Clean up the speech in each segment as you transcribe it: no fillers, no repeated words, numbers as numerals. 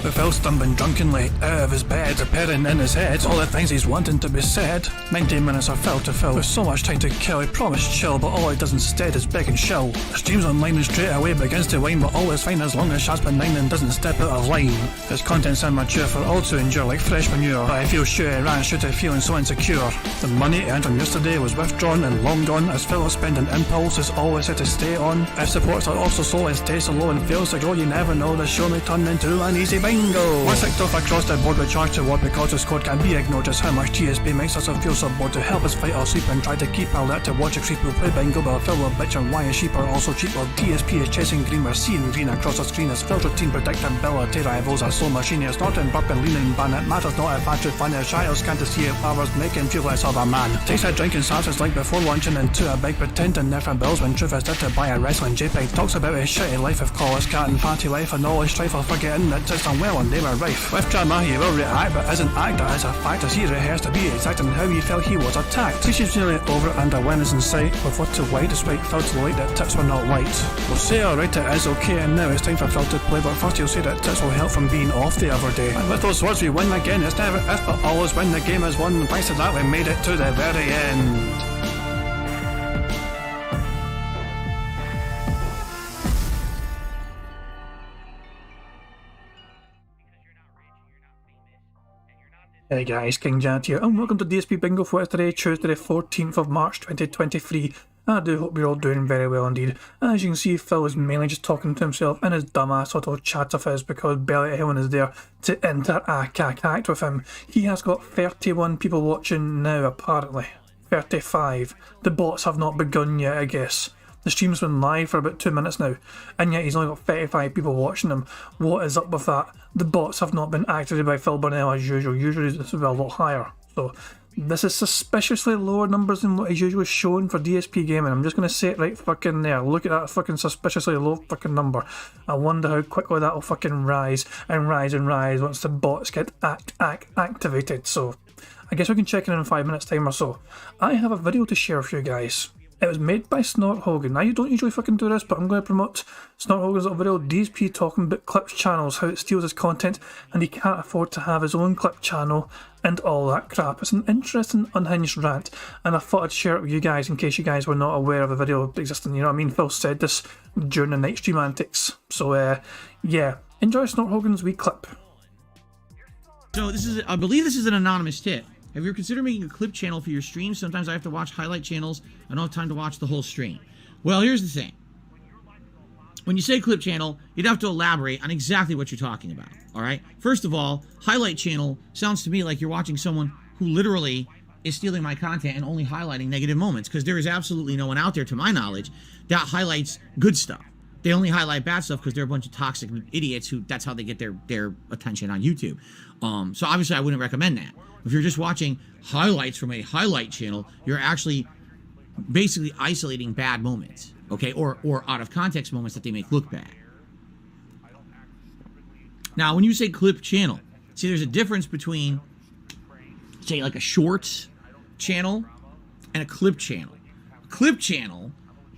With Phil stumbling drunkenly out of his bed, preparing in his head all the things he's wanting to be said. 90 minutes of Phil to Phil, with so much time to kill. He promised chill, but all he does instead is beg and shill. The stream's online and straight away begins to whine, but all is fine as long as Shaz's benign and doesn't step out of line. His content's immature for all to endure like fresh manure, but I feel sure he ran straight to feeling so insecure. The money he earned from yesterday was withdrawn and long gone, as Phil's spending impulse is always set to stay on. If supports are also slow and stays so low and fails to grow, you never know, the show may turn into an easy bingo. Once ticked off across the board with charge to what because his code can be ignored, just how much DSP makes us feel so bored to help us fight or sleep and try to keep alert to watch a creep who play bingo, but Phil will bitch on why his sheep are also cheap, while DSP is chasing green, we're seeing green across the screen as Phil's routine predictability rivals are so machine. Snorting, burping, leaning, ban, it matters not if actually funny as child can't see if powers make him feel less of a man. Takes a drink and starts his like before launching into a big pretending there for bills when truth is there to buy a wrestling JPEG. Talks about his shitty life of college cat and party life and all his strife for forgetting that it's done well and they were rife. With drama he will react but isn't act, that is a fact as he rehearsed to be exact in how he felt he was attacked. Teaches nearly over and awareness in sight, with what to white despite Phil to the light that tips were not white. We'll say alright it is okay and now it's time for Phil to play, but first he'll say that tips will help from being off the other day. And with those words we win again, it's never if but always when the game is won. Thanks to that we made it to the very end. Hey guys, King Janet here, and welcome to DSP Bingo for today, Tuesday the 14th of March 2023. I do hope you're all doing very well indeed. As you can see, Phil is mainly just talking to himself in his dumbass little chat of his because barely anyone is there to interact with him. He has got 31 people watching now, apparently. 35. The bots have not begun yet, I guess. The stream's been live for about 2 minutes now, and yet he's only got 35 people watching him. What is up with that? The bots have not been activated by Phil Burnell as usual. Usually this would be a lot higher. So this is suspiciously lower numbers than what is usually shown for DSP Gaming. I'm just going to say it right fucking there. Look at that fucking suspiciously low fucking number. I wonder how quickly that'll fucking rise and rise and rise once the bots get activated. So I guess we can check in 5 minutes time or so. I have a video to share with you guys. It was made by Snort Hogan. Now, you don't usually fucking do this, but I'm going to promote Snort Hogan's little video, DSP talking about clips channels, how it steals his content, and he can't afford to have his own clip channel, and all that crap. It's an interesting, unhinged rant, and I thought I'd share it with you guys in case you guys were not aware of the video existing. You know what I mean? Phil said this during the night stream antics. So, yeah. Enjoy Snort Hogan's wee clip. So, I believe this is an anonymous tip. Have you ever considered making a clip channel for your stream? Sometimes I have to watch highlight channels. I don't have time to watch the whole stream. Well, here's the thing. When you say clip channel, you'd have to elaborate on exactly what you're talking about, all right? First of all, highlight channel sounds to me like you're watching someone who literally is stealing my content and only highlighting negative moments, because there is absolutely no one out there, to my knowledge, that highlights good stuff. They only highlight bad stuff because they're a bunch of toxic idiots who that's how they get their attention on YouTube. So obviously I wouldn't recommend that. If you're just watching highlights from a highlight channel, you're actually basically isolating bad moments, okay? Or out of context moments that they make look bad. Now, when you say clip channel, see, there's a difference between, say, like a shorts channel and a clip channel. A clip channel,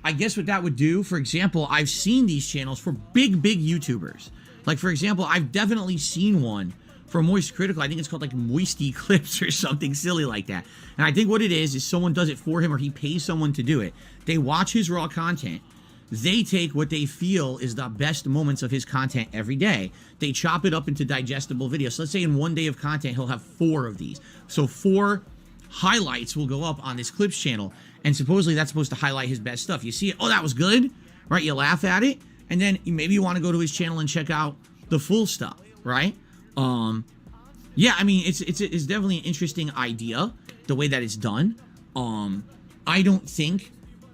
I guess what that would do, for example, I've seen these channels for big YouTubers. Like, for example, I've definitely seen one for Moist Critical. I think it's called like Moisty Clips or something silly like that. And I think what it is someone does it for him, or he pays someone to do it. They watch his raw content. They take what they feel is the best moments of his content every day. They chop it up into digestible videos. So let's say in one day of content, he'll have 4 of these. So 4 highlights will go up on this clips channel. And supposedly that's supposed to highlight his best stuff. You see it, oh, that was good, right? You laugh at it. And then maybe you want to go to his channel and check out the full stuff, right? Yeah, I mean, it's definitely an interesting idea, the way that it's done. I don't think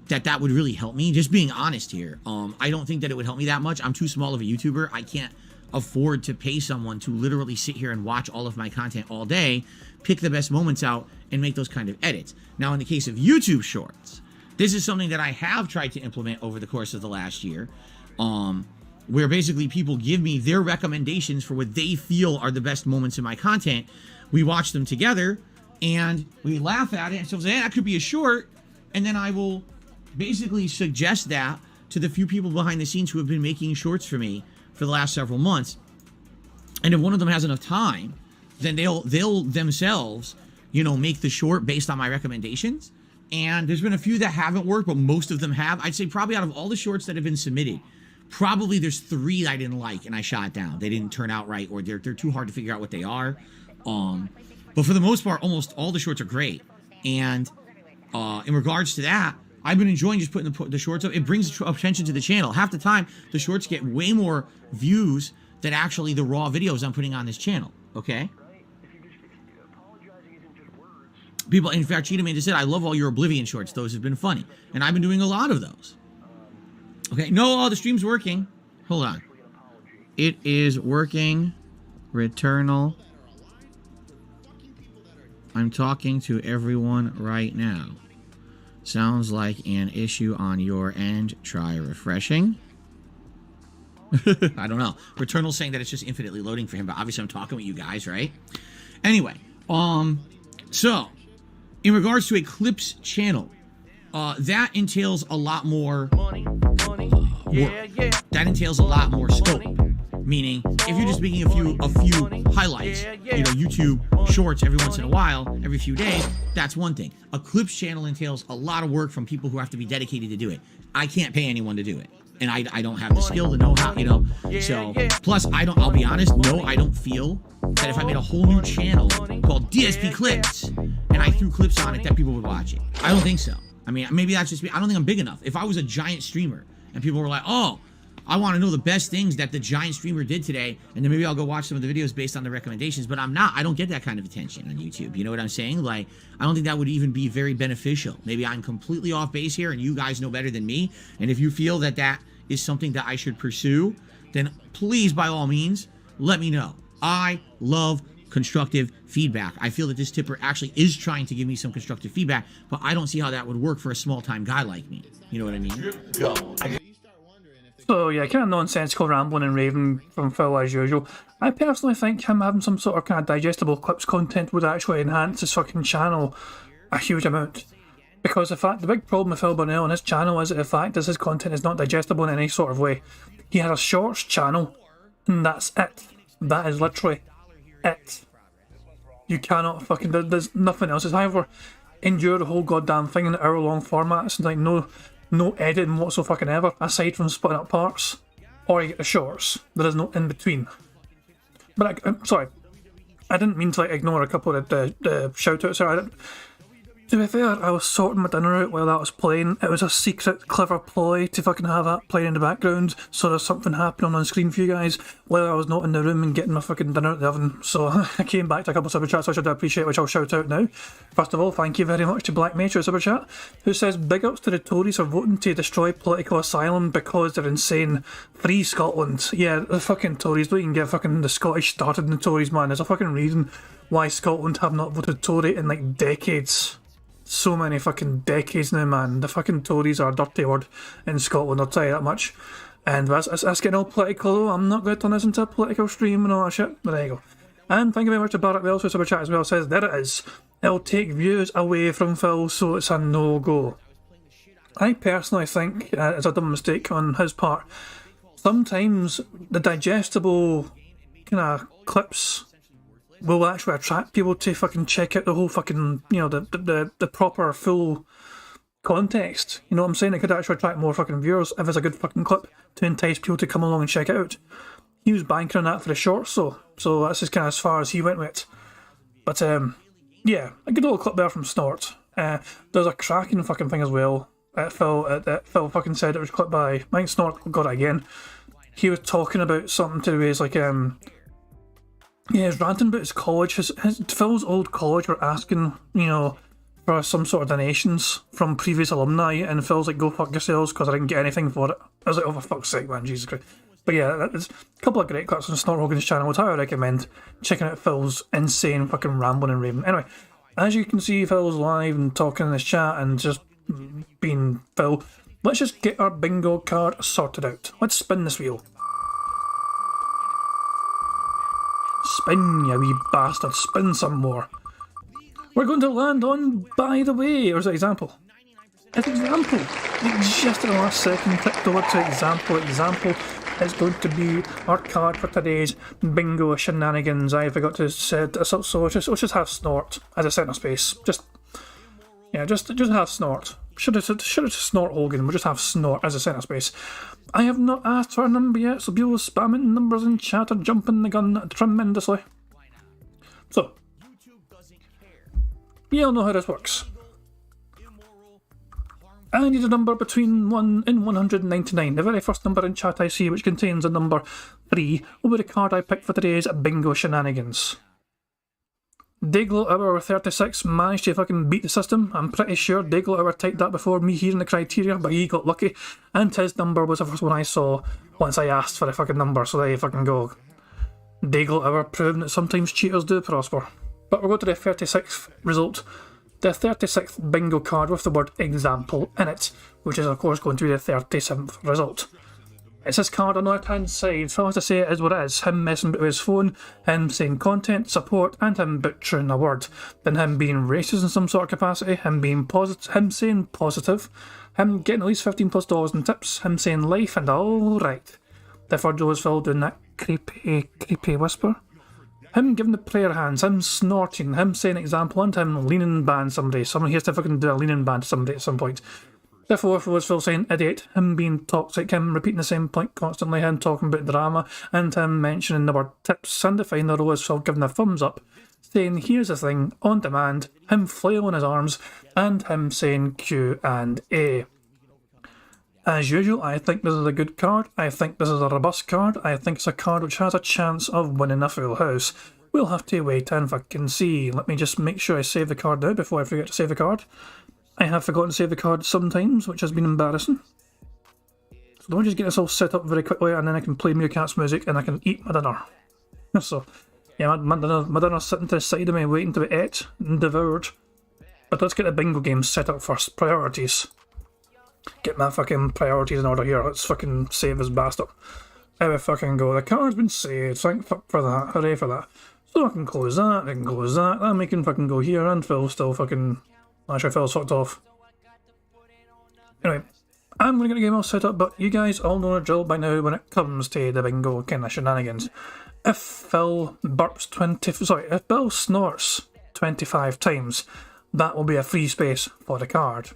that would really help me, just being honest here. I don't think that it would help me that much. I'm too small of a YouTuber. I can't afford to pay someone to literally sit here and watch all of my content all day, pick the best moments out, and make those kind of edits. Now, in the case of YouTube Shorts, this is something that I have tried to implement over the course of the last year. Where basically people give me their recommendations for what they feel are the best moments in my content. We watch them together and we laugh at it and so say, hey, that could be a short, and then I will basically suggest that to the few people behind the scenes who have been making shorts for me for the last several months. And if one of them has enough time, then they'll themselves, you know, make the short based on my recommendations. And there's been a few that haven't worked, but most of them have. I'd say probably out of all the shorts that have been submitted, probably there's 3 I didn't like and I shot down. They didn't turn out right, or they're too hard to figure out what they are. But for the most part, almost all the shorts are great. And in regards to that, I've been enjoying just putting the shorts up. It brings attention to the channel. Half the time, the shorts get way more views than actually the raw videos I'm putting on this channel. Okay? People, in fact, Cheetah Man just said, I love all your Oblivion shorts. Those have been funny. And I've been doing a lot of those. Okay, no, the stream's working. Hold on. It is working. Returnal. I'm talking to everyone right now. Sounds like an issue on your end. Try refreshing. I don't know. Returnal's saying that it's just infinitely loading for him, but obviously I'm talking with you guys, right? Anyway, so in regards to a clips channel, that entails a lot more work. That entails a lot more scope. Meaning, if you're just making a few highlights, you know, YouTube shorts every once in a while, every few days, that's one thing. A clips channel entails a lot of work from people who have to be dedicated to do it. I can't pay anyone to do it. And I don't have the skill to know how, you know. So, plus, I'll be honest, no, I don't feel that if I made a whole new channel called DSP Clips and I threw clips on it, that people would watch it. I don't think so. I mean, maybe that's just me. I don't think I'm big enough. If I was a giant streamer and people were like, oh, I want to know the best things that the giant streamer did today, and then maybe I'll go watch some of the videos based on the recommendations, but I'm not. I don't get that kind of attention on YouTube. You know what I'm saying? Like, I don't think that would even be very beneficial. Maybe I'm completely off base here, and you guys know better than me, and if you feel that that is something that I should pursue, then please, by all means, let me know. I love constructive feedback. I feel that this tipper actually is trying to give me some constructive feedback, but I don't see how that would work for a small-time guy like me. You know what I mean? Go. So yeah, kind of nonsensical rambling and raving from Phil as usual. I personally think him having some sort of kind of digestible clips content would actually enhance his fucking channel a huge amount. Because the big problem with Phil Burnell on his channel is that the fact is his content is not digestible in any sort of way. He has a shorts channel, and that's it. That is literally it. You cannot fucking, there's nothing else. It's either endure the whole goddamn thing in hour-long formats, and like no editing whatsoever, aside from splitting up parts, or you get the shorts. There is no in between. But I'm sorry, I didn't mean to like ignore a couple of the shout outs there. To be fair, I was sorting my dinner out while that was playing. It was a secret, clever ploy to fucking have that playing in the background, so there's something happening on screen for you guys while I was not in the room and getting my fucking dinner out the oven. So I came back to a couple of super chats which I do appreciate, which I'll shout out now. First of all, thank you very much to Black Major super chat, who says big ups to the Tories for voting to destroy political asylum because they're insane. Free Scotland. Yeah, the fucking Tories. Don't even get fucking the Scottish started in the Tories, man. There's a fucking reason why Scotland have not voted Tory in like decades. So many fucking decades now, man. The fucking Tories are a dirty word in Scotland, I'll tell you that much. And that's getting all political, though. I'm not going to turn this into a political stream and all that shit, but there you go. And thank you very much to Barrett Wells for super chat as well. Says, there it is. It'll take views away from Phil, so it's a no-go. I personally think it's a dumb mistake on his part. Sometimes the digestible kind of clips will actually attract people to fucking check out the whole fucking, you know, the proper full context. You know what I'm saying? It could actually attract more fucking viewers if it's a good fucking clip to entice people to come along and check it out. He was banking on that for the shorts, so that's just kind of as far as he went with it. But yeah, a good little clip there from Snort. There's a cracking fucking thing as well. Phil fucking said it was clipped by, I think Snort got it again. He was talking about something to do with like yeah, he's ranting about his college. Phil's old college were asking, you know, for some sort of donations from previous alumni, and Phil's like, go fuck yourselves, because I didn't get anything for it. I was like, oh, for fuck's sake, man, Jesus Christ. But yeah, there's a couple of great clips on Snort Hogan's channel, which I would recommend checking out Phil's insane fucking rambling and raving. Anyway, as you can see, Phil's live and talking in his chat and just being Phil. Let's just get our bingo card sorted out. Let's spin this wheel. Spin, you wee bastard, spin some more. We're going to land on, by the way, or is it example? It's example. Just in the last second, clicked over to example. is going to be our card for today's bingo shenanigans. I forgot to say so let's just have Snort as a centre space. Just have Snort. Should have Snort Hogan. We'll just have Snort as a centre space. I have not asked for a number yet, so people spamming numbers in chat are jumping the gun tremendously. So, you all know how this works. I need a number between 1 and 199. The very first number in chat I see, which contains a number 3, will be the card I picked for today's bingo shenanigans. Dayglow Hour 36 managed to fucking beat the system. I'm pretty sure Dayglow Hour typed that before me hearing the criteria, but he got lucky, and his number was the first one I saw once I asked for the fucking number, so there you fucking go. Dayglow Hour proving that sometimes cheaters do prosper. But we'll go to the 36th result. The 36th bingo card with the word example in it, which is of course going to be the 37th result. It's this card on the left hand side, so I have to say it is what it is. Him messing with his phone, him saying content, support, and him butchering a word. Then him being racist in some sort of capacity, him being positive, him saying positive, him getting at least $15+ in tips, him saying life and alright. The third row is filled in that creepy whisper. Him giving the prayer hands, him snorting, him saying example, and him leaning band somebody. Someone has to fucking do a leaning band to somebody at some point. The fourth was Phil saying idiot, him being toxic, him repeating the same point constantly, him talking about drama, and him mentioning the word tips. And the final row is Phil giving a thumbs up, saying here's the thing, on demand, him flailing his arms, and him saying Q&A. As usual, I think this is a good card, I think this is a robust card, I think it's a card which has a chance of winning a full house. We'll have to wait and fucking see. Let me just make sure I save the card now before I forget to save the card. I have forgotten to save the card sometimes, which has been embarrassing. So let me just get this all set up very quickly, and then I can play Meerkat's music and I can eat my dinner. So, yeah, my dinner's sitting to the side of me waiting to be ate and devoured. But let's get the bingo game set up first. Priorities. Get my fucking priorities in order here. Let's fucking save this bastard. There we fucking go. The card's been saved. Thank fuck for that. Hooray for that. So I can close that, I can close that, then we can fucking go here, and Phil still fucking... Actually, Phil's fucked off. Anyway, I'm going to get the game all set up, but you guys all know the drill by now when it comes to the bingo kind of shenanigans. If Phil if Bill snorts 25 times, that will be a free space for the card.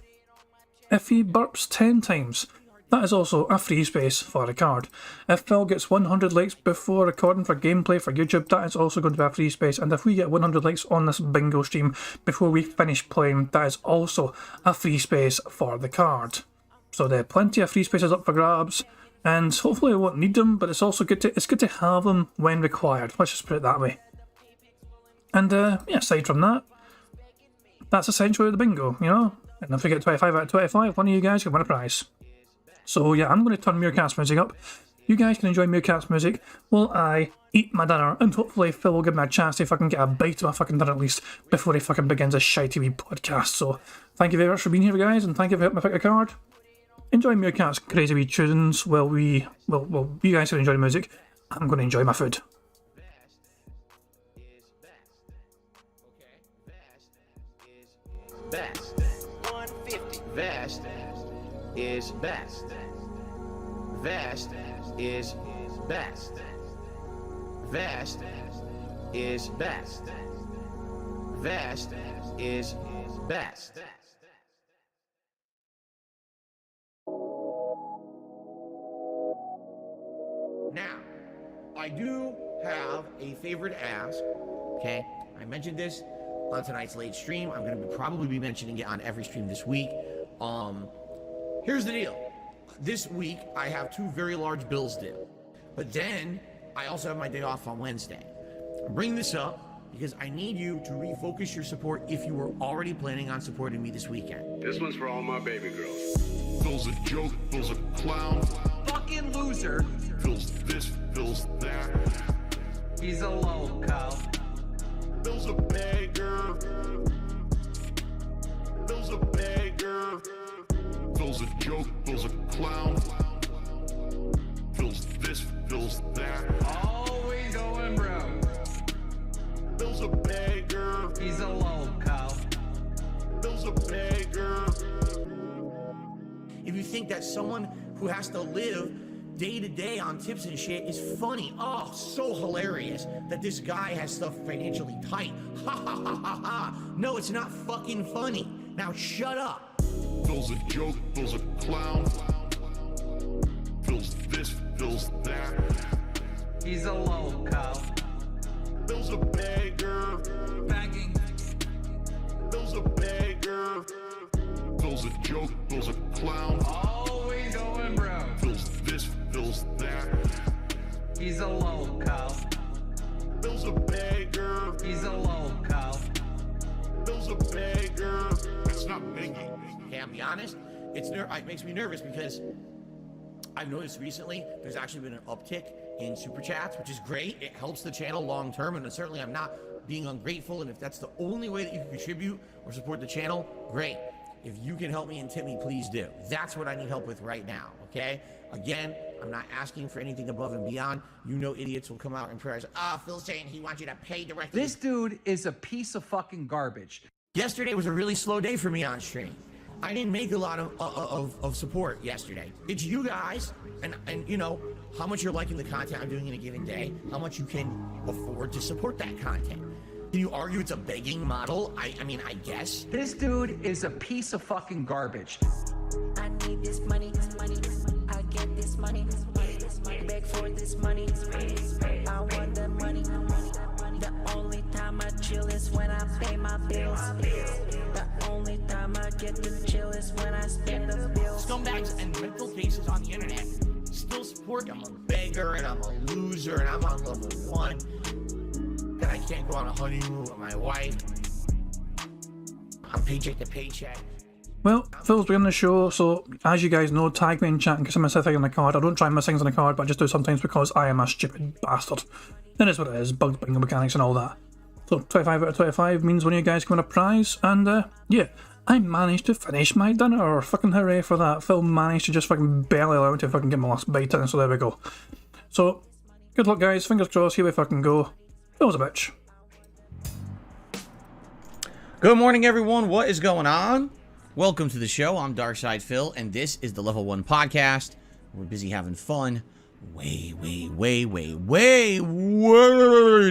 If he burps 10 times, that is also a free space for the card. If Phil gets 100 likes before recording for gameplay for YouTube, that is also going to be a free space. And if we get 100 likes on this bingo stream before we finish playing, that is also a free space for the card. So there are plenty of free spaces up for grabs, and hopefully I won't need them, but it's also good to have them when required. Let's just put it that way. And yeah, aside from that, that's essentially the bingo, you know. And if we get 25 out of 25, one of you guys can win a prize. So yeah, I'm going to turn Meerkat's music up. You guys can enjoy Meerkat's music while I eat my dinner, and hopefully Phil will give me a chance to fucking get a bite of my fucking dinner at least before he fucking begins a shitey wee podcast. So thank you very much for being here, guys, and thank you for helping me pick a card. Enjoy Meerkat's crazy wee tunes while you guys can enjoy the music. I'm going to enjoy my food. Best 150. Vest is best. Vest is best. Vest is best. Vest is best. Now, I do have a favor to ask, okay? I mentioned this on tonight's late stream. I'm going to probably be mentioning it on every stream this week. Here's the deal. This week, I have 2 very large bills due. But then, I also have my day off on Wednesday. I'm bringing this up because I need you to refocus your support if you were already planning on supporting me this weekend. This one's for all my baby girls. Phil's a joke, Phil's a clown. Fucking loser. Phil's this, Phil's that. He's a loco. Phil's a beggar. Phil's a beggar. Phil's a joke, Phil's a clown. Phil's this, Phil's that. Always going broke. Phil's a beggar. He's a loco. Phil's a beggar. If you think that someone who has to live day to day on tips and shit is funny. Oh, so hilarious that this guy has stuff financially tight. Ha ha ha ha ha. No, it's not fucking funny. Now shut up. Phil's a joke, Phil's a clown. Phil's this, Phil's that. He's a local. Phil's a beggar. Begging. Phil's a beggar. Phil's a joke, Phil's a clown. Always going broke. Phil's this, Phil's that. He's a local. Phil's a beggar. He's a local. Phil's a beggar. It's not begging. Okay, I'll be honest. It makes me nervous because I've noticed recently there's actually been an uptick in super chats, which is great. It helps the channel long term, and certainly I'm not being ungrateful. And if that's the only way that you can contribute or support the channel, great. If you can help me and tip me, please do. That's what I need help with right now, okay? Again, I'm not asking for anything above and beyond. You know idiots will come out and prayers. Phil's saying he wants you to pay directly. This dude is a piece of fucking garbage. Yesterday was a really slow day for me on stream. I didn't make a lot of support yesterday. It's you guys and you know how much you're liking the content I'm doing in a given day, how much you can afford to support that content. Can you argue it's a begging model? I mean, I guess. This dude is a piece of fucking garbage. I need this money, I get this money, beg for this money, I want the money. The only time I chill is when I pay my bills. The only time I get to chill is when I spend the bills. Scumbags and mental cases on the internet still support. I'm a beggar and I'm a loser and I'm on level 1. That I can't go on a honeymoon with my wife. I'm paycheck to paycheck. Well, Phil's beginning the show, so as you guys know, tag me in chat in case I miss anything on the card. I don't try and miss things on the card, but I just do sometimes because I am a stupid bastard. It is what it is, bugs, bingo mechanics and all that. So 25 out of 25 means one of you guys can win a prize, and yeah, I managed to finish my dinner. Fucking hooray for that. Phil managed to just fucking barely allow me to fucking get my last bite in, so there we go. So, good luck guys, fingers crossed, here we fucking go. Phil's a bitch. Good morning, everyone. What is going on? Welcome to the show. I'm Darkside Phil, and this is the Level 1 podcast. We're busy having fun. Way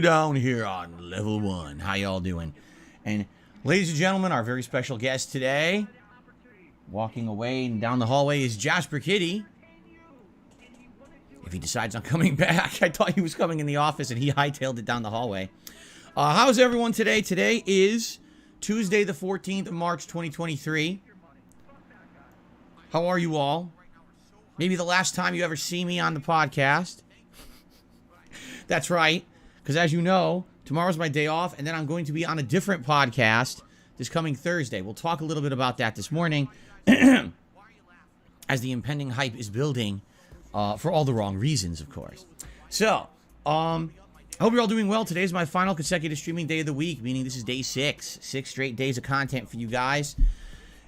down here on Level 1. How y'all doing? And ladies and gentlemen, our very special guest today, walking away and down the hallway, is Jasper Kitty. If he decides on coming back, I thought he was coming in the office and he hightailed it down the hallway. How's everyone today? Today is Tuesday, the 14th of March, 2023. How are you all? Maybe the last time you ever see me on the podcast. That's right, because as you know, tomorrow's my day off, and then I'm going to be on a different podcast this coming Thursday. We'll talk a little bit about that this morning, as the impending hype is building, for all the wrong reasons, of course. So, I hope you're all doing well. Today's my final consecutive streaming day of the week, meaning this is day 6. 6 straight days of content for you guys.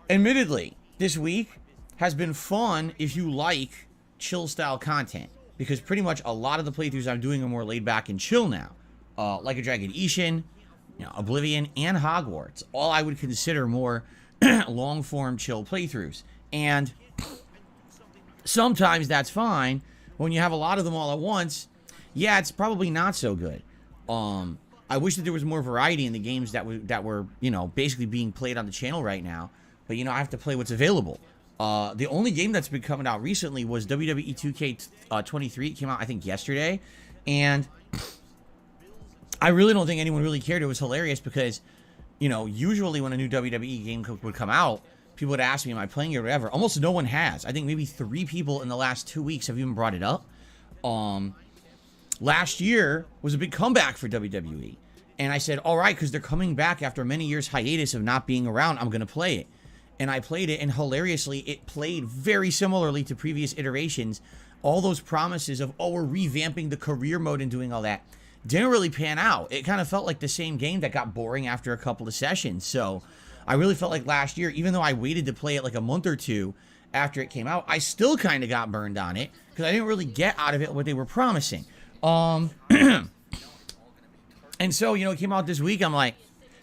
Admittedly, this week has been fun if you like chill style content, because pretty much a lot of the playthroughs I'm doing are more laid back and chill now. Like a Dragon Ishin, Oblivion, and Hogwarts. All I would consider more long form chill playthroughs. And sometimes that's fine. When you have a lot of them all at once, yeah, it's probably not so good. I wish that there was more variety in the games that were basically being played on the channel right now. But I have to play what's available. The only game that's been coming out recently was WWE 2K23. It came out, I think, yesterday. And I really don't think anyone really cared. It was hilarious because, usually when a new WWE game would come out, people would ask me, am I playing it or whatever? Almost no one has. I think maybe 3 people in the last 2 weeks have even brought it up. Last year was a big comeback for WWE. And I said, all right, because they're coming back after many years hiatus of not being around, I'm going to play it. And I played it, and hilariously, it played very similarly to previous iterations. All those promises of, we're revamping the career mode and doing all that didn't really pan out. It kind of felt like the same game that got boring after a couple of sessions. So I really felt like last year, even though I waited to play it like a month or two after it came out, I still kind of got burned on it because I didn't really get out of it what they were promising. And so, it came out this week. I'm like,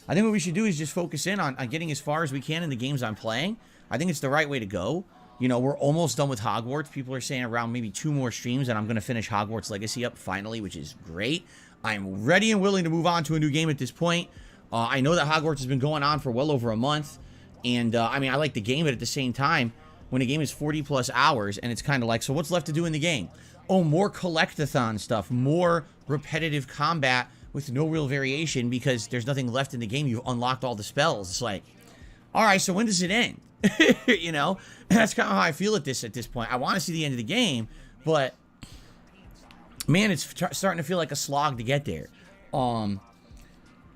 I think what we should do is just focus in on getting as far as we can in the games I'm playing. I think it's the right way to go. You know, we're almost done with Hogwarts. People are saying around maybe 2 more streams, and I'm going to finish Hogwarts Legacy up finally, which is great. I'm ready and willing to move on to a new game at this point. I know that Hogwarts has been going on for well over a month, and I mean, I like the game, but at the same time, when a game is 40 plus hours, and it's kind of like, so what's left to do in the game? Oh, more collectathon stuff, more repetitive combat with no real variation because there's nothing left in the game. You've unlocked all the spells. It's like, all right, so when does it end? You know, and that's kind of how I feel at this point. I want to see the end of the game, but man, it's starting to feel like a slog to get there.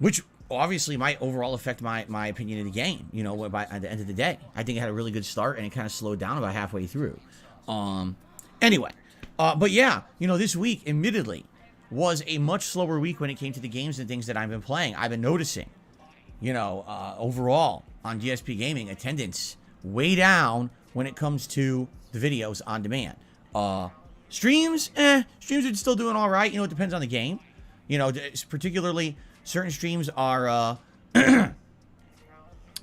Which obviously might overall affect my opinion of the game, you know, at the end of the day. I think it had a really good start, and it kind of slowed down about halfway through. Anyway, but yeah, you know, this week, admittedly, was a much slower week when it came to the games and things that I've been playing. I've been noticing, you know, overall on DSP Gaming, attendance way down when it comes to the videos on demand. Streams are still doing all right. You know, it depends on the game. You know, particularly certain streams are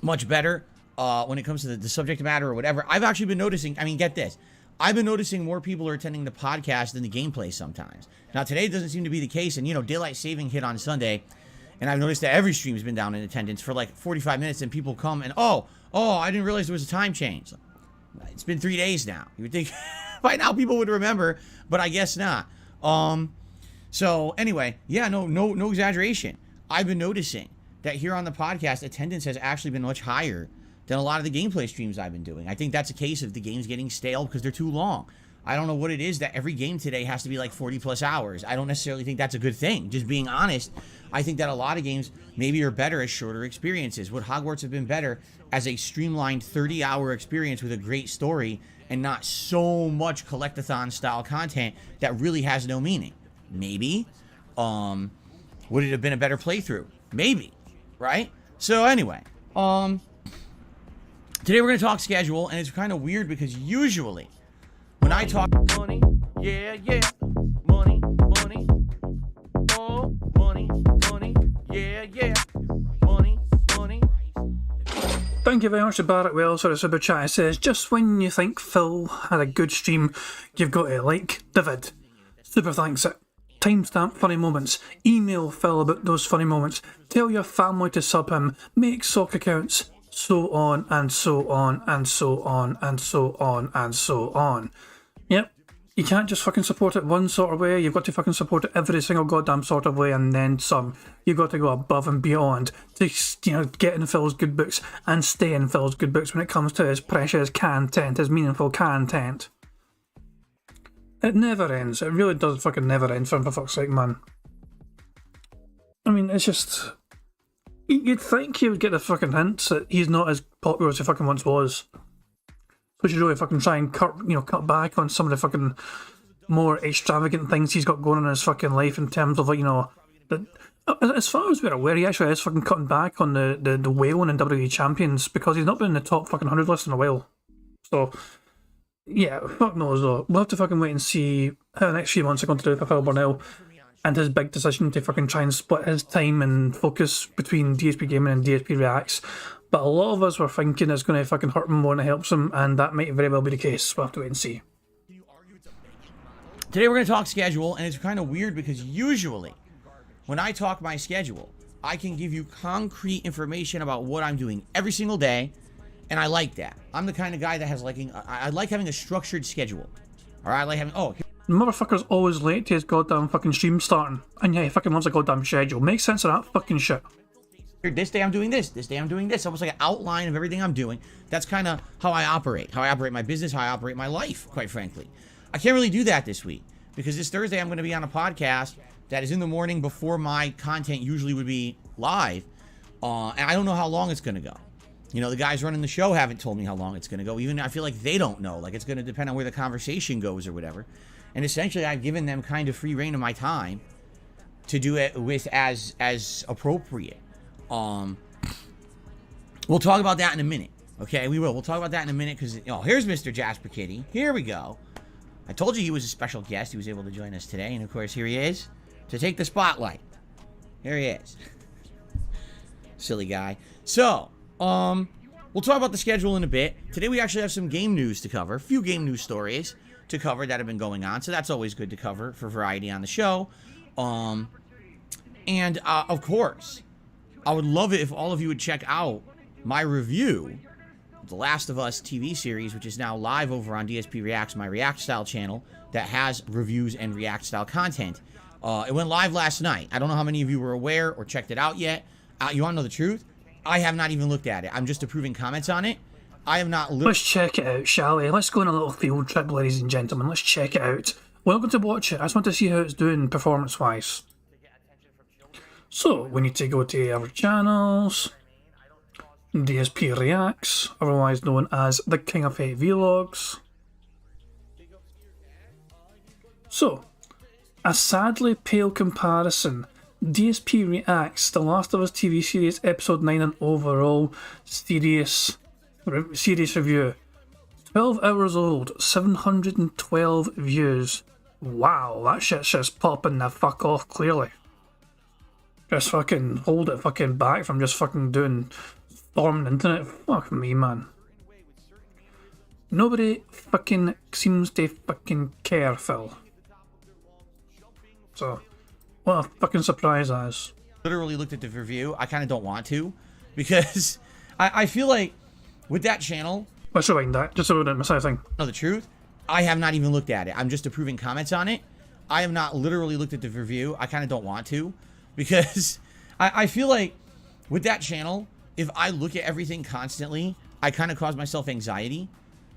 much better when it comes to the subject matter or whatever. I've actually been noticing, I mean, get this. I've been noticing more people are attending the podcast than the gameplay sometimes. Now, today doesn't seem to be the case, and, you know, daylight saving hit on Sunday, and I've noticed that every stream has been down in attendance for like 45 minutes, and people come and, oh, I didn't realize there was a time change. It's been 3 days now. You would think by now people would remember, but I guess not. So anyway, yeah, no exaggeration. I've been noticing that here on the podcast, attendance has actually been much higher than a lot of the gameplay streams I've been doing. I think that's a case of the games getting stale because they're too long. I don't know what it is that every game today has to be like 40 plus hours. I don't necessarily think that's a good thing. Just being honest, I think that a lot of games maybe are better as shorter experiences. Would Hogwarts have been better as a streamlined 30-hour experience with a great story and not so much collectathon style content that really has no meaning? Maybe. Would it have been a better playthrough? Maybe. Right? So anyway, today we're going to talk schedule, and it's kind of weird because usually when I talk money, yeah, money, oh, money, yeah, money. Thank you very much to Barrett Wells for the super chat. It says, just when you think Phil had a good stream, you've got to like David. Super thanks. Timestamp funny moments. Email Phil about those funny moments. Tell your family to sub him. Make sock accounts. So on and so on and so on and so on and so on. Yep. You can't just fucking support it one sort of way. You've got to fucking support it every single goddamn sort of way and then some. You've got to go above and beyond to, you know, get in Phil's good books and stay in Phil's good books when it comes to his precious content, his meaningful content. It never ends. It really does fucking never end, for fuck's sake, man. I mean, it's just... You'd think he would get the fucking hints that he's not as popular as he fucking once was. So he should really fucking try and cut back on some of the fucking more extravagant things he's got going on in his fucking life in terms of, like, you know... As far as we're aware, he actually is fucking cutting back on the whaling and WWE champions because he's not been in the top fucking 100 list in a while. So... yeah, fuck knows though. We'll have to fucking wait and see how the next few months are going to do for Phil Burnell and his big decision to fucking try and split his time and focus between DSP Gaming and DSP Reacts. But a lot of us were thinking it's going to fucking hurt him more than it helps him, and that might very well be the case. We'll have to wait and see. Today we're going to talk schedule, and it's kind of weird because usually when I talk my schedule, I can give you concrete information about what I'm doing every single day. And I like that. I'm the kind of guy that has I like having a structured schedule. Or I like having, The motherfucker's always late to his goddamn fucking stream starting. And yeah, he fucking wants a goddamn schedule. Makes sense of that fucking shit. This day I'm doing this. This day I'm doing this. Almost like an outline of everything I'm doing. That's kind of how I operate. How I operate my business, how I operate my life, quite frankly. I can't really do that this week. Because this Thursday I'm going to be on a podcast that is in the morning before my content usually would be live. And I don't know how long it's going to go. You know, the guys running the show haven't told me how long it's going to go. Even I feel like they don't know. Like, it's going to depend on where the conversation goes or whatever. And essentially, I've given them kind of free reign of my time to do it with as appropriate. We'll talk about that in a minute. Okay, we will. We'll talk about that in a minute because, here's Mr. Jasper Kitty. Here we go. I told you he was a special guest. He was able to join us today. And, of course, here he is to take the spotlight. Here he is. Silly guy. So... we'll we'll talk about the schedule in a bit. Today we actually have some game news to cover, a few game news stories to cover that have been going on, so that's always good to cover for variety on the show. And of course, I would love it if all of you would check out my review of The Last of Us TV series, which is now live over on DSP Reacts, my React style channel that has reviews and React style content. It went live last night. I don't know how many of you were aware or checked it out yet. You want to know the truth? I have not even looked at it. I'm just approving comments on it. I have not looked. Let's check it out, shall we? Let's go on a little field trip, ladies and gentlemen. Let's check it out. We're not going to watch it. I just want to see how it's doing performance-wise. So, we need to go to our channels. DSP Reacts, otherwise known as the King of Hate Vlogs. So, a sadly pale comparison. DSP Reacts, The Last of Us TV series, episode 9 and overall series review. 12 hours old, 712 views. Wow, that shit's just popping the fuck off clearly. Just fucking hold it fucking back from just fucking doing storming the internet. Fuck me, man. Nobody fucking seems to fucking care, Phil. So, what a fucking surprise that is. Literally looked at the review. I kind of don't want to, because I feel like with that channel, Let's rewind that, just so we don't miss anything. know the truth, I have not even looked at it. I'm just approving comments on it. I have not literally looked at the review. I kind of don't want to, because I feel like with that channel, if I look at everything constantly, I kind of cause myself anxiety,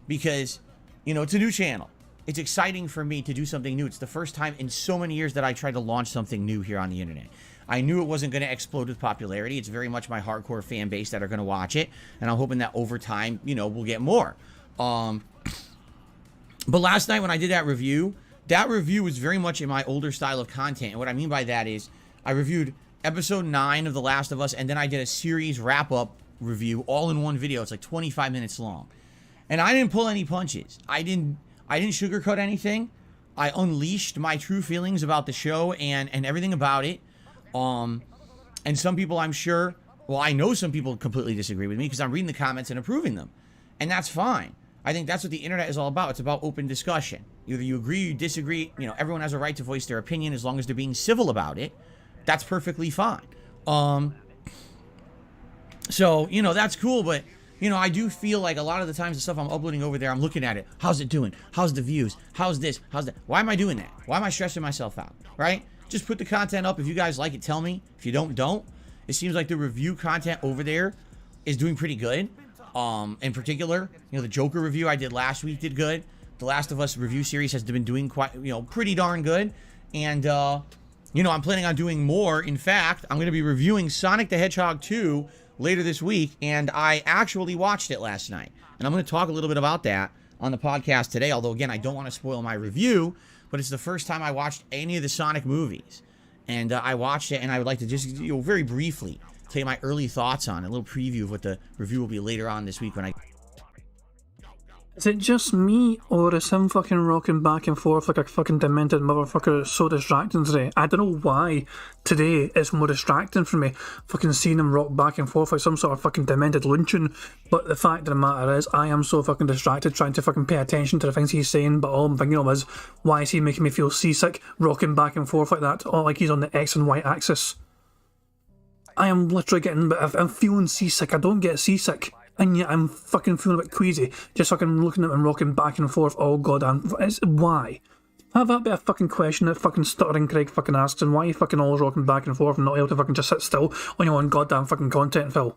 because, you know, it's a new channel. It's exciting for me to do something new. It's the first time in so many years that I tried to launch something new here on the internet. I knew it wasn't going to explode with popularity. It's very much my hardcore fan base that are going to watch it, and I'm hoping that over time, you know, we'll get more. But last night when I did that review was very much in my older style of content. And what I mean by that is I reviewed episode 9 of The Last of Us, and then I did a series wrap-up review all in one video. It's like 25 minutes long. And I didn't pull any punches. I didn't sugarcoat anything. I unleashed my true feelings about the show and everything about it. And some people, I'm sure, well, I know some people completely disagree with me because I'm reading the comments and approving them. And that's fine. I think that's what the internet is all about. It's about open discussion. Either you agree, you disagree. You know, everyone has a right to voice their opinion as long as they're being civil about it. That's perfectly fine. So, you know, that's cool, but, you know, I do feel like a lot of the times the stuff I'm uploading over there, I'm looking at it. How's it doing? How's the views? How's this? How's that? Why am I doing that? Why am I stressing myself out? Right? Just put the content up. If you guys like it, tell me. If you don't. It seems like the review content over there is doing pretty good. In particular, you know, the Joker review I did last week did good. The Last of Us review series has been doing quite, you know, pretty darn good. And, you know, I'm planning on doing more. In fact, I'm going to be reviewing Sonic the Hedgehog 2 later this week, and I actually watched it last night. And I'm going to talk a little bit about that on the podcast today, although, again, I don't want to spoil my review, but it's the first time I watched any of the Sonic movies. And I watched it, and I would like to just, you know, very briefly tell you my early thoughts on it, a little preview of what the review will be later on this week when I... Is it just me, or is him fucking rocking back and forth like a fucking demented motherfucker so distracting today? I don't know why today it's more distracting for me, fucking seeing him rock back and forth like some sort of fucking demented luncheon. But the fact of the matter is, I am so fucking distracted trying to fucking pay attention to the things he's saying, but all I'm thinking of is, why is he making me feel seasick, rocking back and forth like that, all like he's on the X and Y axis? I am literally I'm feeling seasick. I don't get seasick. And yet I'm fucking feeling a bit queasy, just fucking looking at him rocking back and forth all goddamn... Why? Have that be a fucking question that fucking Stuttering Craig fucking asks, and why are you fucking always rocking back and forth and not able to fucking just sit still on your own goddamn fucking content, Phil?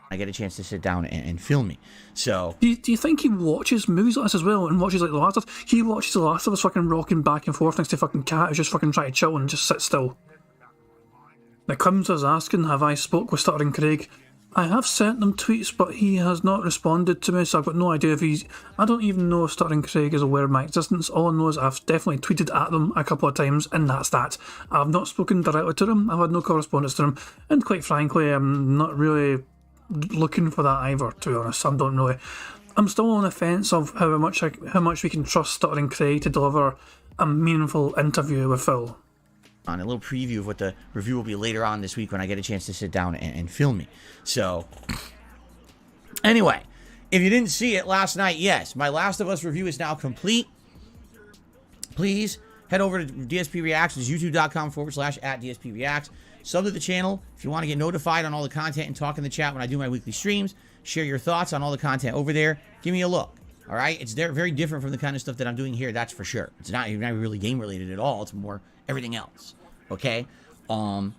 I get a chance to sit down and film me. So... Do you think he watches movies like this as well, and watches like The Last of Us? He watches The Last of Us fucking rocking back and forth next to fucking Cat who's just fucking trying to chill and just sit still. Now Clemens was asking, have I spoke with Stuttering Craig? I have sent them tweets, but he has not responded to me, so I've got no idea if he's... I don't even know if Stuttering Craig is aware of my existence. All I know is I've definitely tweeted at them a couple of times, and that's that. I've not spoken directly to them, I've had no correspondence to them, and quite frankly, I'm not really looking for that either, to be honest. I don't know. I'm still on the fence of how much we can trust Stuttering Craig to deliver a meaningful interview with Phil. On a little preview of what the review will be later on this week when I get a chance to sit down and film me. So, Anyway, if you didn't see it last night, yes, my Last of Us review is now complete. Please head over to DSP Reacts. It's youtube.com/@DSP Reacts. Sub to the channel if you want to get notified on all the content and talk in the chat when I do my weekly streams. Share your thoughts on all the content over there. Give me a look. All right? It's very different from the kind of stuff that I'm doing here, that's for sure. It's not really game related at all. It's more everything else. Okay? So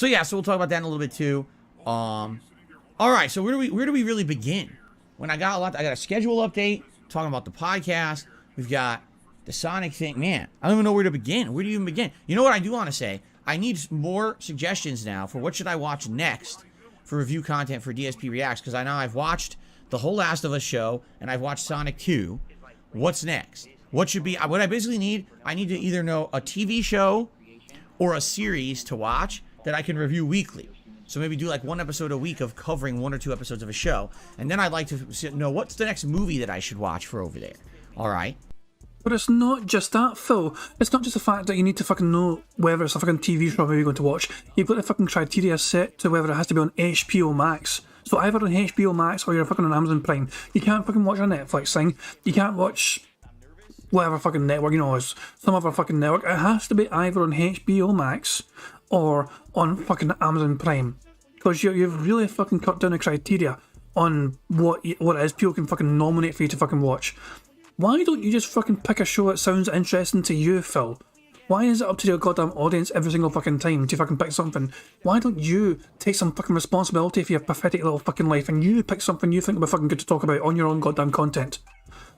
we'll talk about that in a little bit too. All right, so where do we really begin? When I got a schedule update, talking about the podcast. We've got the Sonic thing. Man, I don't even know where to begin. Where do you even begin? You know what I do want to say? I need more suggestions now for what should I watch next for review content for DSP Reacts, because I know I've watched the whole Last of Us show and I've watched Sonic 2. What's next? What I basically need? I need to either know a TV show or a series to watch that I can review weekly. So maybe do like one episode a week of covering 1 or 2 episodes of a show. And then I'd like to know what's the next movie that I should watch for over there. All right. But it's not just that, Phil. It's not just the fact that you need to fucking know whether it's a fucking TV show you're going to watch. You've got the fucking criteria set to whether it has to be on HBO Max. So either on HBO Max or you're fucking on Amazon Prime. You can't fucking watch a Netflix thing. You can't watch whatever fucking network, some other fucking network. It has to be either on HBO Max or on fucking Amazon Prime, because you've really fucking cut down the criteria on what it is people can fucking nominate for you to fucking watch. Why don't you just fucking pick a show that sounds interesting to you, Phil? Why is it up to your goddamn audience every single fucking time to fucking pick something? Why don't you take some fucking responsibility for your pathetic little fucking life and you pick something you think would be fucking good to talk about on your own goddamn content?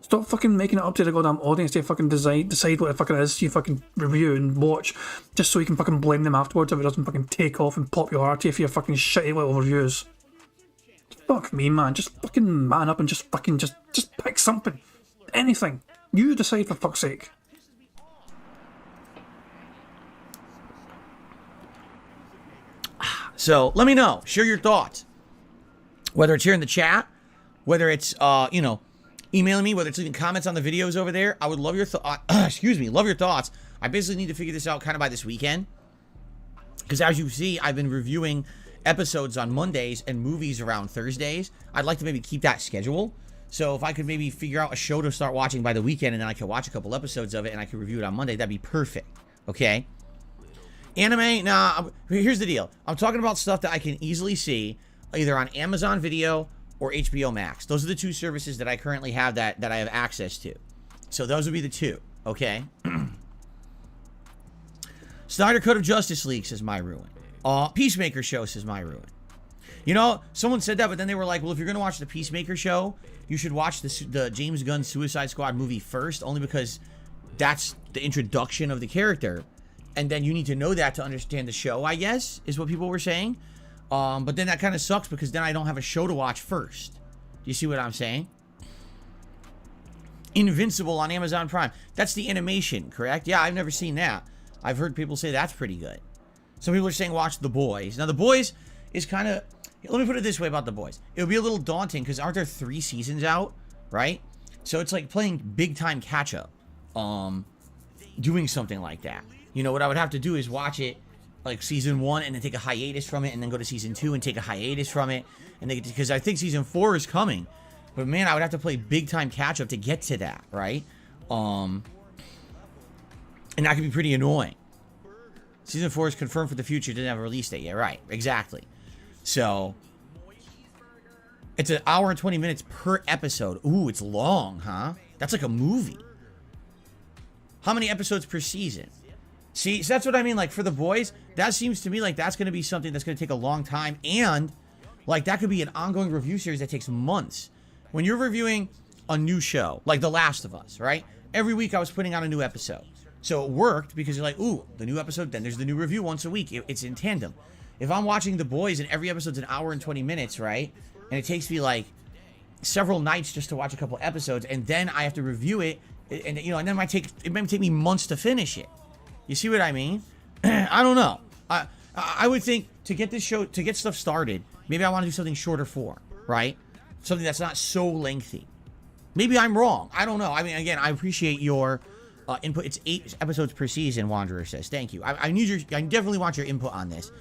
Stop fucking making it up to the goddamn audience to fucking decide what it fucking is you fucking review and watch, just so you can fucking blame them afterwards if it doesn't fucking take off in popularity for your fucking shitty little reviews. Fuck me, man. Just fucking man up and just pick something. Anything. You decide, for fuck's sake. So let me know. Share your thoughts. Whether it's here in the chat, whether it's emailing me, whether it's leaving comments on the videos over there. I would love your love your thoughts. I basically need to figure this out kind of by this weekend, because as you see, I've been reviewing episodes on Mondays and movies around Thursdays. I'd like to maybe keep that schedule. So if I could maybe figure out a show to start watching by the weekend, and then I could watch a couple episodes of it and I could review it on Monday, that'd be perfect. Okay? Anime, here's the deal. I'm talking about stuff that I can easily see either on Amazon Video or HBO Max. Those are the 2 services that I currently have that I have access to. So those would be the 2, okay? Snyder Cut of Justice League, says My Ruin. Peacemaker show, says My Ruin. Someone said that, but then they were like, well, if you're going to watch the Peacemaker show, you should watch the James Gunn Suicide Squad movie first, only because that's the introduction of the character. And then you need to know that to understand the show, I guess, is what people were saying. But then that kind of sucks, because then I don't have a show to watch first. Do you see what I'm saying? Invincible on Amazon Prime. That's the animation, correct? Yeah, I've never seen that. I've heard people say that's pretty good. Some people are saying watch The Boys. Now, The Boys is kind of... Let me put it this way about The Boys. It would be a little daunting, because aren't there 3 seasons out, right? So it's like playing big-time catch-up. Doing something like that. What I would have to do is watch it like season 1 and then take a hiatus from it, and then go to season 2 and take a hiatus from it, and because I think season 4 is coming, but man, I would have to play big time catch up to get to that, right? And that could be pretty annoying. Season 4 is confirmed for the future, didn't have a release date yet, right? Exactly. So it's an hour and 20 minutes per episode. Ooh, it's long, huh? That's like a movie. How many episodes per season? See, so that's what I mean. Like, for The Boys, that seems to me like that's going to be something that's going to take a long time. And, like, that could be an ongoing review series that takes months. When you're reviewing a new show, like The Last of Us, right? Every week I was putting out a new episode. So it worked, because you're like, ooh, the new episode, then there's the new review once a week. It's in tandem. If I'm watching The Boys and every episode's an hour and 20 minutes, right? And it takes me, like, several nights just to watch a couple episodes, and then I have to review it, and then it might take me months to finish it. You see what I mean? I don't know. I would think to get this show, to get stuff started, maybe I want to do something shorter form, right? Something that's not so lengthy. Maybe I'm wrong. I don't know. I mean, again, I appreciate your input. It's 8 episodes per season, Wanderer says. Thank you. I definitely want your input on this.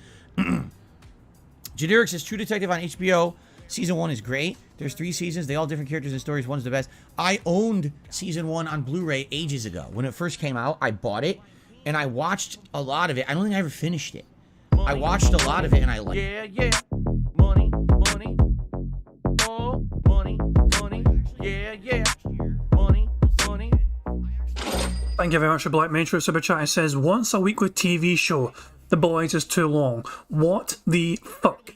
Jaderic says True Detective on HBO Season 1 is great. There's 3 seasons. They all different characters and stories. One's the best. I owned season 1 on Blu-ray ages ago. When it first came out, I bought it and I watched a lot of it. I don't think I ever finished it. I watched a lot of it and I liked it. Yeah, yeah. Money, money. Oh, money, money. Yeah, yeah. Money, money. Thank you very much for Black Metro Super Chat. It says, once a weekly TV show. The Boys is too long. What the fuck?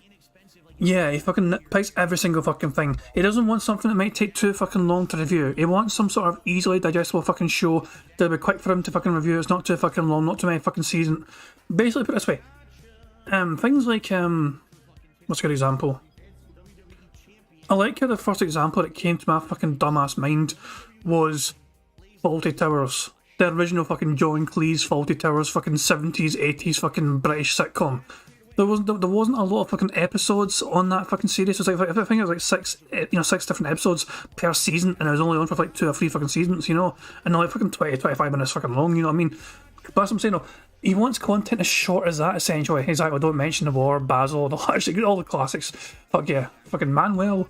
Yeah, he fucking nitpicks every single fucking thing. He doesn't want something that might take too fucking long to review. He wants some sort of easily digestible fucking show that'll be quick for him to fucking review. It's not too fucking long, not too many fucking seasons. Basically, put it this way. Things like, what's a good example? I like how the first example that came to my fucking dumbass mind was Fawlty Towers. The original fucking John Cleese Fawlty Towers fucking 70s, 80s fucking British sitcom. There wasn't a lot of fucking episodes on that fucking series. It was like, I think it was like 6 different episodes per season, and it was only on for like 2 or 3 fucking seasons, you know, and like fucking 20-25 minutes fucking long, you know what I mean? But that's what I'm saying, though. He wants content as short as that, essentially. Exactly, don't mention the war, Basil, all the classics. Fuck yeah, fucking Manuel.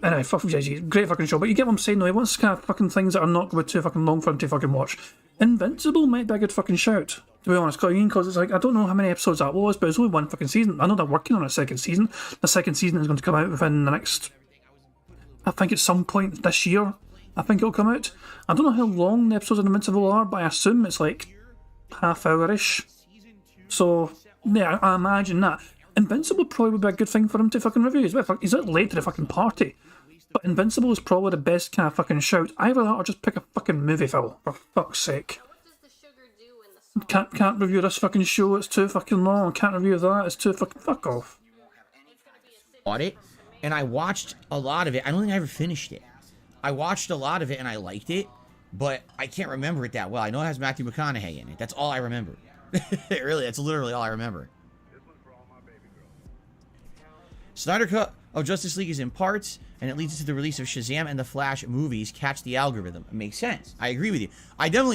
Anyway, fuck yeah, great fucking show. But you get what I'm saying, though. He wants kind of fucking things that are not going to be too fucking long for him to fucking watch. Invincible might be a good fucking shout, to be honest, because it's like, I don't know how many episodes that was, but it's only 1 fucking season. I know they're working on a second season. The second season is going to come out within the next, I think at some point this year, I think it'll come out. I don't know how long the episodes of Invincible are, but I assume it's like half-hour-ish. So, yeah, I imagine that. Invincible probably would be a good thing for him to fucking review. He's out late to the fucking party. But Invincible is probably the best kind of fucking shout. Either that or just pick a fucking movie, Phil. For fuck's sake. Can't review this fucking show, it's too fucking long. Can't review that, it's too fucking... Fuck off. Bought it and I watched a lot of it. I don't think I ever finished it. I watched a lot of it and I liked it, but I can't remember it that well. I know it has Matthew McConaughey in it. That's all I remember. Really, that's literally all I remember. Snyder Cut of Justice League is in parts, and it leads to the release of Shazam and the Flash movies. Catch the algorithm. It makes sense. I agree with you.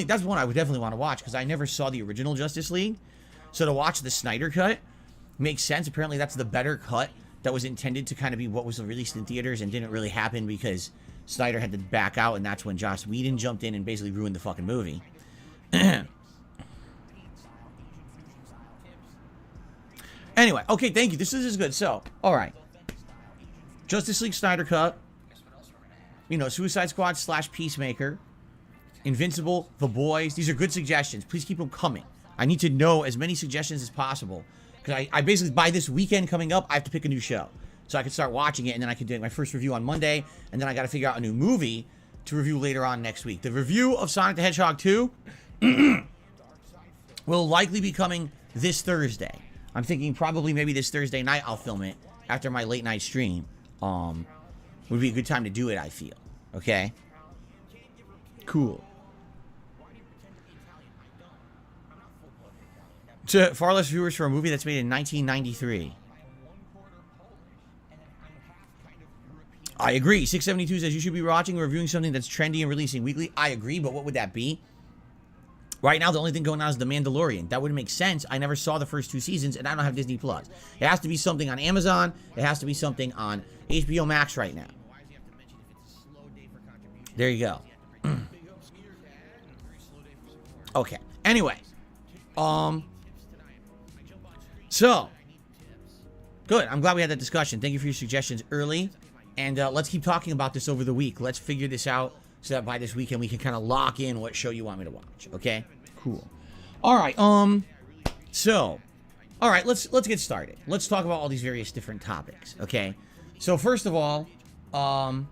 That's one I would definitely want to watch, because I never saw the original Justice League. So to watch the Snyder Cut makes sense. Apparently that's the better cut that was intended to kind of be what was released in theaters and didn't really happen because Snyder had to back out, and that's when Joss Whedon jumped in and basically ruined the fucking movie. Anyway, okay, thank you. This is good. So, all right. Justice League Snyder Cut. You know, Suicide Squad / Peacemaker. Invincible, The Boys. These are good suggestions. Please keep them coming. I need to know as many suggestions as possible. Because I basically, by this weekend coming up, I have to pick a new show. So I can start watching it, and then I can do my first review on Monday, and then I got to figure out a new movie to review later on next week. The review of Sonic the Hedgehog 2 will likely be coming this Thursday. I'm thinking probably maybe this Thursday night I'll film it after my late night stream. Would be a good time to do it, I feel. Okay? Cool. To far less viewers for a movie that's made in 1993. I agree. 672 says you should be watching or reviewing something that's trendy and releasing weekly. I agree, but what would that be? Right now, the only thing going on is The Mandalorian. That wouldn't make sense. I never saw the first 2 seasons, and I don't have Disney+. It has to be something on Amazon. It has to be something on HBO Max right now. There you go. Okay. Anyway. So. Good. I'm glad we had that discussion. Thank you for your suggestions early. And let's keep talking about this over the week. Let's figure this out so that by this weekend we can kind of lock in what show you want me to watch. Okay? Cool. All right. So, all right. Let's get started. Let's talk about all these various different topics. Okay. So first of all, I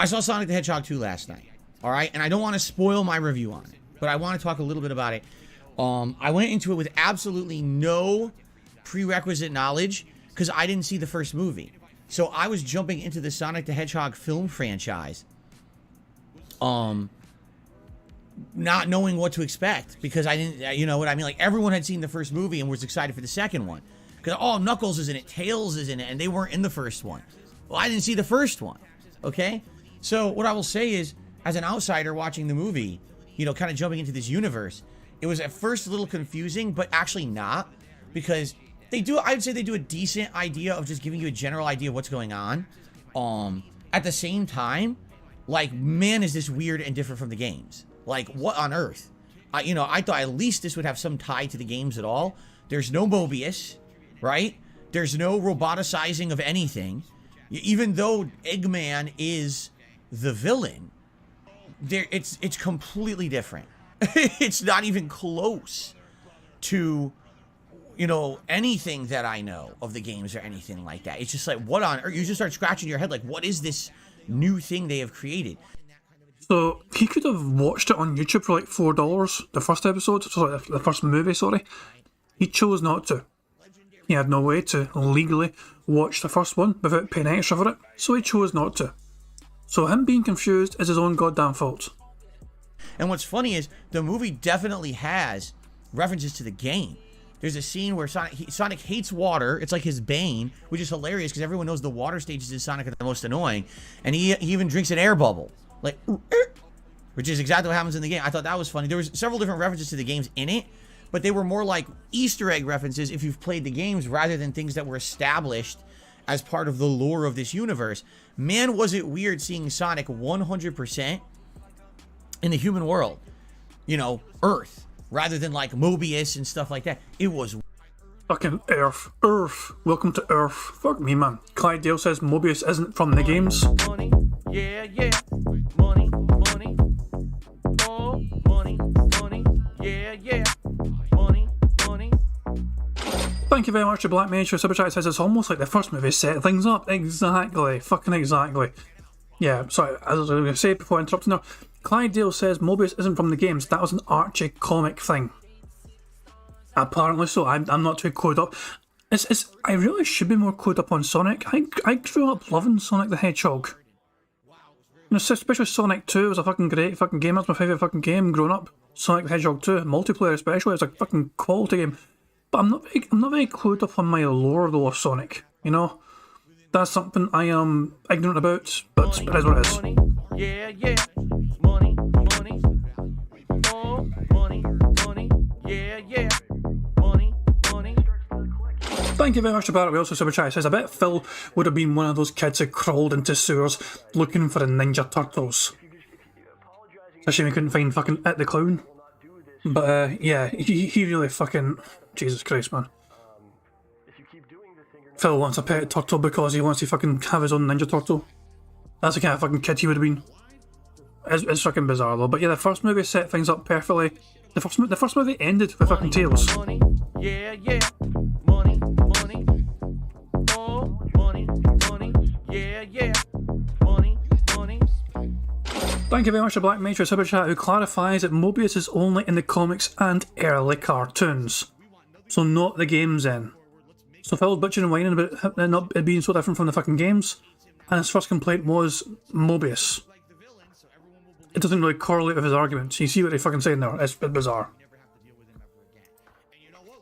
saw Sonic the Hedgehog 2 last night. All right, and I don't want to spoil my review on it, but I want to talk a little bit about it. I went into it with absolutely no prerequisite knowledge because I didn't see the first movie. So I was jumping into the Sonic the Hedgehog film franchise, not knowing what to expect because I didn't, you know what I mean? Like everyone had seen the first movie and was excited for the second one. Because, oh, Knuckles is in it, Tails is in it, and they weren't in the first one. Well, I didn't see the first one, okay? So what I will say is, as an outsider watching the movie, you know, kind of jumping into this universe, it was at first a little confusing, but actually not. Because they do. I would say they do a decent idea of just giving you a general idea of what's going on. At the same time, like, man, is this weird and different from the games? Like, what on earth? I thought at least this would have some tie to the games at all. There's no Mobius, right? There's no roboticizing of anything. Even though Eggman is the villain, it's completely different. It's not even close to, anything that I know of the games or anything like that. It's just like, what on earth? You just start scratching your head like, what is this new thing they have created? So he could have watched it on YouTube for like $4, the first episode, sorry, the first movie, sorry. He chose not to. He had no way to legally watch the first one without paying extra for it, so he chose not to. So him being confused is his own goddamn fault. And what's funny is the movie definitely has references to the game. There's a scene where Sonic hates water. It's like his bane, which is hilarious because everyone knows the water stages in Sonic are the most annoying. And he even drinks an air bubble, like, which is exactly what happens in the game. I thought that was funny. There was several different references to the games in it, but they were more like Easter egg references if you've played the games rather than things that were established as part of the lore of this universe. Man, was it weird seeing Sonic 100% in the human world, Earth, rather than like Mobius and stuff like that. It was fucking Earth. Welcome to Earth. Fuck me, man. Clyde Dale says Mobius isn't from the games. Money, yeah, yeah. Money, money. Oh, money, money. Yeah, yeah. Money, money. Thank you very much to Black Mage for Super Chat. Says it's almost like the first movie set things up. Exactly. Fucking exactly. Yeah, sorry, as I was going to say before interrupting her, Clyde Dale says Mobius isn't from the games. That was an Archie comic thing. Apparently so. I'm not too clued up. I really should be more clued up on Sonic. I grew up loving Sonic the Hedgehog. Especially Sonic 2 was a fucking great fucking game. That's my favourite fucking game growing up. Sonic the Hedgehog 2, multiplayer especially, it's a fucking quality game. But I'm not very clued up on my lore though of Sonic, That's something I am ignorant about, but it is what it is. Money, yeah, yeah. Money, money. Oh, money, money. Yeah, yeah. Money, money. Thank you very much to Barrett. We also Super Chat says, I bet Phil would have been one of those kids who crawled into sewers looking for the Ninja Turtles. It's a shame he couldn't find fucking It the Clown. But yeah, he really fucking... Jesus Christ, man. Phil wants a pet turtle because he wants to fucking have his own Ninja Turtle. That's the kind of fucking kid he would have been. It's fucking bizarre though. But yeah, the first movie set things up perfectly. The first movie ended with fucking Tails. Money, yeah, yeah. Money, money. Oh, money, money. Yeah, yeah. Money, money. Thank you very much to Black Mage for Super Chat, who clarifies that Mobius is only in the comics and early cartoons. So not the games then. So Phil was bitching and whining about it not being so different from the fucking games, and his first complaint was Mobius. It doesn't really correlate with his arguments. You see what he's fucking saying there? It's a bit bizarre.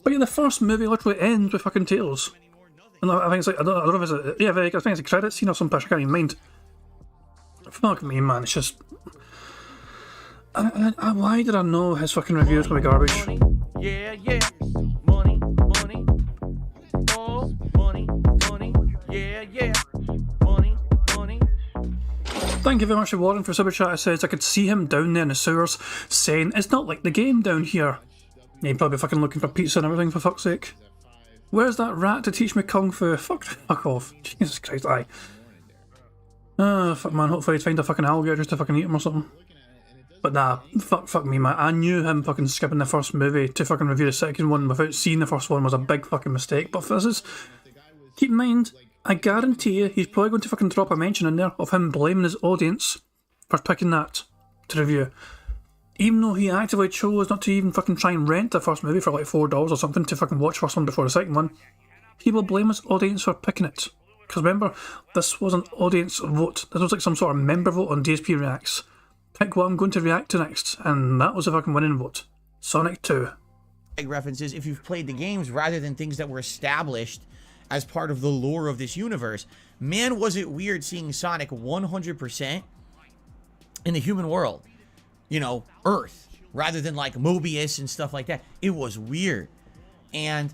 But yeah, the first movie literally ends with fucking Tails. And I think it's like, I don't know if it's I think it's a credit scene or some pish, I can't even mind. Fuck me, man, it's just... why did I know his fucking review was going to be garbage? Yeah, yeah. Money, money. Oh, money, money. Yeah, yeah. Money, money. Thank you very much to Warren for Super Chat. It says I could see him down there in the sewers saying, it's not like the game down here. Yeah, he'd probably fucking looking for pizza and everything, for fuck's sake. Where's that rat to teach me kung fu? Fuck off. Jesus Christ, aye. Fuck man, hopefully he'd find a fucking alligator just to fucking eat him or something. But nah, fuck me, man. I knew him fucking skipping the first movie to fucking review the second one without seeing the first one was a big fucking mistake. But this is... Keep in mind, I guarantee you he's probably going to fucking drop a mention in there of him blaming his audience for picking that to review. Even though he actively chose not to even fucking try and rent the first movie for like $4 or something to fucking watch first one before the second one, he will blame his audience for picking it. Because remember, this was an audience vote. This was like some sort of member vote on DSP Reacts. Pick what I'm going to react to next, and that was a fucking winning vote. Sonic 2. References if you've played the games rather than things that were established as part of the lore of this universe. Man, was it weird seeing Sonic 100% in the human world. Earth, rather than like Mobius and stuff like that. It was weird. And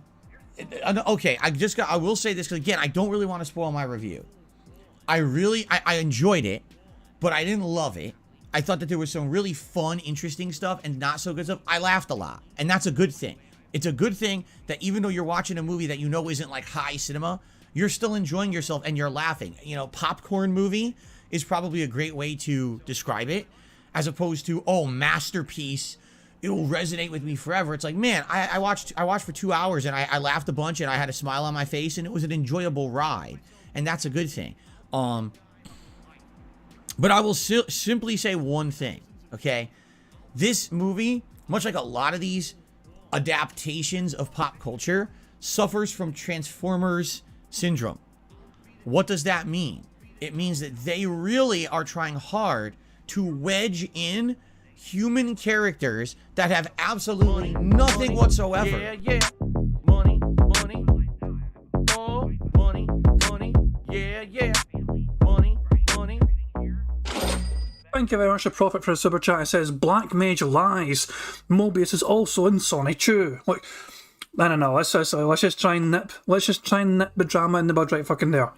Okay, I will say this, because again, I don't really want to spoil my review. I enjoyed it, but I didn't love it. I thought that there was some really fun, interesting stuff and not so good stuff. I laughed a lot, and that's a good thing. It's a good thing that even though you're watching a movie that you know isn't like high cinema, you're still enjoying yourself and you're laughing. You know, popcorn movie is probably a great way to describe it, as opposed to, oh, masterpiece, it will resonate with me forever. It's like, man, I watched for 2 hours and I laughed a bunch and I had a smile on my face and it was an enjoyable ride, and that's a good thing. But I will simply say one thing, okay? This movie, much like a lot of these adaptations of pop culture, suffers from Transformers syndrome. What does that mean? It means that they really are trying hard to wedge in human characters that have absolutely nothing whatsoever. Yeah, yeah. Money, money. Oh, money, money. Yeah, yeah. Money, money. Thank you very much to Prophet for a super chat. It says, Black Mage lies. Mobius is also in Sonic 2. Look, I don't know, let's just try and nip the drama in the bud right fucking there.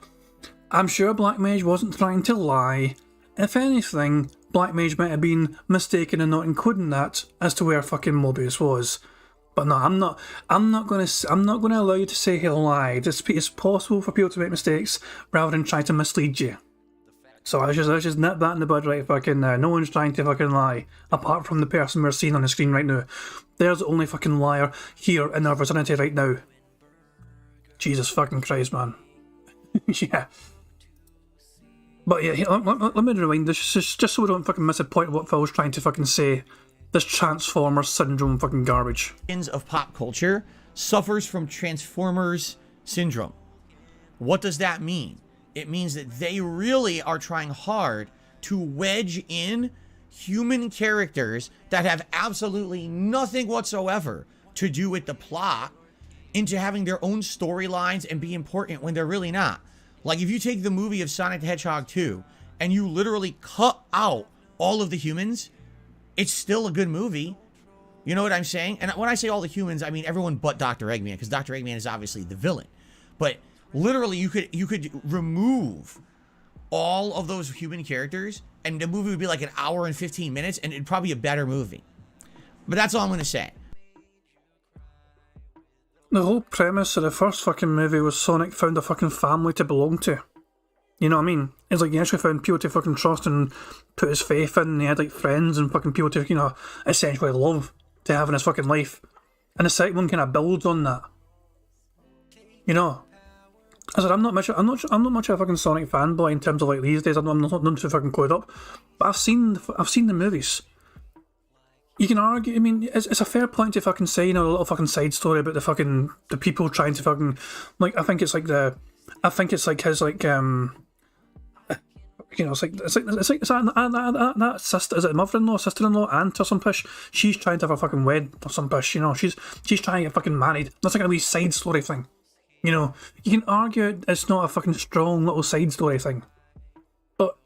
I'm sure Black Mage wasn't trying to lie. If anything, Black Mage might have been mistaken in not including that as to where fucking Mobius was. But no, I'm not gonna allow you to say he lied. It's possible for people to make mistakes rather than try to mislead you. So let's just nip that in the bud right fucking now. No one's trying to fucking lie, apart from the person we're seeing on the screen right now. There's the only fucking liar here in our vicinity right now. Jesus fucking Christ, man. Yeah. But yeah, let me rewind this, just so we don't fucking miss a point of what Phil's trying to fucking say. This Transformers syndrome fucking garbage. Of pop culture suffers from Transformers syndrome. What does that mean? It means that they really are trying hard to wedge in human characters that have absolutely nothing whatsoever to do with the plot into having their own storylines and be important when they're really not. Like, if you take the movie of Sonic the Hedgehog 2 and you literally cut out all of the humans, it's still a good movie. You know what I'm saying? And when I say all the humans, I mean everyone but Dr. Eggman, because Dr. Eggman is obviously the villain. But literally, you could remove all of those human characters, and the movie would be like an hour and 15 minutes, and it'd probably be a better movie. But that's all I'm going to say. The whole premise of the first fucking movie was Sonic found a fucking family to belong to. You know what I mean? It's like he actually found people to fucking trust and put his faith in, and he had like friends and fucking people to, you know, essentially love to have in his fucking life. And the second one kind of builds on that. You know? I said, I'm not much of a fucking Sonic fanboy in terms of like these days. I'm not too fucking clued up, but I've seen the movies. You can argue. I mean, it's a fair point to fucking say, you know, a little fucking side story about the people trying to fucking, like, I think it's like his like you know, it's like that sister, is it mother-in-law, sister-in-law, aunt or some pish? She's trying to have a fucking wedding or some pish. You know, she's trying to get fucking married. That's like a wee side story thing. You know, you can argue it's not a fucking strong little side story thing. But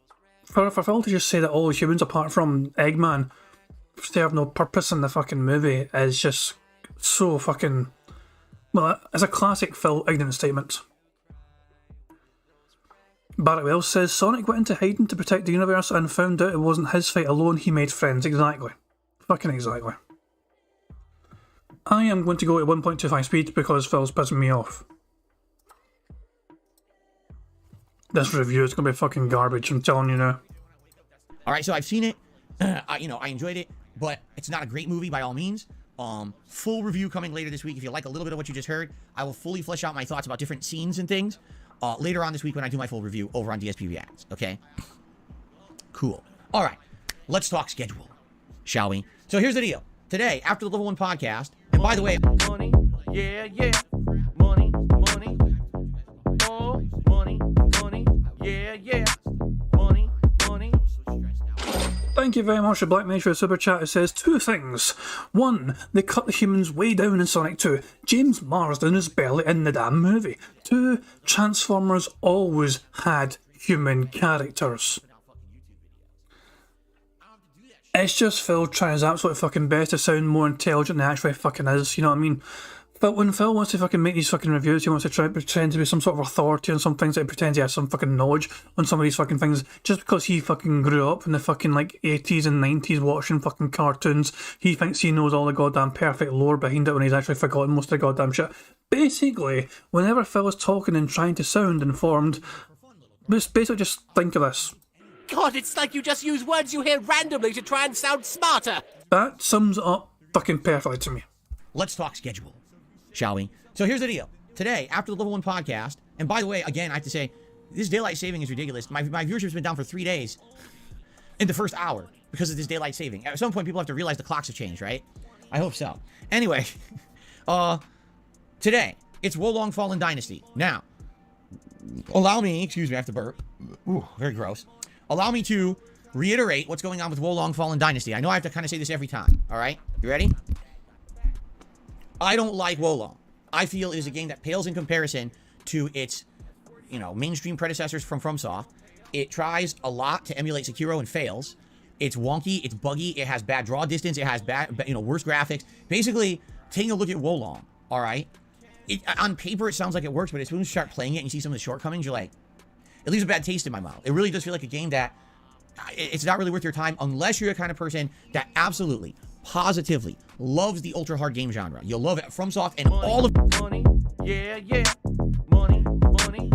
for Phil to just say that all humans apart from Eggman serve no purpose in the fucking movie is just so fucking... Well, it's a classic Phil ignorant statement. Barrett Wells says, Sonic went into hiding to protect the universe and found out it wasn't his fight alone, he made friends. Exactly. Fucking exactly. I am going to go at 1.25 speed because Phil's pissing me off. This review is going to be fucking garbage, I'm telling you now. Alright, so I've seen it. You know, I enjoyed it, but it's not a great movie by all means. Full review coming later this week. If you like a little bit of what you just heard, I will fully flesh out my thoughts about different scenes and things later on this week when I do my full review over on DSP Reacts, okay? Cool. Alright, let's talk schedule, shall we? So here's the deal. Today, after the Level 1 podcast, and by the way... Money, yeah, yeah. Money, money. Oh, money, money. Yeah, yeah. Money, money. Thank you very much to Black Mage for the super chat. It says two things. One, they cut the humans way down in Sonic 2. James Marsden is barely in the damn movie. Two, Transformers always had human characters. It's just Phil trying his absolute fucking best to sound more intelligent than he actually fucking is, you know what I mean? But when Phil wants to fucking make these fucking reviews, he wants to try to pretend to be some sort of authority on some things, that he pretends he has some fucking knowledge on some of these fucking things, just because he fucking grew up in the fucking like 80s and 90s watching fucking cartoons. He thinks he knows all the goddamn perfect lore behind it when he's actually forgotten most of the goddamn shit. Basically, whenever Phil is talking and trying to sound informed, basically just think of this. God, it's like you just use words you hear randomly to try and sound smarter. That sums it up fucking perfectly to me. Let's talk schedule, shall we? So here's the deal. Today, after the Level 1 podcast, and by the way, again, I have to say, this daylight saving is ridiculous. My viewership's been down for 3 days in the first hour because of this daylight saving. At some point, people have to realize the clocks have changed, right? I hope so. Anyway, today, it's Wolong Fallen Dynasty. Now, allow me, excuse me, I have to burp. Ooh, very gross. Allow me to reiterate what's going on with Wolong Fallen Dynasty. I know I have to kind of say this every time, all right? You ready? I don't like Wolong. I feel it is a game that pales in comparison to its, mainstream predecessors from FromSoft. It tries a lot to emulate Sekiro and fails. It's wonky, it's buggy, it has bad draw distance, it has worse graphics. Basically, taking a look at Wolong, all right? On paper, it sounds like it works, but as soon as you start playing it and you see some of the shortcomings, you're like, it leaves a bad taste in my mouth. It really does feel like a game that it's not really worth your time unless you're the kind of person that absolutely, positively loves the ultra hard game genre. You'll love it FromSoft and Money, all of money, yeah, yeah. Money, money,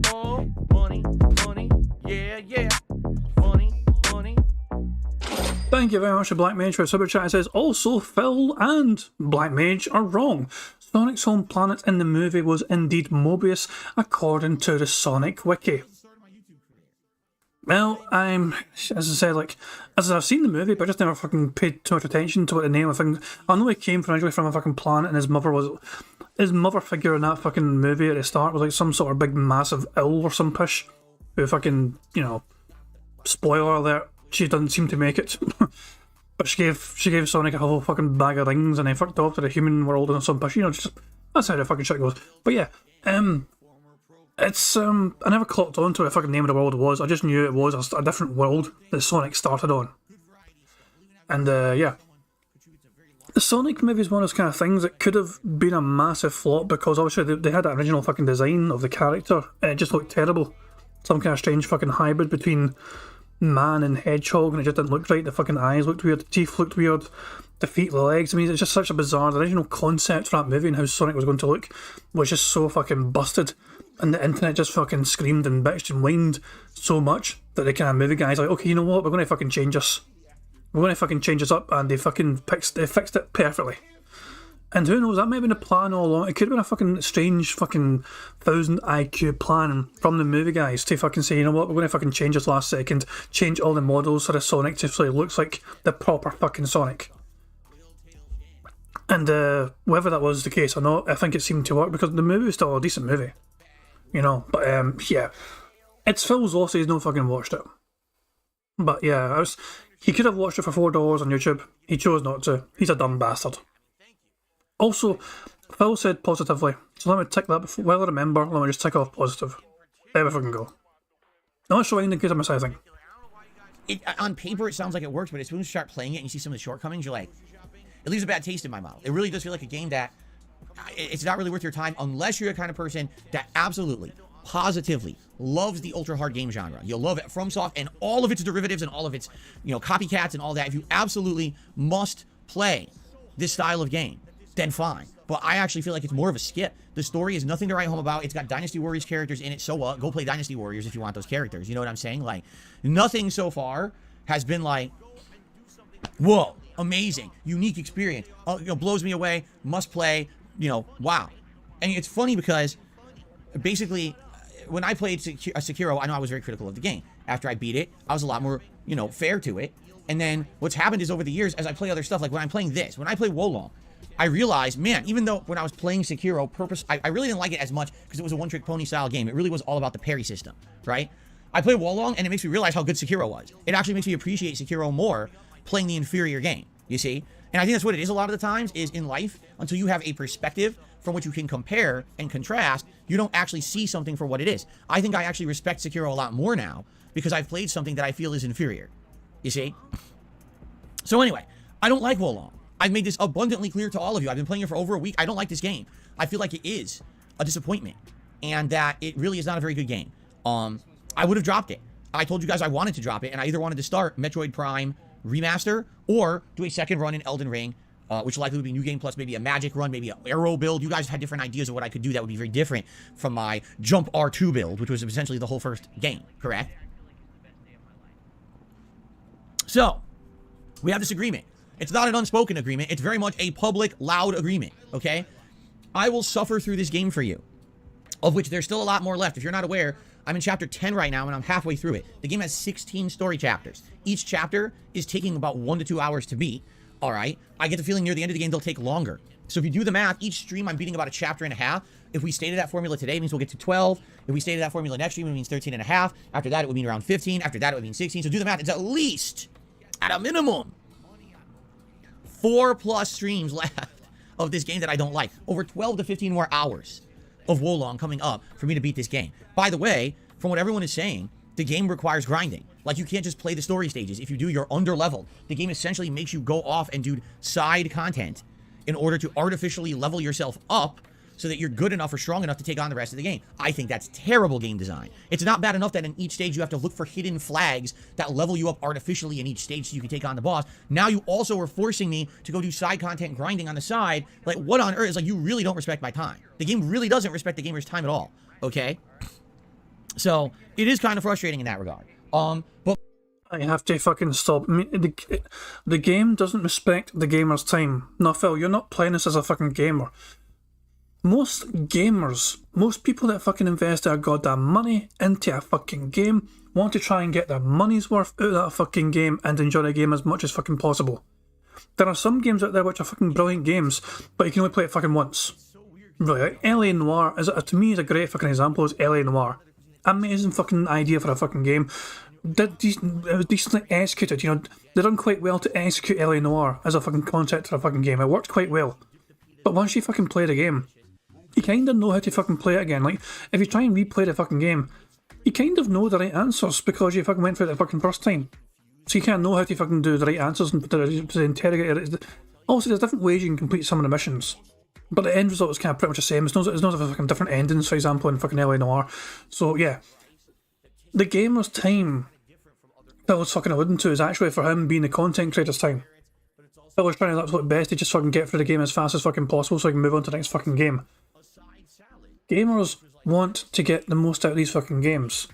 oh, money, money, yeah, yeah. Money, money. Thank you very much to Black Mage for a super chat. It says, also, Phil and Black Mage are wrong. Sonic's home planet in the movie was indeed Mobius, according to the Sonic Wiki. Well, as I said, as I've seen the movie, but I just never fucking paid too much attention to what the name of things. I know he came originally from a fucking planet, and his mother figure in that fucking movie at the start was like some sort of big massive owl or some push, who fucking, spoiler alert, she doesn't seem to make it. But she gave Sonic a whole fucking bag of rings, and he fucked off to the human world and some push, just, that's how the fucking shit goes. But yeah, it's, I never clocked on to what the fucking name of the world was. I just knew it was a different world that Sonic started on. And, yeah. The Sonic movie is one of those kind of things that could have been a massive flop because obviously they had that original fucking design of the character and it just looked terrible. Some kind of strange fucking hybrid between man and hedgehog, and it just didn't look right. The fucking eyes looked weird, the teeth looked weird, the feet, the legs. I mean, it's just such a bizarre. The original concept for that movie and how Sonic was going to look was just so fucking busted. And the internet just fucking screamed and bitched and whined so much that the kind of movie guys like, okay, you know what, we're going to fucking change this. We're going to fucking change this up, and they fixed it perfectly. And who knows, that might have been a plan all along. It could have been a fucking strange fucking 1000 IQ plan from the movie guys to fucking say, you know what, we're going to fucking change this last second, change all the models so the Sonic just so it looks like the proper fucking Sonic. And whether that was the case or not, I think it seemed to work because the movie was still a decent movie. But yeah. It's Phil's loss, he's no fucking watched it. But yeah, he could have watched it for $4 on YouTube. He chose not to. He's a dumb bastard. Also, Phil said positively, so let me tick that before. Well, I remember, let me just tick off positive. There we fucking go. Now let's rewind in case I miss anything. on paper, it sounds like it works, but as soon as you start playing it and you see some of the shortcomings, you're like, it leaves a bad taste in my mouth. It really does feel like a game that it's not really worth your time unless you're the kind of person that absolutely, positively loves the ultra hard game genre. You'll love it FromSoft and all of its derivatives and all of its, copycats and all that. If you absolutely must play this style of game, then fine. But I actually feel like it's more of a skip. The story is nothing to write home about. It's got Dynasty Warriors characters in it, so what? Go play Dynasty Warriors if you want those characters. You know what I'm saying? Like, nothing so far has been like, whoa, amazing, unique experience. Blows me away, must play, wow. And it's funny because basically, when I played Sekiro, I know I was very critical of the game. After I beat it, I was a lot more, fair to it. And then what's happened is over the years, as I play other stuff, like when I'm playing this, when I play Wolong, I realized, man, even though when I was playing Sekiro, I really didn't like it as much because it was a one-trick pony style game. It really was all about the parry system, right? I play Wolong, and it makes me realize how good Sekiro was. It actually makes me appreciate Sekiro more playing the inferior game, you see? And I think that's what it is a lot of the times, is in life, until you have a perspective from which you can compare and contrast, you don't actually see something for what it is. I think I actually respect Sekiro a lot more now because I've played something that I feel is inferior, you see? So anyway, I don't like Wolong. I've made this abundantly clear to all of you. I've been playing it for over a week. I don't like this game. I feel like it is a disappointment, and that it really is not a very good game. I would have dropped it. I told you guys I wanted to drop it, and I either wanted to start Metroid Prime Remaster or do a second run in Elden Ring, which likely would be New Game Plus, maybe a Magic run, maybe an Arrow build. You guys had different ideas of what I could do that would be very different from my Jump R2 build, which was essentially the whole first game, correct? So, we have this agreement. It's not an unspoken agreement. It's very much a public, loud agreement, okay? I will suffer through this game for you, of which there's still a lot more left. If you're not aware, I'm in chapter 10 right now, and I'm halfway through it. The game has 16 story chapters. Each chapter is taking about 1 to 2 hours to beat, all right? I get the feeling near the end of the game, they'll take longer. So if you do the math, each stream I'm beating about a chapter and a half. If we stay to that formula today, it means we'll get to 12. If we stay to that formula next stream, it means 13 and a half. After that, it would mean around 15. After that, it would mean 16. So do the math. It's at least, at a minimum, 4+ streams left of this game that I don't like. Over 12 to 15 more hours of Wolong coming up for me to beat this game. By the way, from what everyone is saying, the game requires grinding. Like, you can't just play the story stages. If you do, you're under-leveled. The game essentially makes you go off and do side content in order to artificially level yourself up so that you're good enough or strong enough to take on the rest of the game. I think that's terrible game design. It's not bad enough that in each stage you have to look for hidden flags that level you up artificially in each stage so you can take on the boss. Now you also are forcing me to go do side content grinding on the side. Like, what on earth? It's like, you really don't respect my time. The game really doesn't respect the gamer's time at all, okay? So, it is kind of frustrating in that regard. But I have to fucking stop. I mean, the game doesn't respect the gamer's time. No, Phil, you're not playing this as a fucking gamer. Most gamers, most people that fucking invest their goddamn money into a fucking game want to try and get their money's worth out of that fucking game and enjoy the game as much as fucking possible. There are some games out there which are fucking brilliant games, but you can only play it fucking once. Really, like LA Noire, to me, is a great fucking example, is LA Noire. Amazing fucking idea for a fucking game. It was decently executed, you know. They done quite well to execute LA Noire as a fucking concept for a fucking game. It worked quite well. But once you fucking play the game, you kind of know how to fucking play it again. Like, if you try and replay the fucking game, you kind of know the right answers because you fucking went through it the fucking first time. So you can't know how to fucking do the right answers and to interrogate it. Also, there's different ways you can complete some of the missions. But the end result is kind of pretty much the same. It's not fucking different endings, for example, in fucking LA Noire. So, yeah. The gamer's time Phil was fucking alluding to is actually for him being the content creator's time. Phil was trying his absolute best to just fucking get through the game as fast as fucking possible so he can move on to the next fucking game. Gamers want to get the most out of these fucking games.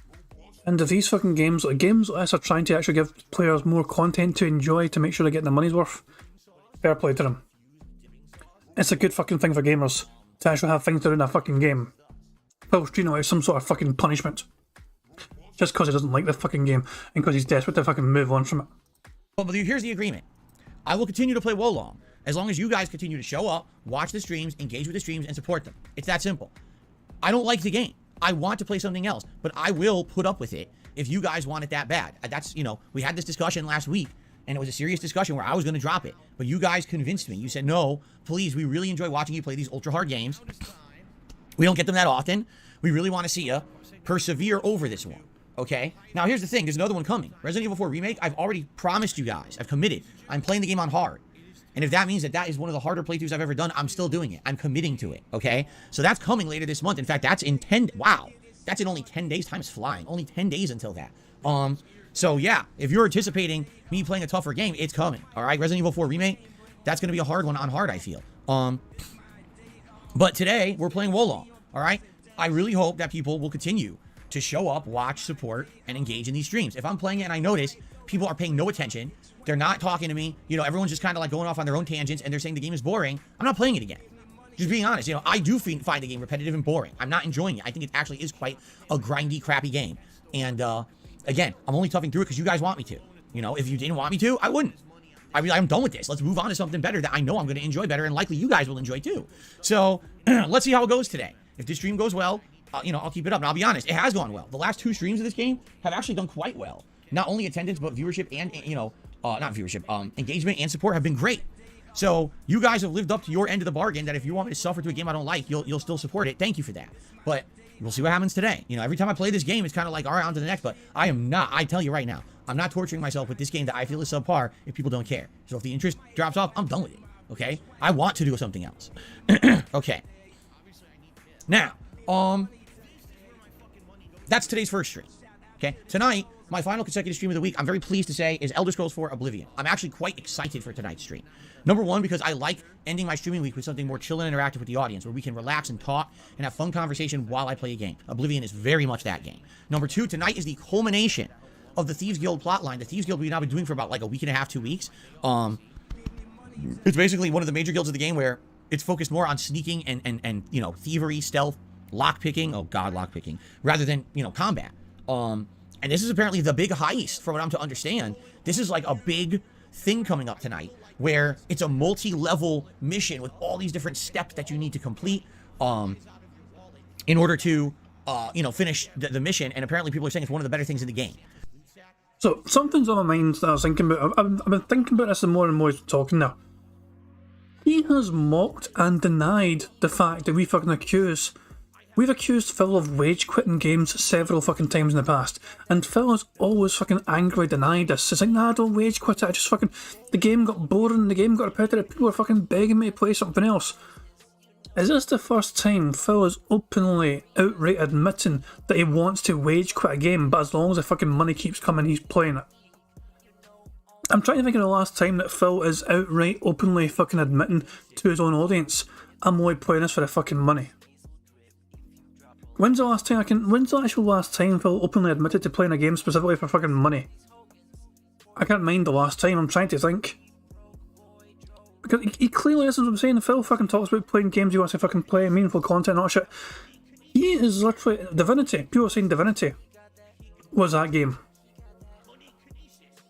And if these fucking games like this are trying to actually give players more content to enjoy to make sure they're getting their money's worth, fair play to them. It's a good fucking thing for gamers to actually have things to do in a fucking game. Phil's treating it as some sort of fucking punishment. Just because he doesn't like the fucking game and because he's desperate to fucking move on from it. But here's the agreement. I will continue to play Wolong as long as you guys continue to show up, watch the streams, engage with the streams, and support them. It's that simple. I don't like the game. I want to play something else, but I will put up with it if you guys want it that bad. That's, you know, we had this discussion last week, and it was a serious discussion where I was going to drop it, but you guys convinced me. You said, no, please, we really enjoy watching you play these ultra-hard games. We don't get them that often. We really want to see you persevere over this one. Okay? Now, here's the thing. There's another one coming. Resident Evil 4 Remake, I've already promised you guys. I've committed. I'm playing the game on hard. And if that means that is one of the harder playthroughs I've ever done, I'm still doing it. I'm committing to it. Okay? So that's coming later this month. In fact, that's in 10... Wow. That's in only 10 days. Time is flying. Only 10 days until that. So, yeah. If you're anticipating me playing a tougher game, it's coming. All right? Resident Evil 4 Remake, that's going to be a hard one on hard, I feel. But today, we're playing Wolong. All right? I really hope that people will continue to show up, watch, support, and engage in these streams. If I'm playing it and I notice people are paying no attention, they're not talking to me, you know, everyone's just kind of like going off on their own tangents and they're saying the game is boring, I'm not playing it again. Just being honest, you know, I do find the game repetitive and boring. I'm not enjoying it. I think it actually is quite a grindy, crappy game. And, again, I'm only toughing through it because you guys want me to. You know, if you didn't want me to, I wouldn't. I mean, I'm done with this. Let's move on to something better that I know I'm going to enjoy better and likely you guys will enjoy too. So, let's see how it goes today. If this stream goes well, you know, I'll keep it up. And I'll be honest, it has gone well. The last 2 streams of this game have actually done quite well. Not only attendance, but viewership and, you know, not viewership, engagement and support have been great. So you guys have lived up to your end of the bargain that if you want me to suffer to a game I don't like, you'll still support it. Thank you for that. But we'll see what happens today. You know, every time I play this game, it's kind of like, all right, on to the next. But I tell you right now, I'm not torturing myself with this game that I feel is subpar if people don't care. So if the interest drops off, I'm done with it. Okay? I want to do something else. Okay. Now, that's today's first stream. Okay? Tonight, my final consecutive stream of the week, I'm very pleased to say, is Elder Scrolls 4 Oblivion. I'm actually quite excited for tonight's stream. Number one, because I like ending my streaming week with something more chill and interactive with the audience, where we can relax and talk and have fun conversation while I play a game. Oblivion is very much that game. Number two, tonight is the culmination of the Thieves Guild plotline. The Thieves Guild we've now been doing for about like a week and a half, 2 weeks. It's basically one of the major guilds of the game where it's focused more on sneaking and you know, thievery, stealth, lockpicking. Oh god, lockpicking. Rather than, you know, combat. And this is apparently the big heist, from what I'm to understand. This is like a big thing coming up tonight, where it's a multi-level mission with all these different steps that you need to complete in order to, you know, finish the mission. And apparently people are saying it's one of the better things in the game. So, something's on my mind that I was thinking about. I've been thinking about this the more and more he's talking now. He has mocked and denied the fact that we've accused Phil of rage quitting games several fucking times in the past, and Phil has always fucking angrily denied this. It's like, nah, I don't rage quit it, I just fucking, the game got boring, the game got repetitive, people are fucking begging me to play something else. Is this the first time Phil is openly outright admitting that he wants to rage quit a game, but as long as the fucking money keeps coming, he's playing it? I'm trying to think of the last time that Phil is outright openly fucking admitting to his own audience, I'm only playing this for the fucking money. When's the actual last time Phil openly admitted to playing a game specifically for fucking money? I can't mind the last time, I'm trying to think. Because he clearly listens to what I'm saying. Phil fucking talks about playing games he wants to fucking play, meaningful content and all that shit. He is literally, Divinity, people are saying Divinity was that game.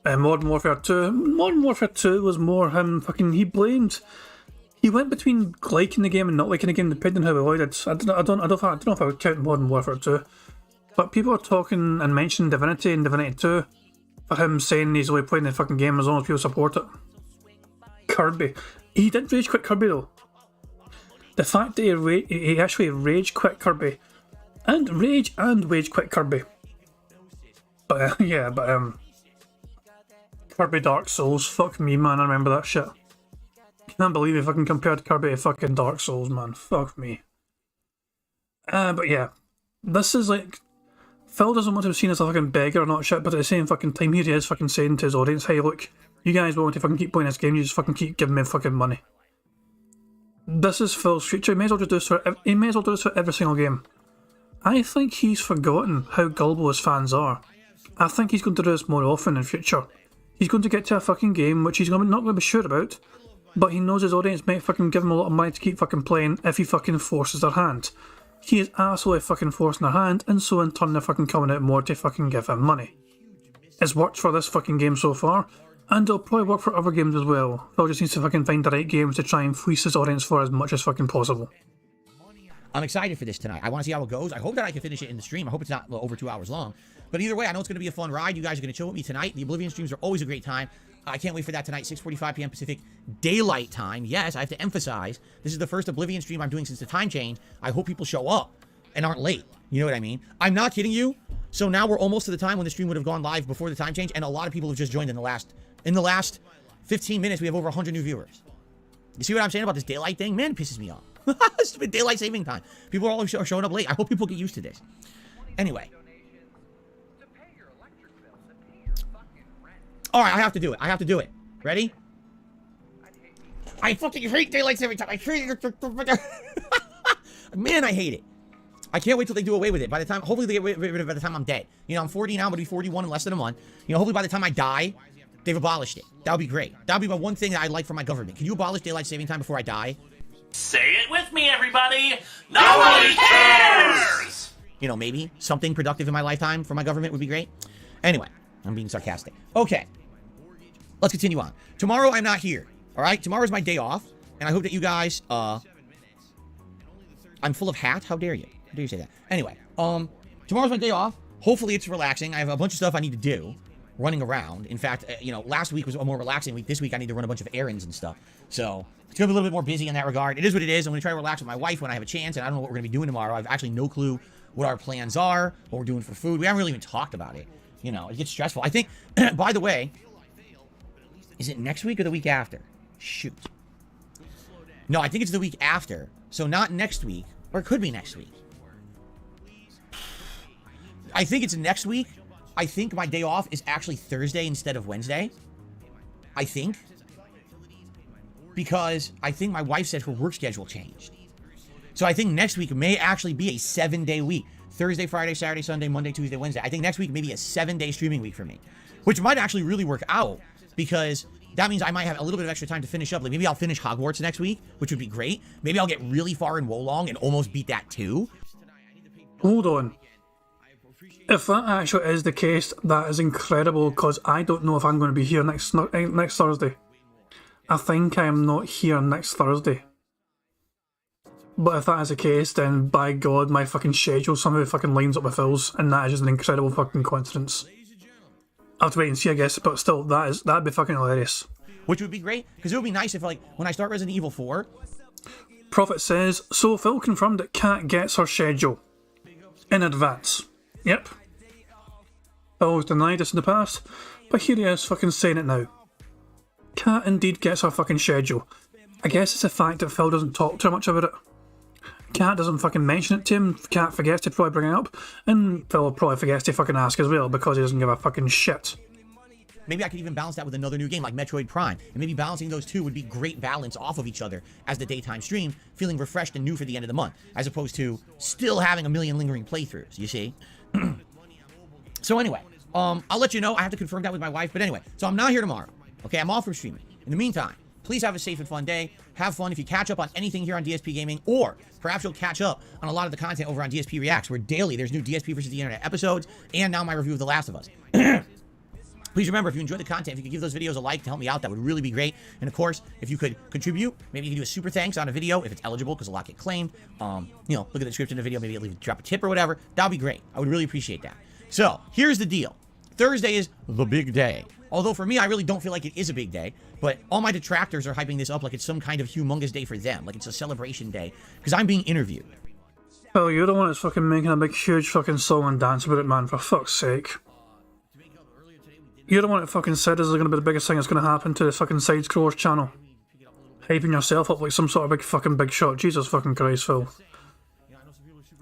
Modern Warfare 2. Modern Warfare 2 was more him fucking, he went between liking the game and not liking the game, depending on how he liked it. I don't know if I would count Modern Warfare 2. But people are talking and mentioning Divinity and Divinity 2 for him saying he's only playing the fucking game as long as people support it. Kirby. He did rage quit Kirby though. The fact that he actually rage quit Kirby. And rage quit Kirby. But Kirby Dark Souls, fuck me man, I remember that shit. Can't believe he fucking compared Kirby to fucking Dark Souls, man. Fuck me. But yeah. This is like... Phil doesn't want to be seen as a fucking beggar or not shit, but at the same fucking time, here he is fucking saying to his audience, hey look, you guys want to fucking keep playing this game, you just fucking keep giving me fucking money. This is Phil's future, he may as well do this for every single game. I think he's forgotten how gullible his fans are. I think he's going to do this more often in future. He's going to get to a fucking game which he's not going to be sure about, but he knows his audience might fucking give him a lot of money to keep fucking playing if he fucking forces their hand. He is absolutely fucking forcing their hand, and so in turn they're fucking coming out more to fucking give him money. It's worked for this fucking game so far, and it'll probably work for other games as well. Phil just needs to fucking find the right games to try and fleece his audience for as much as fucking possible. I'm excited for this tonight. I want to see how it goes. I hope that I can finish it in the stream. I hope it's not over 2 hours long. But either way, I know it's going to be a fun ride. You guys are going to chill with me tonight. The Oblivion streams are always a great time. I can't wait for that tonight, 6:45 p.m. Pacific Daylight Time. Yes, I have to emphasize, this is the first Oblivion stream I'm doing since the time change. I hope people show up and aren't late. You know what I mean? I'm not kidding you. So now we're almost to the time when the stream would have gone live before the time change, and a lot of people have just joined in the last 15 minutes. We have over 100 new viewers. You see what I'm saying about this daylight thing? Man, it pisses me off. Stupid daylight saving time. People are all showing up late. I hope people get used to this. Anyway. Alright, I have to do it. I have to do it. Ready? I fucking hate daylight saving time. I hate it. Man, I hate it. I can't wait till they do away with it. By the time, hopefully they get rid of it by the time I'm dead. You know, I'm 40 now, I'm gonna be 41 in less than a month. You know, hopefully by the time I die, they've abolished it. That would be great. That would be my one thing that I'd like from my government. Can you abolish daylight saving time before I die? Say it with me, everybody. Nobody cares! You know, maybe something productive in my lifetime for my government would be great. Anyway, I'm being sarcastic. Okay. Let's continue on. Tomorrow I'm not here. Alright? Tomorrow's my day off. And I hope that you guys, I'm full of hat? How dare you? How dare you say that? Anyway, tomorrow's my day off. Hopefully it's relaxing. I have a bunch of stuff I need to do. Running around. In fact, you know, last week was a more relaxing week. This week I need to run a bunch of errands and stuff. So, it's going to be a little bit more busy in that regard. It is what it is. I'm going to try to relax with my wife when I have a chance, and I don't know what we're going to be doing tomorrow. I have actually no clue what our plans are, what we're doing for food. We haven't really even talked about it. You know, it gets stressful. I think, by the way, is it next week or the week after? Shoot. No, I think it's the week after. So not next week, or it could be next week. I think it's next week. I think my day off is actually Thursday instead of Wednesday. I think. Because I think my wife said her work schedule changed. So I think next week may actually be a 7-day week. Thursday, Friday, Saturday, Sunday, Monday, Tuesday, Wednesday. I think next week may be a 7-day streaming week for me. Which might actually really work out. Because that means I might have a little bit of extra time to finish up. Like maybe I'll finish Hogwarts next week, which would be great. Maybe I'll get really far in Wolong and almost beat that too. Hold on. If that actually is the case, that is incredible, because I don't know if I'm going to be here next Thursday. I think I am not here next Thursday. But if that is the case, then by God, my fucking schedule somehow fucking lines up with Phil's, and that is just an incredible fucking coincidence. I'll have to wait and see, I guess, but still, that'd be fucking hilarious. Which would be great, because it would be nice if, like, when I start Resident Evil 4... Prophet says, so Phil confirmed that Kat gets her schedule in advance. Yep. Phil's denied this in the past, but here he is fucking saying it now. Kat indeed gets her fucking schedule. I guess it's the fact that Phil doesn't talk too much about it. Kat doesn't fucking mention it to him, Kat forgets to probably bring it up, and Phil probably forgets to fucking ask as well because he doesn't give a fucking shit. Maybe I could even balance that with another new game like Metroid Prime, and maybe balancing those two would be great balance off of each other as the daytime stream, feeling refreshed and new for the end of the month, as opposed to still having a million lingering playthroughs, you see? So anyway, I'll let you know, I have to confirm that with my wife, but anyway, so I'm not here tomorrow, okay? I'm off from streaming. In the meantime, please have a safe and fun day. Have fun. If you catch up on anything here on DSP Gaming, or perhaps you'll catch up on a lot of the content over on DSP Reacts, where daily there's new DSP versus the Internet episodes, and now my review of The Last of Us. Please remember, if you enjoy the content, if you could give those videos a like to help me out, that would really be great. And of course, if you could contribute, maybe you can do a super thanks on a video if it's eligible, because a lot get claimed. You know, look at the description of the video, maybe leave, drop a tip or whatever. That would be great. I would really appreciate that. So, here's the deal. Thursday is the big day. Although for me, I really don't feel like it is a big day, but all my detractors are hyping this up like it's some kind of humongous day for them, like it's a celebration day, because I'm being interviewed. Oh, you're the one that's fucking making a big, huge fucking song and dance about it, man, for fuck's sake. You're the one that fucking said this is going to be the biggest thing that's going to happen to the fucking Side Scrollers channel. Hyping yourself up like some sort of big shot. Jesus fucking Christ, Phil.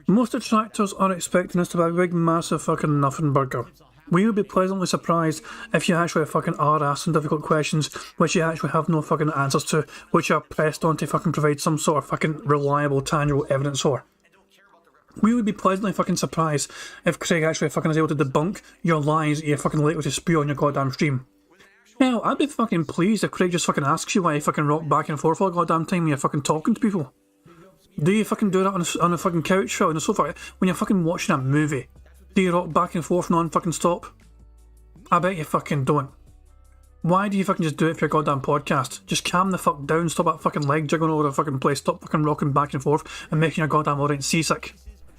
Most detractors are expecting this to be a big, massive fucking nothing burger. We would be pleasantly surprised if you actually fucking are asking difficult questions which you actually have no fucking answers to, which are pressed on to fucking provide some sort of fucking reliable, tangible evidence for. We would be pleasantly fucking surprised if Craig actually fucking is able to debunk your lies that you're fucking likely to spew on your goddamn stream. Hell, I'd be fucking pleased if Craig just fucking asks you why you fucking rock back and forth all the goddamn time when you're fucking talking to people. Do you fucking do that on a fucking couch, Phil, on the sofa, when you're fucking watching a movie? Do you rock back and forth non-fucking stop? I bet you fucking don't. Why do you fucking just do it for your goddamn podcast? Just calm the fuck down, stop that fucking leg jiggling all over the fucking place, stop fucking rocking back and forth and making your goddamn audience seasick.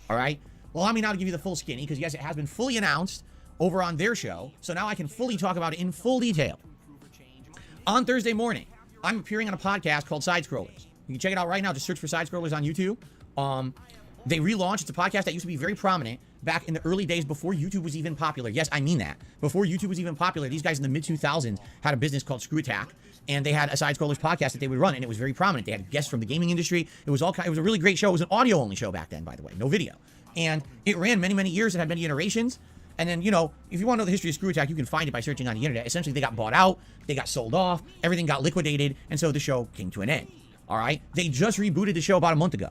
Alright? Well, allow me now to give you the full skinny, because yes, it has been fully announced over on their show, so now I can fully talk about it in full detail. On Thursday morning, I'm appearing on a podcast called Side Scrollers. You can check it out right now, just search for Side Scrollers on YouTube. They relaunched, it's a podcast that used to be very prominent back in the early days before YouTube was even popular. Yes, I mean that. Before YouTube was even popular, these guys in the mid-2000s had a business called Screw Attack, and they had a Side Scrollers podcast that they would run, and it was very prominent. They had guests from the gaming industry. It was a really great show. It was an audio-only show back then, by the way, no video. And it ran many, many years. It had many iterations. And then, you know, if you want to know the history of Screw Attack, you can find it by searching on the internet. Essentially, they got bought out, they got sold off, everything got liquidated, and so the show came to an end. All right? They just rebooted the show about a month ago.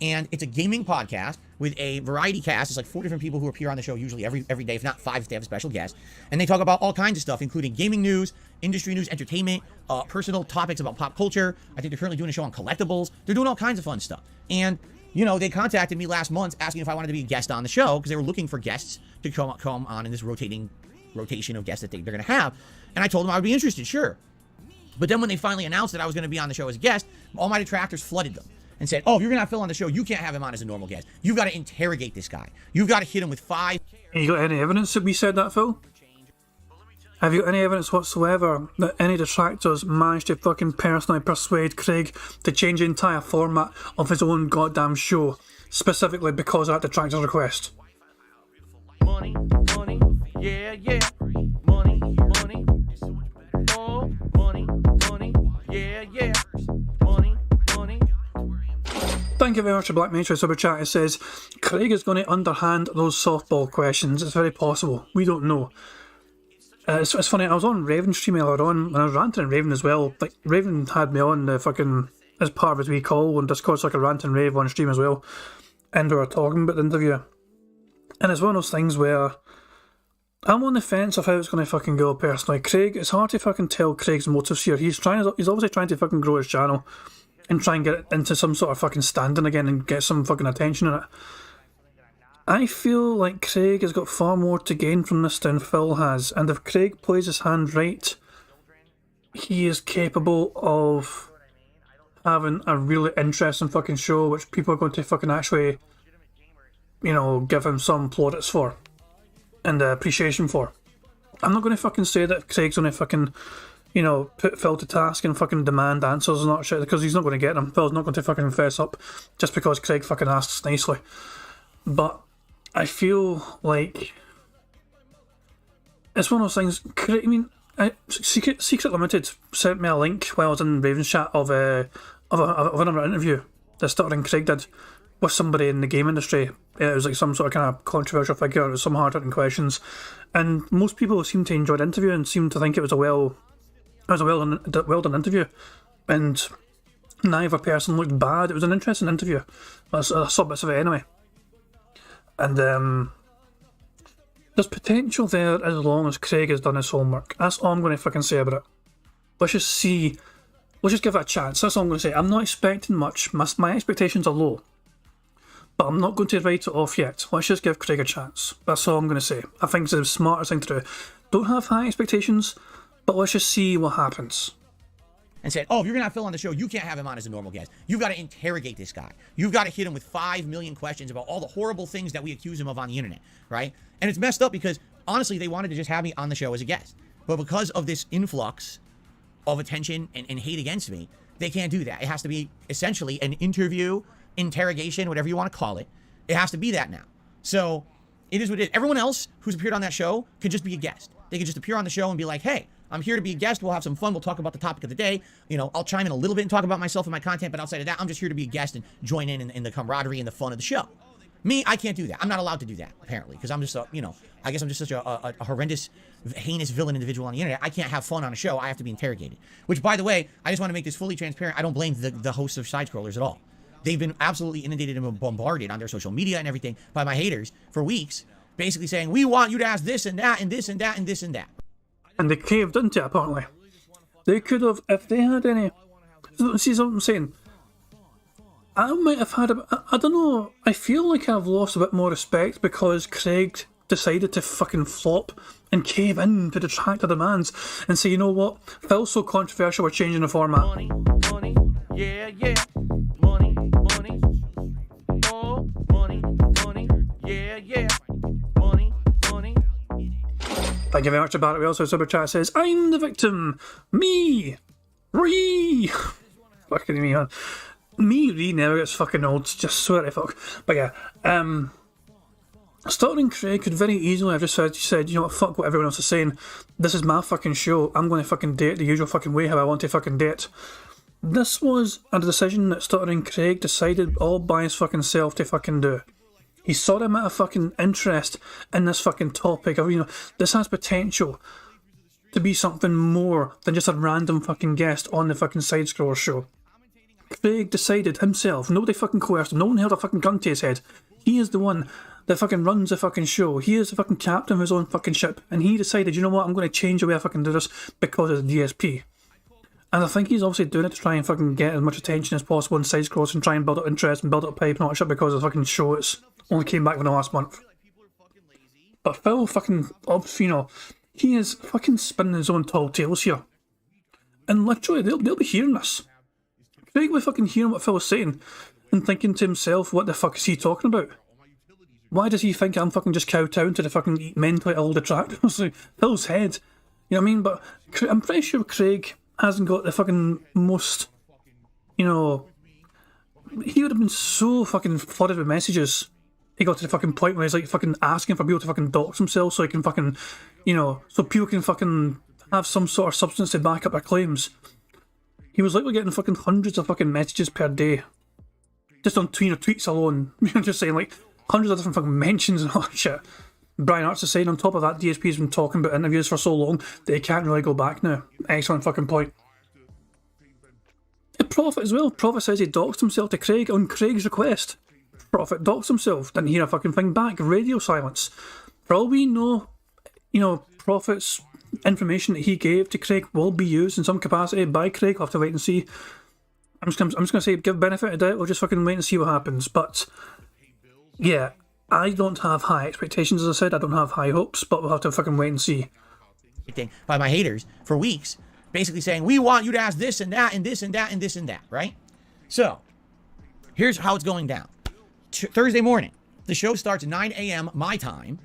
And it's a gaming podcast with a variety cast. It's like 4 different people who appear on the show usually every day, if not 5 if they have a special guest. And they talk about all kinds of stuff, including gaming news, industry news, entertainment, personal topics about pop culture. I think they're currently doing a show on collectibles. They're doing all kinds of fun stuff. And, you know, they contacted me last month asking if I wanted to be a guest on the show because they were looking for guests to come on in this rotation of guests that they're going to have. And I told them I would be interested, sure. But then when they finally announced that I was going to be on the show as a guest, all my detractors flooded them and said, oh, if you're going to have Phil on the show, you can't have him on as a normal guest. You've got to interrogate this guy. You've got to hit him with 5... You got any evidence that we said that, Phil? Have you got any evidence whatsoever that any detractors managed to fucking personally persuade Craig to change the entire format of his own goddamn show, specifically because of that detractor's request? Money, money, yeah, yeah. Money, money. Oh, money, money, yeah, yeah. Money, money. Thank you very much to Black Mage for Super Chat. It says, Craig is going to underhand those softball questions. It's very possible. We don't know. It's funny, I was on Raven's stream earlier on, and I was ranting at Raven as well. Like, Raven had me on the fucking, as part of his wee call on Discord, so I could rant and rave on stream as well. And we were talking about the interview. And it's one of those things where I'm on the fence of how it's going to fucking go personally. Craig, it's hard to fucking tell Craig's motives here. He's obviously trying to fucking grow his channel and try and get it into some sort of fucking standing again and get some fucking attention in it. I feel like Craig has got far more to gain from this than Phil has, and if Craig plays his hand right, he is capable of having a really interesting fucking show which people are going to fucking actually, you know, give him some plaudits for and appreciation for. I'm not going to fucking say that Craig's going to fucking, you know, put Phil to task and fucking demand answers and not shit, because he's not going to get them. Phil's not going to fucking fess up just because Craig fucking asks nicely. But I feel like it's one of those things. I mean, Secret Limited sent me a link while I was in Raven's chat of another interview that Stuttering Craig did with somebody in the game industry. It was like some sort of kind of controversial figure. It was some hard-hitting questions, and most people seemed to enjoy the interview and seemed to think it was a well done interview. And neither person looked bad. It was an interesting interview. I saw bits of it anyway. And there's potential there as long as Craig has done his homework. That's all I'm going to fucking say about it. Let's just see. Let's just give it a chance. That's all I'm going to say. I'm not expecting much. My expectations are low. But I'm not going to write it off yet. Let's just give Craig a chance. That's all I'm going to say. I think it's the smartest thing to do. Don't have high expectations, but let's just see what happens. And said, oh, if you're going to have Phil on the show, you can't have him on as a normal guest. You've got to interrogate this guy. You've got to hit him with 5 million questions about all the horrible things that we accuse him of on the internet, right? And it's messed up because, honestly, they wanted to just have me on the show as a guest. But because of this influx of attention and hate against me, they can't do that. It has to be essentially an interview, interrogation, whatever you want to call it. It has to be that now. So it is what it is. Everyone else who's appeared on that show could just be a guest. They could just appear on the show and be like, hey, I'm here to be a guest. We'll have some fun. We'll talk about the topic of the day. You know, I'll chime in a little bit and talk about myself and my content, but outside of that, I'm just here to be a guest and join in the camaraderie and the fun of the show. Me, I can't do that. I'm not allowed to do that, apparently, because I'm just, I guess I'm just such a horrendous, heinous villain individual on the internet. I can't have fun on a show. I have to be interrogated. Which, by the way, I just want to make this fully transparent. I don't blame the hosts of Side Scrollers at all. They've been absolutely inundated and bombarded on their social media and everything by my haters for weeks, basically saying, we want you to ask this and that and this and that and this and that. And they caved into it, apparently. They could have, if they had any... See what I'm saying? I might have had I don't know, I feel like I've lost a bit more respect because Craig decided to fucking flop and cave in to detractor demands and say, you know what, Phil's so controversial, we're changing the format. Money, money, yeah, yeah. Money, money, oh, money, money, yeah, yeah. Money, money. Thank you very much to Barrett. We also Super Chat says, I'm the victim. Me. Ree. Fucking me, man. Me, Ree never gets fucking old. Just swear to fuck. But yeah, Stuttering Craig could very easily have just said, you know what, fuck what everyone else is saying. This is my fucking show. I'm going to fucking date the usual fucking way how I want to fucking date. This was a decision that Stuttering Craig decided all by his fucking self to fucking do. He saw them at a fucking interest in this fucking topic of, you know, this has potential to be something more than just a random fucking guest on the fucking Side Scroller show. Craig decided himself, nobody fucking coerced him, no one held a fucking gun to his head. He is the one that fucking runs the fucking show. He is the fucking captain of his own fucking ship, and he decided, you know what, I'm going to change the way I fucking do this because of the DSP. And I think he's obviously doing it to try and fucking get as much attention as possible in Side Scrollers and try and build up interest and build up pipe and all that shit because of the fucking show it's only came back in the last month. But Phil fucking, you know, he is fucking spinning his own tall tales here. And literally, they'll be hearing this. Craig will be fucking hearing what Phil is saying and thinking to himself, what the fuck is he talking about? Why does he think I'm fucking just kowtowing to the fucking mentally ill detractors? Phil's head. You know what I mean? But I'm pretty sure Craig hasn't got the fucking most, you know, he would have been so fucking flooded with messages. He got to the fucking point where he's like fucking asking for people to fucking dox himself so he can fucking, you know, so people can fucking have some sort of substance to back up their claims. He was literally getting fucking hundreds of fucking messages per day Just on tweets alone. Just saying, like, hundreds of different fucking mentions and all that shit. Brian Arts is saying on top of that, DSP's been talking about interviews for so long that he can't really go back now. Excellent fucking point. A Prophet as well. Prophet says he doxed himself to Craig on Craig's request. Prophet doxed himself. Didn't hear a fucking thing back. Radio silence. For all we know, Prophet's information that he gave to Craig will be used in some capacity by Craig. We'll have to wait and see. I'm just going to say give benefit of doubt. We'll just fucking wait and see what happens. But, yeah, I don't have high expectations, as I said. I don't have high hopes, but we'll have to fucking wait and see. By my haters for weeks, basically saying, we want you to ask this and that and this and that and this and that, right? So, here's how it's going down. Thursday morning, the show starts 9 a.m. my time,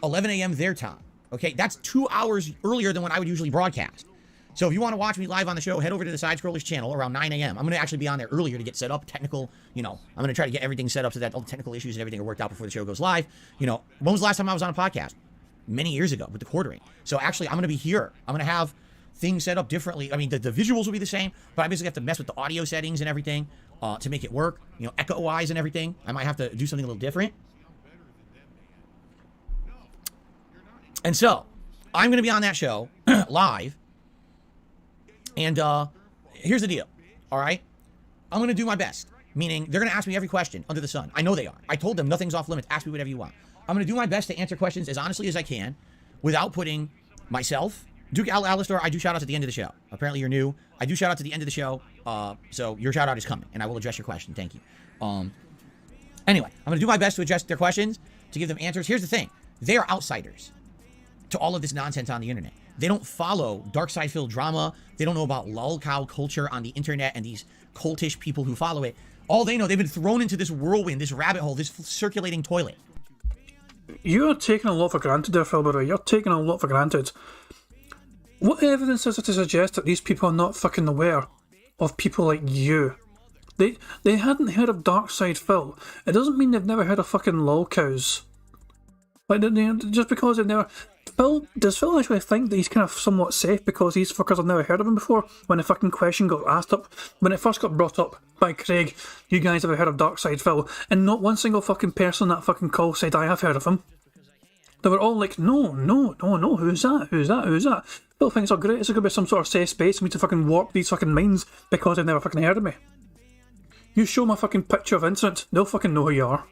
11 a.m. their time. Okay, that's 2 hours earlier than when I would usually broadcast. So if you want to watch me live on the show, head over to the Side Scrollers channel around 9 a.m. I'm going to actually be on there earlier to get set up, technical, I'm going to try to get everything set up so that all the technical issues and everything are worked out before the show goes live. When was the last time I was on a podcast? Many years ago with the quartering. So actually, I'm going to be here. I'm going to have things set up differently. I mean, the visuals will be the same, but I basically have to mess with the audio settings and everything to make it work, echo-wise and everything. I might have to do something a little different. And so, I'm going to be on that show live. And here's the deal, all right? I'm going to do my best, meaning they're going to ask me every question under the sun. I know they are. I told them nothing's off limits. Ask me whatever you want. I'm going to do my best to answer questions as honestly as I can without putting myself, Duke Alistar, I do shout out at the end of the show. Apparently you're new. I do shout out to the end of the show, so your shout out is coming, and I will address your question. Thank you. Anyway, I'm going to do my best to address their questions, to give them answers. Here's the thing. They are outsiders to all of this nonsense on the internet. They don't follow dark side filled drama. They don't know about lolcow culture on the internet and these cultish people who follow it. All they know, they've been thrown into this whirlwind, this rabbit hole, this circulating toilet. You're taking a lot for granted there, Phil, by the way. You're taking a lot for granted. What evidence is there to suggest that these people are not fucking aware of people like you? They hadn't heard of Dark Side Phil. It doesn't mean they've never heard of fucking lolcows. Like, just because they've never... Does Phil actually think that he's kind of somewhat safe because these fuckers have never heard of him before? When the fucking question got asked up, when it first got brought up by Craig, you guys ever heard of Darkside Phil? And not one single fucking person on that fucking call said, I have heard of him. They were all like, no, who's that? Phil thinks, oh great, it's going to be some sort of safe space for me to fucking warp these fucking minds because they've never fucking heard of me. You show my fucking picture of incident, they'll fucking know who you are.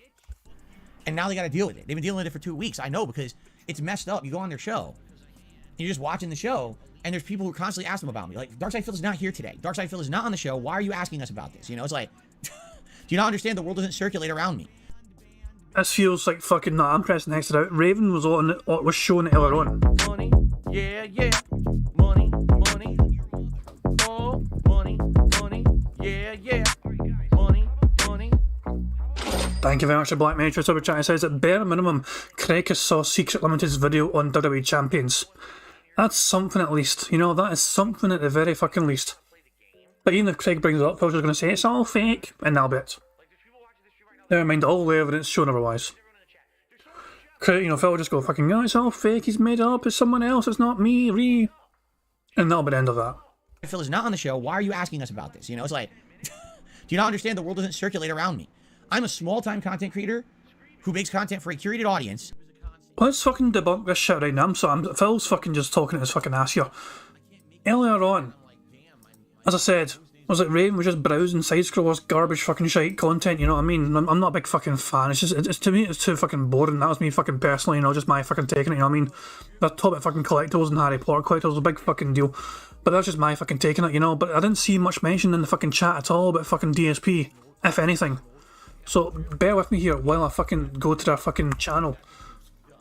And now they got to deal with it. They've been dealing with it for 2 weeks. I know, because it's messed up. You go on their show, and you're just watching the show, and there's people who constantly ask them about me. Like, Darkside Phil is not here today. Darkside Phil is not on the show. Why are you asking us about this? It's like, do you not understand the world doesn't circulate around me? This feels like fucking, nah, I'm pressing next out. Raven was shown it earlier on. Money, yeah, money, oh, money, yeah, money. Thank you very much to Black Major Super Chat. It says at bare minimum, Craig saw Secret Limited's video on WWE Champions. That's something at least. That is something at the very fucking least. But even if Craig brings it up, Phil's just going to say it's all fake, and that'll be it. Never mind all the evidence shown otherwise. Phil will just go fucking, it's all fake, he's made it up, it's someone else, it's not me, and that'll be the end of that. Phil is not on the show. Why are you asking us about this? It's like, do you not understand the world doesn't circulate around me? I'm a small-time content creator who makes content for a curated audience. Let's fucking debunk this shit right now. Phil's fucking just talking his fucking ass here. Earlier on, as I said, was it Raven was just browsing side scrollers, garbage fucking shite content, you know what I mean? I'm not a big fucking fan. It's to me, it's too fucking boring. That was me fucking personally, just my fucking taking it, you know what I mean? The top of fucking collectibles and Harry Potter collectibles was a big fucking deal. But that's just my fucking taking it, But I didn't see much mention in the fucking chat at all about fucking DSP, if anything. So bear with me here while I fucking go to their fucking channel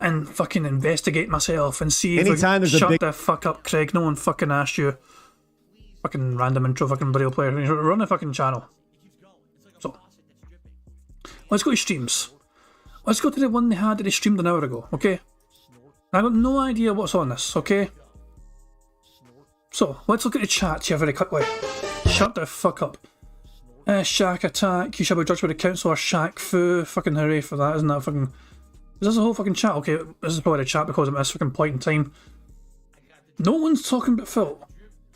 and fucking investigate myself and see if shut the fuck up, Craig. No one fucking asked you. Fucking random intro fucking video player. Run the fucking channel. So let's go to streams. Let's go to the one they had that they streamed an hour ago, okay? I got no idea what's on this, okay? So let's look at the chat here very quickly. Shut the fuck up. Shaq attack, you shall be judged by the council or Shaq Fu. Fucking hooray for that, isn't that fucking... Is this a whole fucking chat? Okay, this is probably the chat because I'm at this fucking point in time. No one's talking about Phil.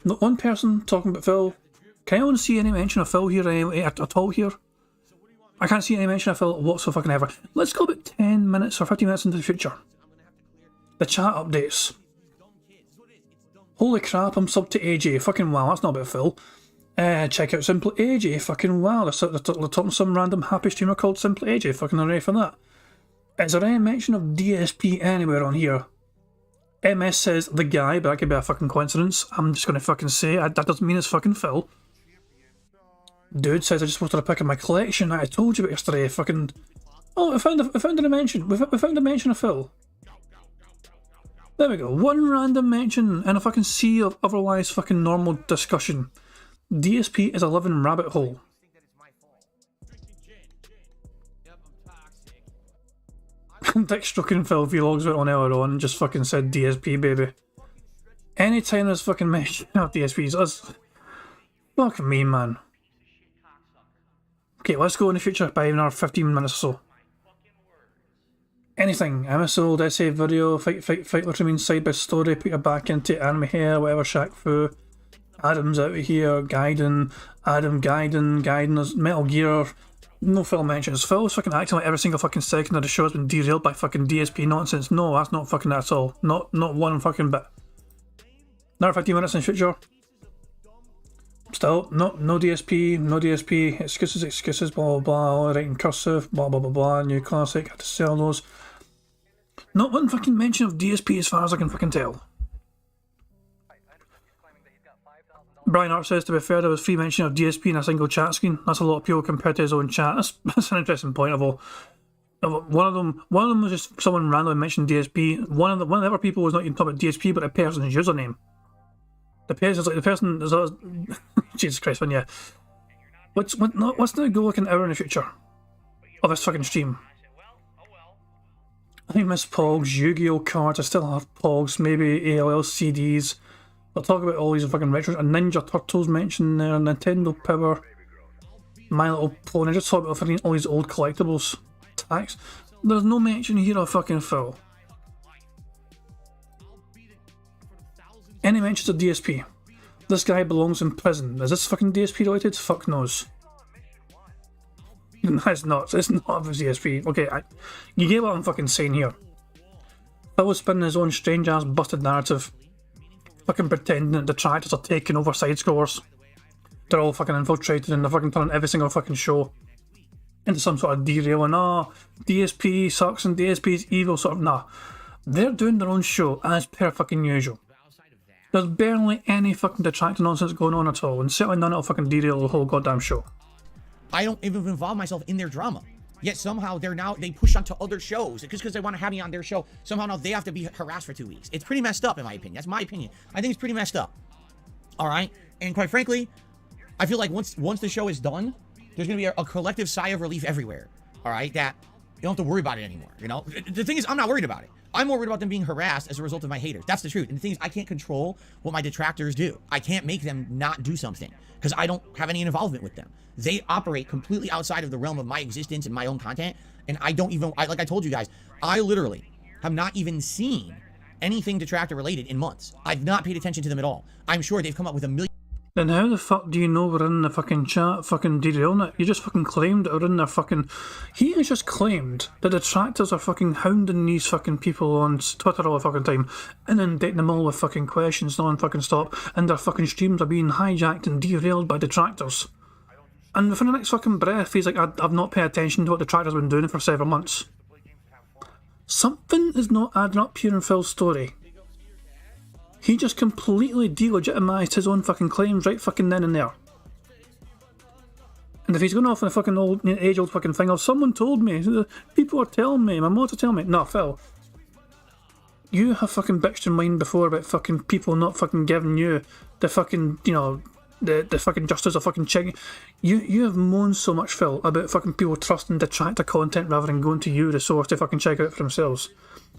Not one person talking about Phil. Can anyone see any mention of Phil here at all here? I can't see any mention of Phil whatsoever. Let's go about 10 minutes or 15 minutes into the future. The chat updates. Holy crap, I'm subbed to AJ. Fucking wow, that's not about Phil. Check out Simply AJ. Fucking wow, they're talking some random happy streamer called Simply AJ. Fucking hooray for that. Is there any mention of DSP anywhere on here? MS says the guy, but that could be a fucking coincidence. I'm just gonna fucking say that doesn't mean it's fucking Phil. Dude says I just posted a pic of my collection that I told you about yesterday. Fucking. Oh, I found a mention. We found a mention of Phil. There we go. One random mention in a fucking sea of otherwise fucking normal discussion. DSP is a living rabbit hole. Dick stroking Phil vlogs went on earlier on and just fucking said DSP, baby. Anytime there's fucking mention of DSPs, that's fucking me, man. Okay, let's go in the future by another 15 minutes or so. Anything. MSO, essay, video, fight, literally means side by story, put your back into anime hair, whatever, Shaq Fu. Adam's out of here, Gaiden, there's Metal Gear. No Phil mentions. Phil's fucking acting like every single fucking second of the show has been derailed by fucking DSP nonsense. No, that's not fucking that at all. Not one fucking bit. Another 15 minutes in the future. Still, no DSP, excuses, blah blah blah, writing cursive, blah blah blah blah, new classic, had to sell those. Not one fucking mention of DSP as far as I can fucking tell. Brian Art says, to be fair, there was free mention of DSP in a single chat screen. That's a lot of people compared to his own chat. That's an interesting point of all. One of them was just someone randomly mentioned DSP. One of the other people was not even talking about DSP, but the person's username. The person is Jesus Christ, man, yeah. What's the goal like an hour in the future of this fucking stream? I miss Pogs, Yu-Gi-Oh cards, I still have Pogs, maybe AOL CDs. I'll talk about all these fucking retros. And Ninja Turtles mentioned there, Nintendo Power, My Little Pony, just talk about all these old collectibles. Tax. There's no mention here of fucking Phil. Any mentions of DSP? This guy belongs in prison. Is this fucking DSP related? Fuck knows. No, it's not. It's not of DSP. Okay, you get what I'm fucking saying here. Phil was spinning his own strange ass busted narrative. Fucking pretending that the detractors are taking over side scores. They're all fucking infiltrated and they're fucking turning every single fucking show into some sort of derailing. Oh, DSP sucks and DSP is evil, sort of. Nah. They're doing their own show as per fucking usual. There's barely any fucking detractor nonsense going on at all, and certainly none that'll fucking derail the whole goddamn show. I don't even involve myself in their drama. Yet somehow they push onto other shows. Just because they want to have me on their show, somehow now they have to be harassed for 2 weeks. It's pretty messed up in my opinion. That's my opinion. I think it's pretty messed up. Alright? And quite frankly, I feel like once the show is done, there's going to be a collective sigh of relief everywhere. Alright? That you don't have to worry about it anymore. You know? The thing is, I'm not worried about it. I'm more worried about them being harassed as a result of my haters. That's the truth. And the thing is, I can't control what my detractors do. I can't make them not do something because I don't have any involvement with them. They operate completely outside of the realm of my existence and my own content. And I don't even, like I told you guys, I literally have not even seen anything detractor related in months. I've not paid attention to them at all. I'm sure they've come up with a million. Then how the fuck do you know we're in the fucking chat fucking derailing it? You just fucking claimed that we're in there fucking... He has just claimed that the detractors are fucking hounding these fucking people on Twitter all the fucking time, inundating them all with fucking questions non-fucking stop, and their fucking streams are being hijacked and derailed by detractors. And within the next fucking breath, he's like, I've not paid attention to what detractors have been doing for several months. Something is not adding up here in Phil's story. He just completely delegitimised his own fucking claims right fucking then and there. And if he's going off on a fucking old, age-old fucking thing of someone told me, people are telling me, my mods are telling me. No, Phil. You have fucking bitched in mind before about fucking people not fucking giving you the fucking, you know, the fucking justice of fucking checking. You have moaned so much, Phil, about fucking people trusting detractor content rather than going to you, the source, to fucking check it out for themselves.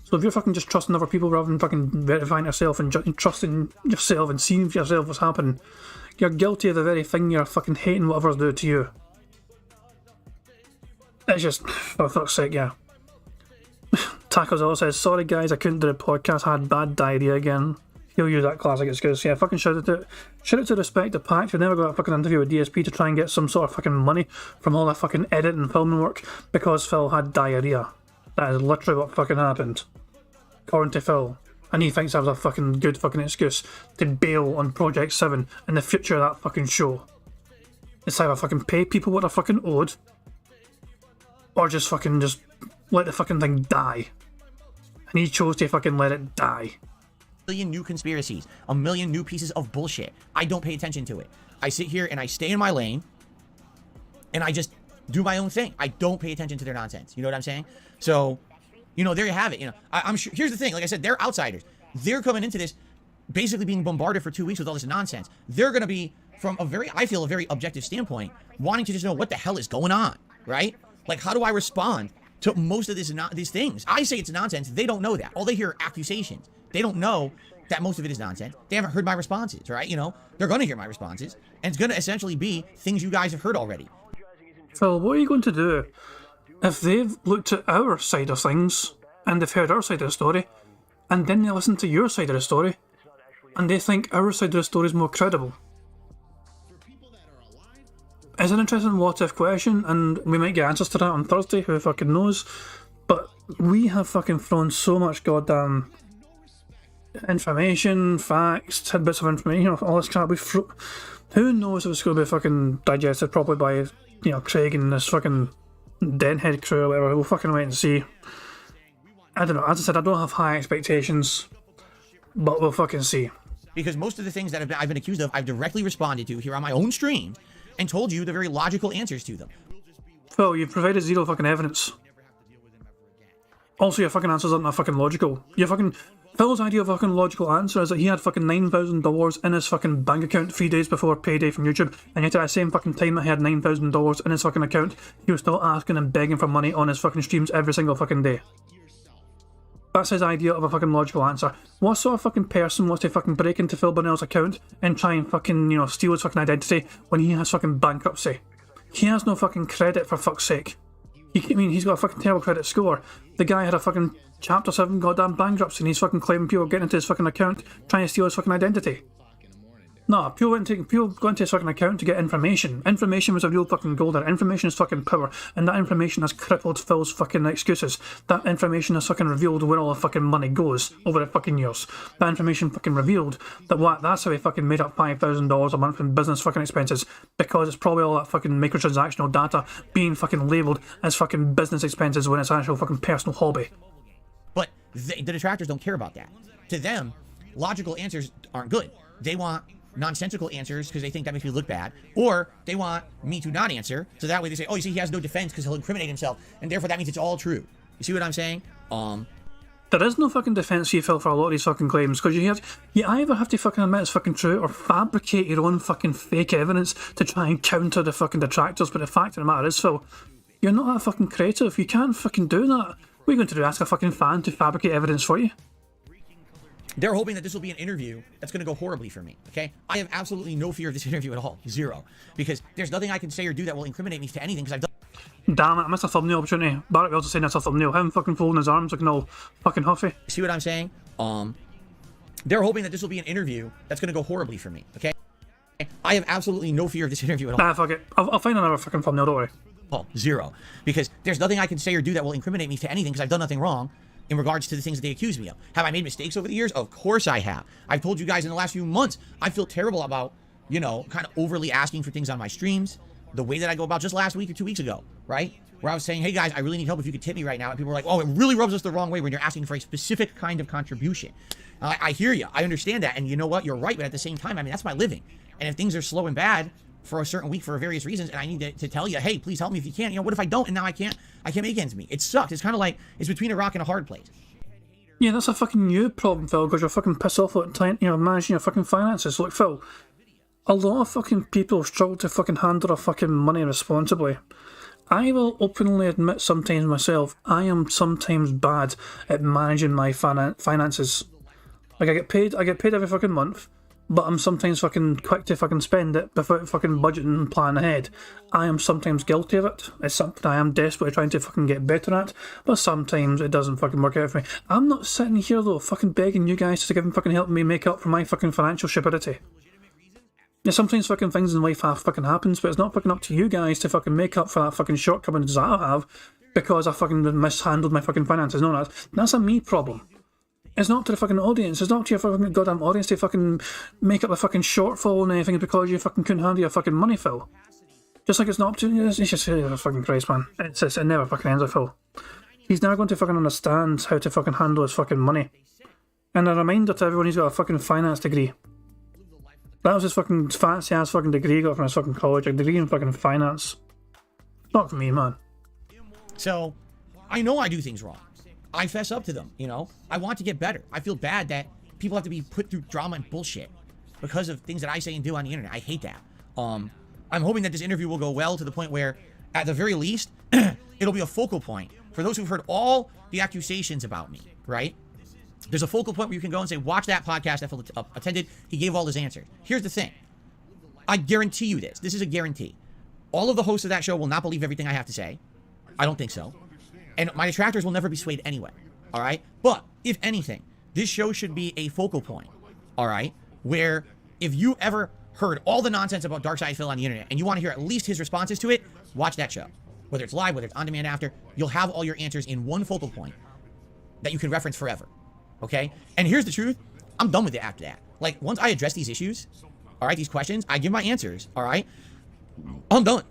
So if you're fucking just trusting other people rather than fucking verifying yourself and trusting yourself and seeing for yourself what's happening, you're guilty of the very thing you're fucking hating what others do to you. It's just, for fuck's sake, yeah. Tacos also says, sorry guys, I couldn't do the podcast, I had bad diarrhea again. he'll use that classic excuse. Yeah, fucking shout out to Respective Pact, who never got a fucking interview with DSP to try and get some sort of fucking money from all that fucking edit and filming work because Phil had diarrhea. That is literally what fucking happened. According to Phil. And he thinks that was a fucking good fucking excuse to bail on Project 7 in the future of that fucking show. It's either fucking pay people what they're fucking owed, or just let the fucking thing die. And he chose to fucking let it die. Million new conspiracies, a million new pieces of bullshit. I don't pay attention to it. I sit here and I stay in my lane, and I just do my own thing. I don't pay attention to their nonsense. You know what I'm saying? So, you know, there you have it. You know, I'm sure. Here's the thing. Like I said, they're outsiders. They're coming into this basically being bombarded for 2 weeks with all this nonsense. They're going to be, from a very objective standpoint, wanting to just know what the hell is going on, right? Like, how do I respond to most of these things? I say it's nonsense. They don't know that. All they hear are accusations. They don't know that most of it is nonsense. They haven't heard my responses, right? You know, they're going to hear my responses, and it's going to essentially be things you guys have heard already. Phil, what are you going to do if they've looked at our side of things and they've heard our side of the story, and then they listen to your side of the story, and they think our side of the story is more credible? It's an interesting what-if question, and we might get answers to that on Thursday, who fucking knows, but we have fucking thrown so much goddamn information, facts, tidbits of information, all this crap. Who knows if it's going to be fucking digested properly by, you know, Craig and this fucking Denhead crew or whatever. We'll fucking wait and see. I don't know. As I said, I don't have high expectations, but we'll fucking see. Because most of the things that I've been accused of, I've directly responded to here on my own stream and told you the very logical answers to them. Phil, you've provided zero fucking evidence. Also, your fucking answers aren't that fucking logical. Phil's idea of a fucking logical answer is that he had fucking $9,000 in his fucking bank account 3 days before payday from YouTube, and yet at the same fucking time that he had $9,000 in his fucking account, he was still asking and begging for money on his fucking streams every single fucking day. That's his idea of a fucking logical answer. What sort of fucking person wants to fucking break into Phil Burnell's account and try and fucking, you know, steal his fucking identity when he has fucking bankruptcy? He has no fucking credit, for fuck's sake. He's got a fucking terrible credit score. The guy had a fucking Chapter 7 goddamn bankruptcy and he's fucking claiming people getting into his fucking account trying to steal his fucking identity. No, people go into his fucking account to get information. Information was a real fucking goal there. Information is fucking power, and that information has crippled Phil's fucking excuses. That information has fucking revealed where all the fucking money goes over the fucking years. That information fucking revealed that's how he fucking made up $5,000 a month in business fucking expenses, because it's probably all that fucking microtransactional data being fucking labelled as fucking business expenses when it's actual fucking personal hobby. But the detractors don't care about that. To them, logical answers aren't good. They want nonsensical answers because they think that makes me look bad, or they want me to not answer, so that way they say, oh, you see, he has no defense because he'll incriminate himself, and therefore that means it's all true. You see what I'm saying? There is no fucking defense here, Phil, for a lot of these fucking claims, because you either have to fucking admit it's fucking true or fabricate your own fucking fake evidence to try and counter the fucking detractors. But the fact of the matter is, Phil, you're not that fucking creative. You can't fucking do that. What are you going to do, ask a fucking fan to fabricate evidence for you? They're hoping that this will be an interview that's going to go horribly for me, okay? I have absolutely no fear of this interview at all. Zero. Because there's nothing I can say or do that will incriminate me to anything, because I've done... Damn it, I missed a thumbnail opportunity. Barrett also saying that's a thumbnail. Him fucking folding his arms looking all fucking huffy. See what I'm saying? They're hoping that this will be an interview that's going to go horribly for me, okay? I have absolutely no fear of this interview at all. Nah, fuck it. I'll find another fucking thumbnail, don't worry. Oh, zero. Because there's nothing I can say or do that will incriminate me to anything, because I've done nothing wrong in regards to the things that they accuse me of. Have I made mistakes over the years? Of course I have. I've told you guys in the last few months, I feel terrible about, you know, kind of overly asking for things on my streams, the way that I go about just last week or 2 weeks ago, right? Where I was saying, hey guys, I really need help if you could tip me right now. And people were like, oh, it really rubs us the wrong way when you're asking for a specific kind of contribution. I hear you. I understand that. And you know what? You're right. But at the same time, I mean, that's my living. And if things are slow and bad for a certain week for various reasons, and I need to tell you, hey, please help me if you can. You know, what if I don't? And now I can't make ends meet. It sucks. It's kind of like it's between a rock and a hard place. Yeah, that's a fucking you problem, Phil, because you're fucking pissed off at trying, you know, managing your fucking finances. Look, Phil, a lot of fucking people struggle to fucking handle their fucking money responsibly. I will openly admit sometimes myself, I am sometimes bad at managing my finances. Like, I get paid every fucking month, but I'm sometimes fucking quick to fucking spend it without fucking budgeting and planning ahead. I am sometimes guilty of it. It's something I am desperately trying to fucking get better at, but sometimes it doesn't fucking work out for me. I'm not sitting here though fucking begging you guys to fucking help me make up for my fucking financial stupidity. Yeah, sometimes fucking things in life fucking happens, but it's not fucking up to you guys to fucking make up for that fucking shortcomings that I have because I fucking mishandled my fucking finances. No, that's a me problem. It's not to the fucking audience. It's not to your fucking goddamn audience to fucking make up a fucking shortfall and anything because you fucking couldn't handle your fucking money, Phil. Just like it's not up to you. It's just, oh, fucking Christ, man. It never fucking ends with Phil. He's never going to fucking understand how to fucking handle his fucking money. And a reminder to everyone, he's got a fucking finance degree. That was his fucking fancy ass fucking degree he got from his fucking college. A degree in fucking finance. Not for me, man. So, I know I do things wrong. I fess up to them, you know? I want to get better. I feel bad that people have to be put through drama and bullshit because of things that I say and do on the internet. I hate that. I'm hoping that this interview will go well to the point where, at the very least, it'll be a focal point for those who've heard all the accusations about me, right? There's a focal point where you can go and say, watch that podcast that Phil attended. He gave all his answers. Here's the thing. I guarantee you this. This is a guarantee. All of the hosts of that show will not believe everything I have to say. I don't think so. And my detractors will never be swayed anyway, all right? But, if anything, this show should be a focal point, all right? Where, if you ever heard all the nonsense about Darkside Phil on the internet, and you want to hear at least his responses to it, watch that show. Whether it's live, whether it's on demand after, you'll have all your answers in one focal point that you can reference forever, okay? And here's the truth, I'm done with it after that. Like, once I address these issues, all right, these questions, I give my answers, all right? I'm done.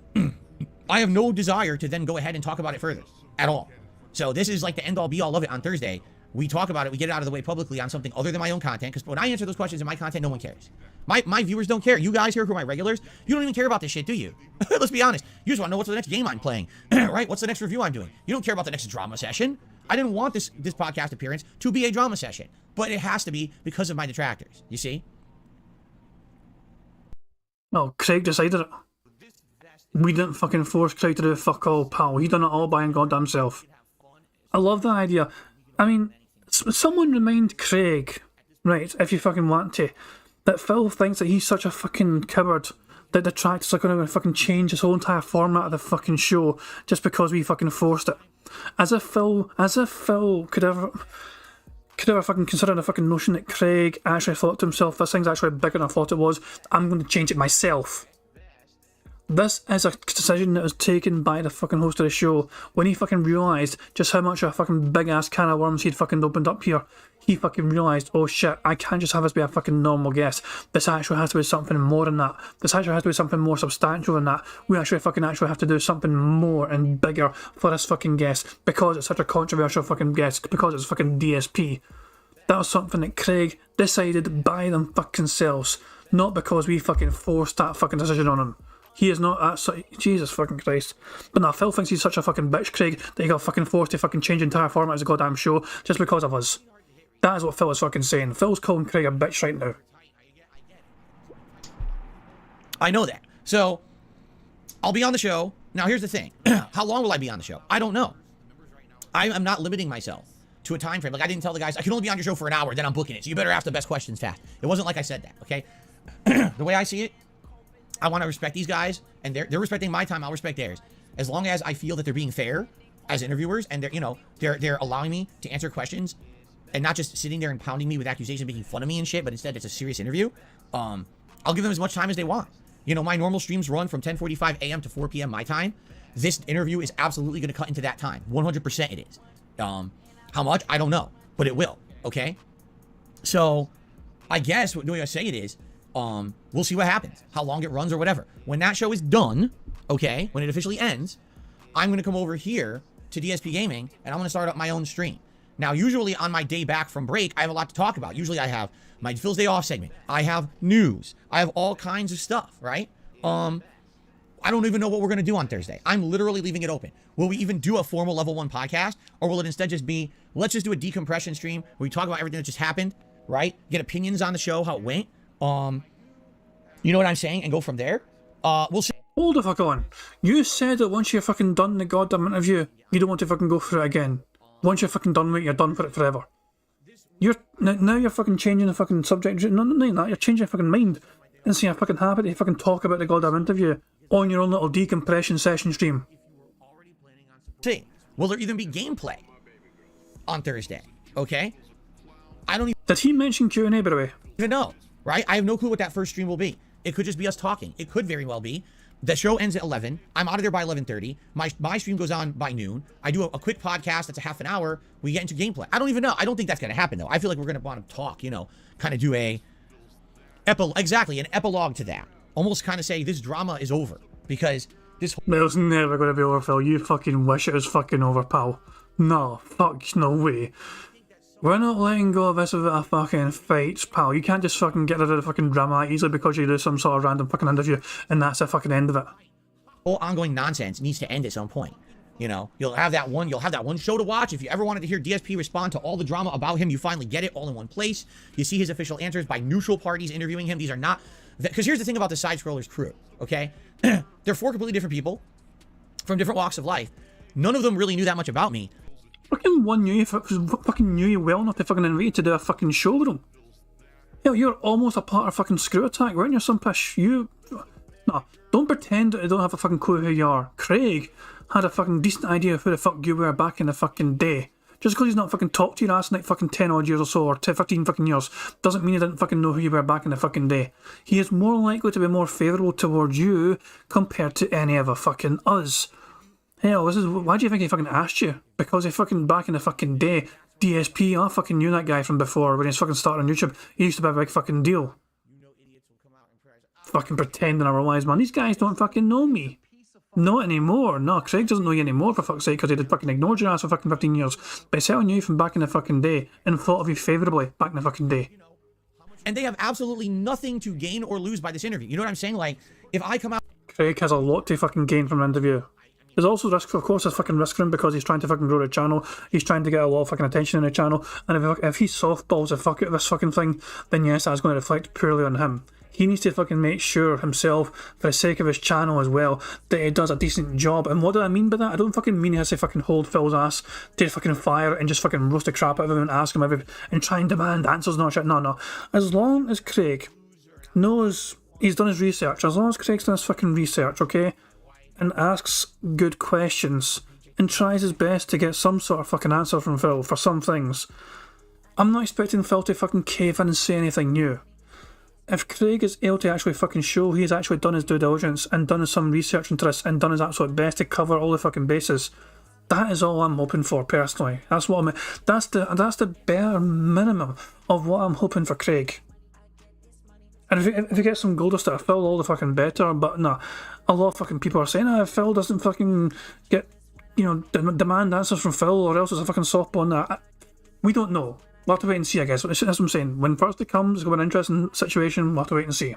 I have no desire to then go ahead and talk about it further. At all. So this is like the end all be all of it on Thursday. We talk about it, we get it out of the way publicly on something other than my own content, because when I answer those questions in my content, no one cares. My viewers don't care. You guys here who are my regulars, you don't even care about this shit, do you? Let's be honest. You just want to know what's the next game I'm playing, right? What's the next review I'm doing? You don't care about the next drama session. I didn't want this podcast appearance to be a drama session, but it has to be because of my detractors, you see? Well, Craig decided it. We didn't fucking force Craig to do fuck all, pal. He done it all by his goddamn self. I love that idea. I mean, someone remind Craig, right, if you fucking want to, that Phil thinks that he's such a fucking coward that the detractors are going to fucking change his whole entire format of the fucking show just because we fucking forced it. As if Phil could ever fucking consider the fucking notion that Craig actually thought to himself, this thing's actually bigger than I thought it was, I'm going to change it myself. This is a decision that was taken by the fucking host of the show when he fucking realised just how much of a fucking big ass can of worms he'd fucking opened up here. He fucking realised, oh shit, I can't just have this be a fucking normal guest. This actually has to be something more than that. This actually has to be something more substantial than that. We actually have to do something more and bigger for this fucking guest because it's such a controversial fucking guest, because it's fucking DSP. That was something that Craig decided by them fucking selves, not because we fucking forced that fucking decision on him. He is not that. Jesus fucking Christ. But now Phil thinks he's such a fucking bitch, Craig, that he got fucking forced to fucking change the entire format of the goddamn show just because of us. That is what Phil is fucking saying. Phil's calling Craig a bitch right now. I know that. So, I'll be on the show. Now, here's the thing. How long will I be on the show? I don't know. I am not limiting myself to a time frame. Like, I didn't tell the guys, I can only be on your show for an hour, then I'm booking it. So you better ask the best questions fast. It wasn't like I said that, okay? The way I see it, I want to respect these guys, and they're respecting my time. I'll respect theirs, as long as I feel that they're being fair as interviewers, and they're allowing me to answer questions, and not just sitting there and pounding me with accusations, making fun of me and shit. But instead, it's a serious interview. I'll give them as much time as they want. You know, my normal streams run from 10:45 a.m. to 4 p.m. my time. This interview is absolutely going to cut into that time. 100% it is. How much? I don't know, but it will. Okay. So, I guess what the way I say it is. We'll see what happens, how long it runs or whatever. When that show is done, okay, when it officially ends, I'm going to come over here to DSP Gaming, and I'm going to start up my own stream. Now, usually on my day back from break, I have a lot to talk about. Usually I have my Phil's Day Off segment. I have news. I have all kinds of stuff, right? I don't even know what we're going to do on Thursday. I'm literally leaving it open. Will we even do a formal level 1 podcast, or will it instead just be, let's just do a decompression stream where we talk about everything that just happened, right? Get opinions on the show, how it went. You know what I'm saying? And go from there. We'll see. Hold the fuck on. You said that once you're fucking done the goddamn interview, you don't want to fucking go through it again. Once you're fucking done with it, you're done for it forever. now you're fucking changing the fucking subject. No, that you're changing your fucking mind and saying you're fucking happy to fucking talk about the goddamn interview on your own little decompression session stream. See, will there even be gameplay on Thursday? Okay, I don't Did he mention Q&A, by the way? even know, right? I have no clue what that first stream will be. It could just be us talking. It could very well be. The show ends at 11. I'm out of there by 11:30. My stream goes on by noon. I do a quick podcast that's a half an hour. We get into gameplay. I don't even know. I don't think that's going to happen, though. I feel like we're going to want to talk, you know, kind of do an epilogue to that. Almost kind of say this drama is over because this... It's never going to be over, Phil. You fucking wish it was fucking over, pal. No, fuck, no way. We're not letting go of this without a fucking fight, pal. You can't just fucking get rid of the fucking drama easily because you do some sort of random fucking interview and that's the fucking end of it. Whole ongoing nonsense needs to end at some point. You know, you'll have that one show to watch. If you ever wanted to hear DSP respond to all the drama about him, you finally get it all in one place. You see his official answers by neutral parties interviewing him. These are not... Because here's the thing about the Side Scrollers crew, okay? They're 4 completely different people from different walks of life. None of them really knew that much about me. Fucking one knew you well enough to fucking invite you to do a fucking show with him. Hell, you're almost a part of fucking Screw Attack, weren't you, some pish? No, don't pretend that you don't have a fucking clue who you are. Craig had a fucking decent idea of who the fuck you were back in the fucking day. Just because he's not fucking talked to your ass in like fucking 10 odd years or so, or 15 fucking years, doesn't mean he didn't fucking know who you were back in the fucking day. He is more likely to be more favourable towards you compared to any of fucking us. Hell, why do you think he fucking asked you? Because he fucking back in the fucking day, DSP, I fucking knew that guy from before when he was fucking started on YouTube. He used to be a big fucking deal. Fucking pretending I'm a wise man. These guys don't fucking know me. Not anymore. No, Craig doesn't know you anymore, for fuck's sake, because he did fucking ignored your ass for fucking 15 years. But he certainly knew you from back in the fucking day and thought of you favourably back in the fucking day. And they have absolutely nothing to gain or lose by this interview. You know what I'm saying? Like, if I come out... Craig has a lot to fucking gain from an interview. There's also risk, of course, there's fucking risk for him because he's trying to fucking grow the channel. He's trying to get a lot of fucking attention in the channel. And if he softballs the fuck out of this fucking thing, then yes, that's going to reflect poorly on him. He needs to fucking make sure himself, for the sake of his channel as well, that he does a decent job. And what do I mean by that? I don't fucking mean he has to fucking hold Phil's ass to fucking fire and just fucking roast the crap out of him and ask him everything and try and demand answers and all shit. No. As long as Craig knows he's done his research, as long as Craig's done his fucking research, okay, and asks good questions and tries his best to get some sort of fucking answer from Phil for some things, I'm not expecting Phil to fucking cave in and say anything new. If Craig is able to actually fucking show he's actually done his due diligence and done some research into this and done his absolute best to cover all the fucking bases, that is all I'm hoping for personally. That's what that's the bare minimum of what I'm hoping for Craig. And if you get some gold dust out of Phil, all the fucking better. But nah, a lot of fucking people are saying, if Phil doesn't fucking get, demand answers from Phil, or else it's a fucking softball. Nah, we don't know. We'll have to wait and see, I guess. That's what I'm saying. When first it comes, it's going to be an interesting situation. We'll have to wait and see.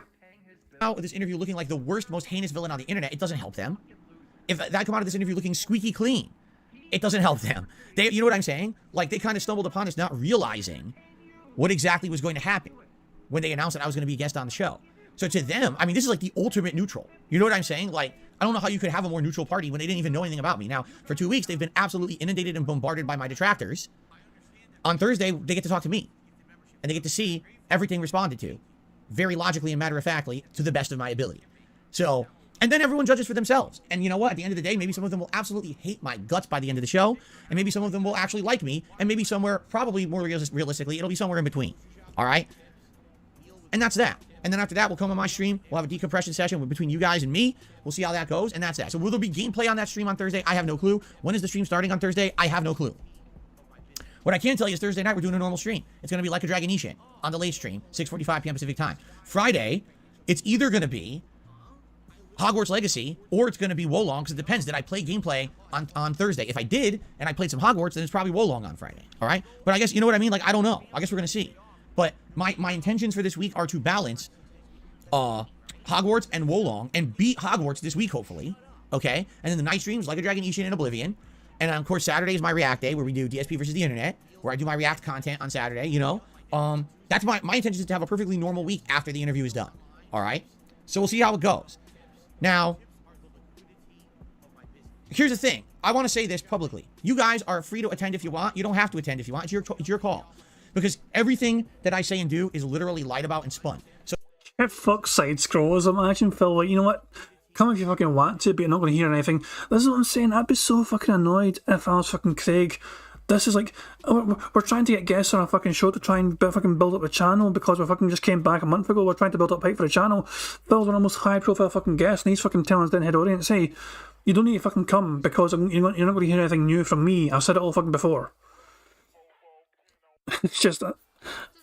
Out with this interview looking like the worst, most heinous villain on the internet, it doesn't help them. If that come out of this interview looking squeaky clean, it doesn't help them. You know what I'm saying? Like, they kind of stumbled upon this not realizing what exactly was going to happen when they announced that I was going to be a guest on the show. So to them, I mean, this is like the ultimate neutral. You know what I'm saying? Like, I don't know how you could have a more neutral party when they didn't even know anything about me. Now, for 2 weeks, they've been absolutely inundated and bombarded by my detractors. On Thursday, they get to talk to me. And they get to see everything responded to. Very logically and matter-of-factly, to the best of my ability. So, and then everyone judges for themselves. And you know what? At the end of the day, maybe some of them will absolutely hate my guts by the end of the show. And maybe some of them will actually like me. And maybe somewhere, probably more realistically, it'll be somewhere in between. All right? And that's that. And then after that, we'll come on my stream. We'll have a decompression session between you guys and me. We'll see how that goes. And that's that. So will there be gameplay on that stream on Thursday? I have no clue. When is the stream starting on Thursday? I have no clue. What I can tell you is Thursday night, we're doing a normal stream. It's going to be Like a Dragon Ishin on the late stream, 6:45 p.m. Pacific time. Friday, it's either going to be Hogwarts Legacy or it's going to be Wolong, because it depends. Did I play gameplay on Thursday? If I did, and I played some Hogwarts, then it's probably Wolong on Friday. All right? But I guess, you know what I mean? Like, I don't know. I guess we're going to see. But my intentions for this week are to balance Hogwarts and Wolong and beat Hogwarts this week, hopefully. Okay? And then the night streams, Like a Dragon Ishin and Oblivion. And of course, Saturday is my React day, where we do DSP versus the internet, where I do my React content on Saturday, you know. That's my intention is to have a perfectly normal week after the interview is done. All right? So we'll see how it goes. Now, here's the thing. I want to say this publicly. You guys are free to attend if you want. You don't have to attend if you want. It's your call. because everything that I say and do is literally lied about and spun. So Fuck side scrollers. Imagine Phil, like, you know what? Come if you fucking want to, but you're not going to hear anything. This is what I'm saying. I'd be so fucking annoyed if I was fucking Craig. This is like, we're trying to get guests on a fucking show to try and fucking build up a channel because we fucking just came back a month ago. We're trying to build up hype for the channel. Phil's one of the most high profile fucking guests, and he's fucking telling us then head audience, hey, you don't need to fucking come because you're not going to hear anything new from me. I've said it all fucking before. It's just that.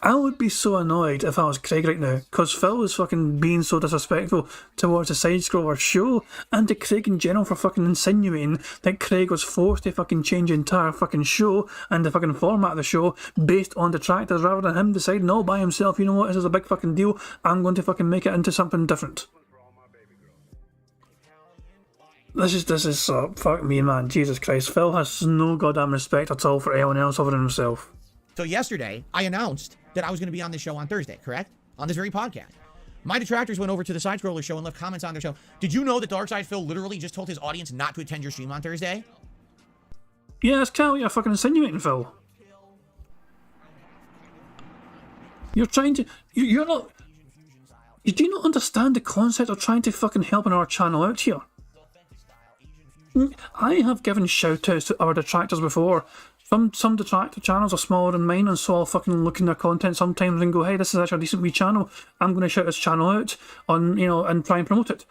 I would be so annoyed if I was Craig right now, because Phil was fucking being so disrespectful towards the side scroller show, and to Craig in general for fucking insinuating that Craig was forced to fucking change the entire fucking show and the fucking format of the show based on detractors rather than him deciding all by himself, you know what, this is a big fucking deal, I'm going to fucking make it into something different. This is fuck me, man, Jesus Christ. Phil has no goddamn respect at all for anyone else other than himself. So yesterday, I announced that I was going to be on this show on Thursday, correct? On this very podcast. My detractors went over to the Side Scroller show and left comments on their show. Did you know that Darkside Phil literally just told his audience not to attend your stream on Thursday? Yeah, that's kind of what you're fucking insinuating, Phil. You're trying to... You're not... You do not understand the concept of trying to fucking help our channel out here. I have given shout-outs to our detractors before. Some detractor channels are smaller than mine, and so I'll fucking look in their content sometimes and go, hey, this is actually a decent wee channel. I'm going to shout this channel out on, you know, and try and promote it.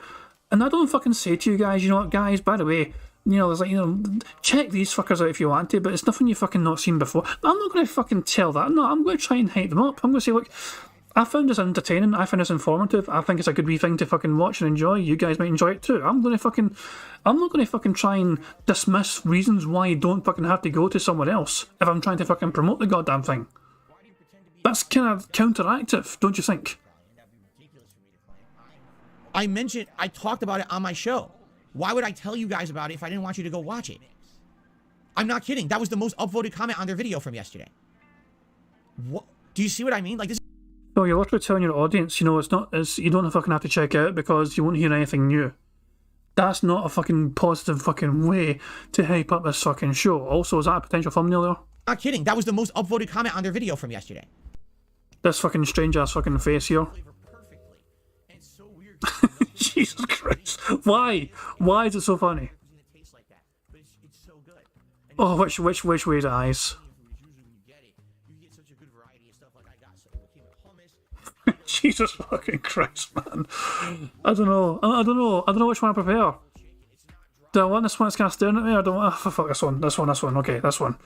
And I don't fucking say to you guys, you know what, guys, by the way, you know, there's like, you know, check these fuckers out if you want to, but it's nothing you've fucking not seen before. I'm not going to fucking tell that. No, I'm going to try and hype them up. I'm going to say, look, I found this entertaining, I found this informative, I think it's a good wee thing to fucking watch and enjoy. You guys might enjoy it too. I'm not going to fucking try and dismiss reasons why you don't fucking have to go to someone else if I'm trying to fucking promote the goddamn thing. That's kind of counteractive, don't you think? I talked about it on my show. Why would I tell you guys about it if I didn't want you to go watch it? I'm not kidding. That was the most upvoted comment on their video from yesterday. What? Do you see what I mean? Like this. Well, you're literally telling your audience, you know, you don't fucking have to check it out because you won't hear anything new. That's not a fucking positive fucking way to hype up this fucking show. Also, is that a potential thumbnail there? Not kidding. That was the most upvoted comment on their video from yesterday. This fucking strange ass fucking face here. Jesus Christ. Why? Why is it so funny? Oh, which way the eyes? Jesus fucking Christ, man. I don't know which one I prefer. Do I want this one that's kind of staring at me, or do I want... Oh, fuck, this one. Okay, this one.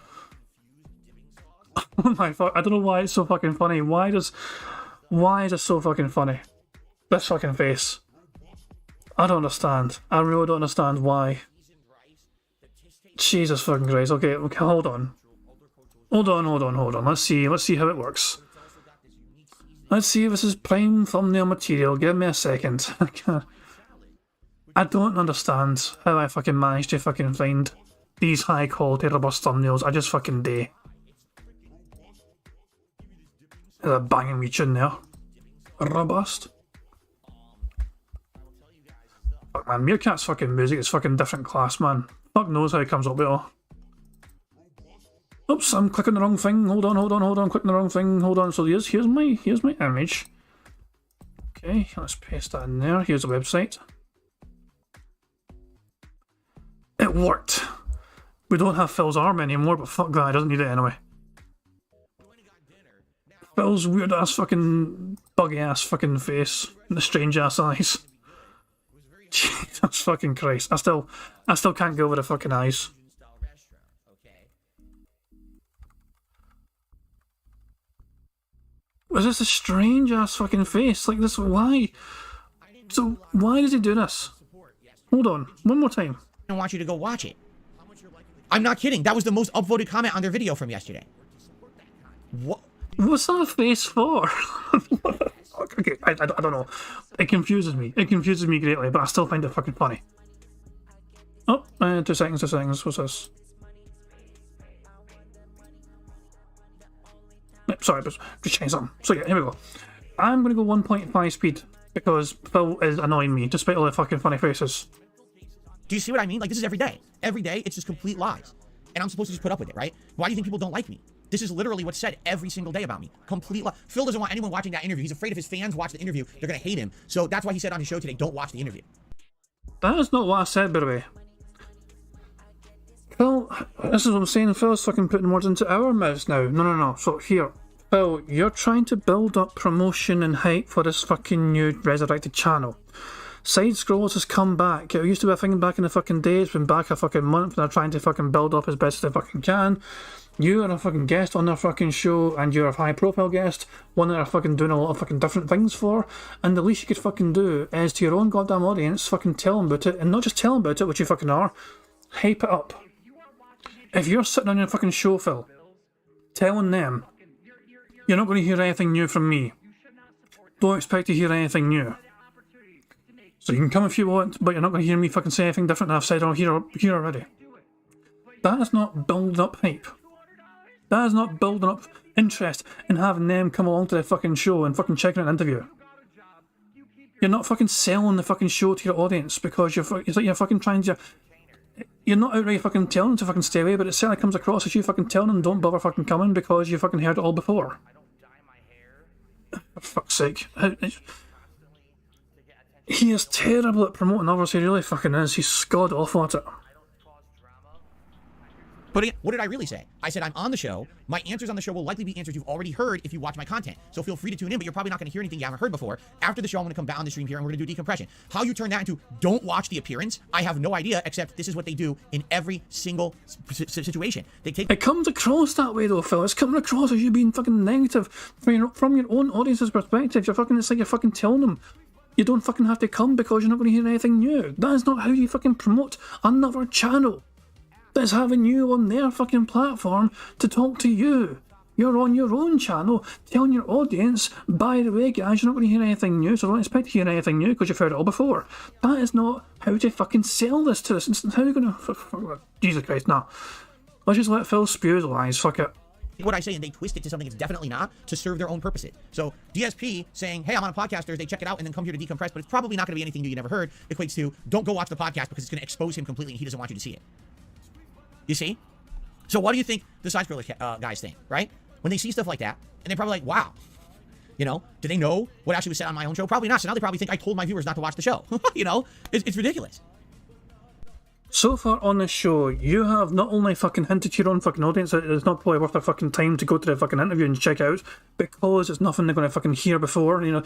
Oh my fuck, I don't know why it's so fucking funny. Why is it so fucking funny? This fucking face. I don't understand. I really don't understand why. Jesus fucking Christ. Okay, hold on. Let's see how it works. Let's see if this is prime thumbnail material. Give me a second. I don't understand how I fucking managed to fucking find these high quality robust thumbnails. I just fucking do. There's a banging wee tune there. Robust. Fuck man, Meerkat's fucking music is fucking different class, man. Fuck knows how it comes up with it all. Oops, I'm clicking the wrong thing. Hold on, clicking the wrong thing. Hold on. So here's my image. Okay, let's paste that in there. Here's the website. It worked. We don't have Phil's arm anymore, but fuck that, he doesn't need it anyway. Phil's weird ass fucking buggy ass fucking face and the strange ass eyes. Jesus fucking Christ. I still can't go over the fucking eyes. Was this a strange ass fucking face? Like this, why? So why does he do this? Hold on, one more time. I want you to go watch it. I'm not kidding. That was the most upvoted comment on their video from yesterday. What? What's that face for? Okay, I don't know. It confuses me. It confuses me greatly, but I still find it fucking funny. Oh, 2 seconds. What's this? Sorry, but just change something. So yeah, here we go. I'm going to go 1.5 speed because Phil is annoying me despite all the fucking funny faces. Do you see what I mean? Like, this is every day. Every day, it's just complete lies. And I'm supposed to just put up with it, right? Why do you think people don't like me? This is literally what's said every single day about me. Complete lie. Phil doesn't want anyone watching that interview. He's afraid if his fans watch the interview, they're going to hate him. So that's why he said on his show today, don't watch the interview. That is not what I said, by the way. Phil, this is what I'm saying. Phil's fucking putting words into our mouths now. No. So here, Phil, you're trying to build up promotion and hype for this fucking new resurrected channel. Side Scrolls has come back. It used to be a thing back in the fucking day. It's been back a fucking month and they're trying to fucking build up as best as they fucking can. You are a fucking guest on their fucking show and you're a high profile guest, one that they're fucking doing a lot of fucking different things for, and the least you could fucking do is to your own goddamn audience fucking tell them about it, and not just tell them about it, which you fucking are, hype it up. If you're sitting on your fucking show, Phil, telling them you're not going to hear anything new from me, don't expect to hear anything new. So you can come if you want, but you're not going to hear me fucking say anything different than I've said here already. That is not building up hype. That is not building up interest in having them come along to the fucking show and fucking checking out an interview. You're not fucking selling the fucking show to your audience because it's like you're fucking trying to... You're not outright fucking telling them to fucking stay away, but it certainly comes across as you fucking telling them don't bother fucking coming because you fucking heard it all before. For fuck's sake. He is terrible at promoting others, he really fucking is. He's god awful at it. But again, what did I really say? I said I'm on the show. My answers on the show will likely be answers you've already heard if you watch my content. So feel free to tune in, but you're probably not going to hear anything you haven't heard before. After the show, I'm going to come back on the stream here and we're going to do decompression. How you turn that into don't watch the appearance, I have no idea, except this is what they do in every single situation. They take... It comes across that way though, Phil. It's coming across as you being fucking negative from your own audience's perspective. It's like you're fucking telling them you don't fucking have to come because you're not going to hear anything new. That is not how you fucking promote another channel that's having you on their fucking platform to talk to you. You're on your own channel telling your audience, by the way guys, you're not going to hear anything new, so don't expect to hear anything new because you've heard it all before. That is not how to fucking sell this to us. How are you going to... Jesus Christ, nah. Let's just let Phil spew the lies, fuck it. What I say and they twist it to something it's definitely not to serve their own purposes. So DSP saying, hey, I'm on a podcast Thursday, check it out, and then come here to decompress, but it's probably not going to be anything new you never heard, equates to don't go watch the podcast because it's going to expose him completely and he doesn't want you to see it. You see? So what do you think the side scroller guys think, right? When they see stuff like that, and they're probably like, wow. You know, do they know what actually was said on my own show? Probably not. So now they probably think I told my viewers not to watch the show. You know, it's ridiculous. So far on this show, you have not only fucking hinted to your own fucking audience that it's not probably worth their fucking time to go to the fucking interview and check out because it's nothing they're going to fucking hear before, you know,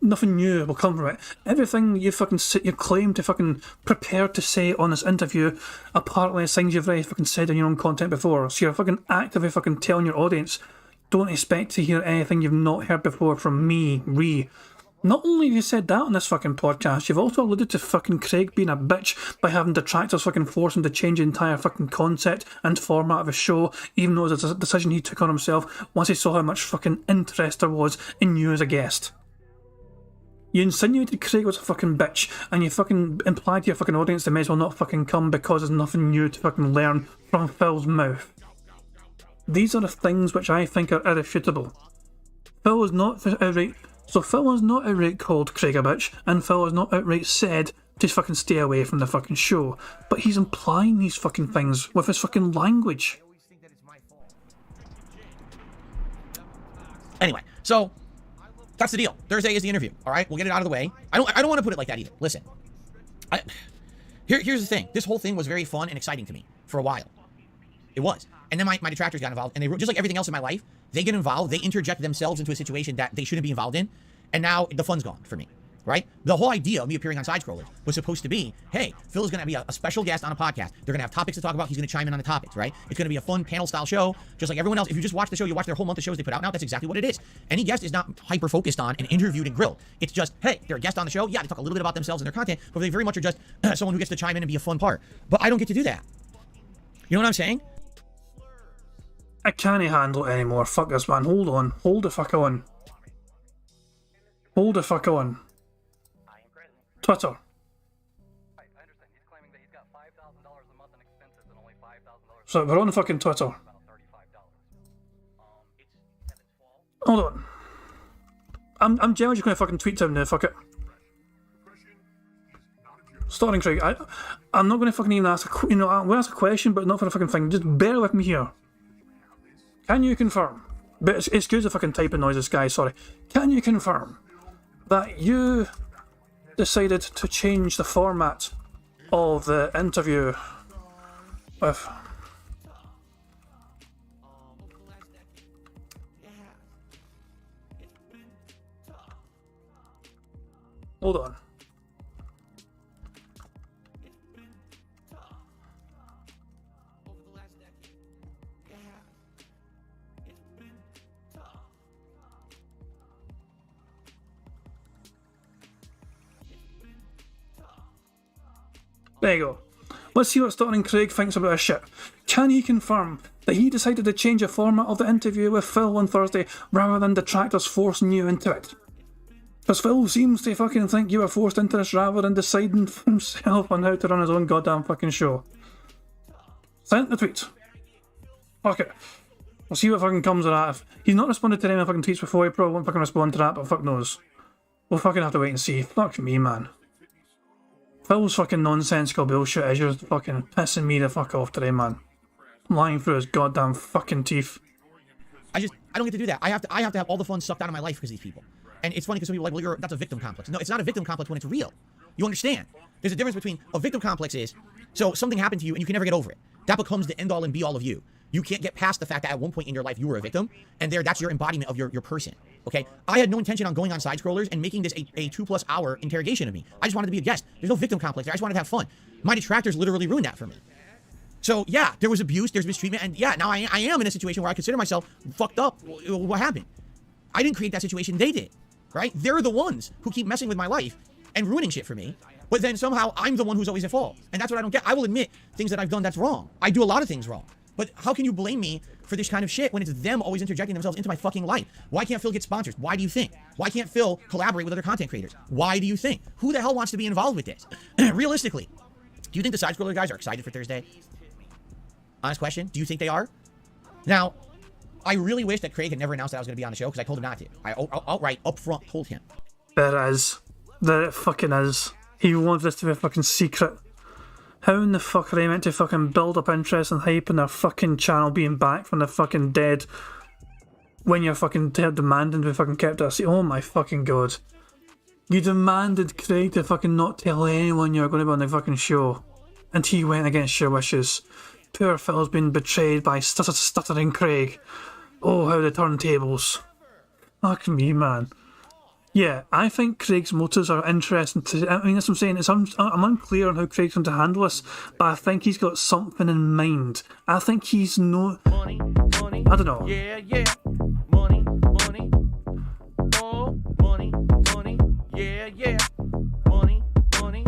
nothing new will come from it. Everything you fucking you claim to fucking prepare to say on this interview apparently is things you've already fucking said in your own content before. So you're fucking actively fucking telling your audience, don't expect to hear anything you've not heard before from me, Ree. Not only have you said that on this fucking podcast, you've also alluded to fucking Craig being a bitch by having detractors fucking force him to change the entire fucking concept and format of his show, even though it's a decision he took on himself once he saw how much fucking interest there was in you as a guest. You insinuated Craig was a fucking bitch, and you fucking implied to your fucking audience they may as well not fucking come because there's nothing new to fucking learn from Phil's mouth. These are the things which I think are irrefutable. Phil is not outright... So Phil has not outright called Craig a bitch, and Phil has not outright said to fucking stay away from the fucking show, but he's implying these fucking things with his fucking language. Anyway, so that's the deal. Thursday is the interview. All right, we'll get it out of the way. I don't want to put it like that either. Listen, here's the thing. This whole thing was very fun and exciting to me for a while. It was. And then my detractors got involved, and they, just like everything else in my life, they get involved, they interject themselves into a situation that they shouldn't be involved in, and now the fun's gone for me, right? The whole idea of me appearing on Side Scrollers was supposed to be, hey, Phil is going to be a special guest on a podcast. They're going to have topics to talk about. He's going to chime in on the topics, right? It's going to be a fun panel-style show, just like everyone else. If you just watch the show, you watch their whole month of shows they put out now, that's exactly what it is. Any guest is not hyper-focused on and interviewed and grilled. It's just, hey, they're a guest on the show. Yeah, they talk a little bit about themselves and their content, but they very much are just someone who gets to chime in and be a fun part. But I don't get to do that. You know what I'm saying? I can't handle it anymore. Fuck this, man. Hold on. Hold the fuck on. Hold the fuck on. Twitter. So we're on fucking Twitter. Hold on. I'm generally just going to fucking tweet to him now. Fuck it. Starting Craig. I'm not going to fucking even ask. I'm going to ask a question, but not for a fucking thing. Just bear with me here. can you confirm, but excuse the fucking typing noises, guys, sorry. Can you confirm that you decided to change the format of the interview with... Hold on. There you go. Let's see what Starring Craig thinks about his shit. Can he confirm that he decided to change the format of the interview with Phil on Thursday rather than detractors forcing you into it? Because Phil seems to fucking think you were forced into this rather than deciding for himself on how to run his own goddamn fucking show. Sent the tweet. Okay. We'll see what fucking comes of that. If he's not responded to any of my fucking tweets before, he probably won't fucking respond to that, but fuck knows. We'll fucking have to wait and see. Fuck me, man. Phil's fucking nonsensical bullshit is just fucking pissing me the fuck off today, man. I'm lying through his goddamn fucking teeth. I don't get to do that. I have to have all the fun sucked out of my life because of these people. And it's funny because some people are like, well, that's a victim complex. No, it's not a victim complex when it's real. You understand? There's a difference between a victim complex is, so something happened to you and you can never get over it. That becomes the end all and be all of you. You can't get past the fact that at one point in your life you were a victim, and that's your embodiment of your person. Okay? I had no intention on going on side scrollers and making this a 2+ hour interrogation of me. I just wanted to be a guest. There's no victim complex there. I just wanted to have fun. My detractors literally ruined that for me. So yeah, there was abuse, there's mistreatment, and yeah, now I am in a situation where I consider myself fucked up. What happened? I didn't create that situation, they did. Right? They're the ones who keep messing with my life and ruining shit for me. But then somehow I'm the one who's always at fault. And that's what I don't get. I will admit things that I've done that's wrong. I do a lot of things wrong. But how can you blame me for this kind of shit when it's them always interjecting themselves into my fucking life? Why can't Phil get sponsors? Why do you think? Why can't Phil collaborate with other content creators? Why do you think? Who the hell wants to be involved with this? Realistically, do you think the side scroller guys are excited for Thursday? Honest question. Do you think they are? Now, I really wish that Craig had never announced that I was going to be on the show because I told him not to. I outright, up front, told him. There it is. There it fucking is. He wants this to be a fucking secret. How in the fuck are they meant to fucking build up interest and hype in their fucking channel being back from the fucking dead when you're fucking demanding to be fucking kept at sea? Oh my fucking god. You demanded Craig to fucking not tell anyone you were going to be on the fucking show. And he went against your wishes. Poor Phil's been betrayed by stuttering Craig. Oh, how the turntables. Fuck me, man. Yeah, I think Craig's motives are interesting. I mean, that's what I'm saying. I'm unclear on how Craig's going to handle this, but I think he's got something in mind. I think he's no... Money, money. I don't know. Yeah, yeah. Money, money. Oh, money, money. Yeah, yeah. Money, money.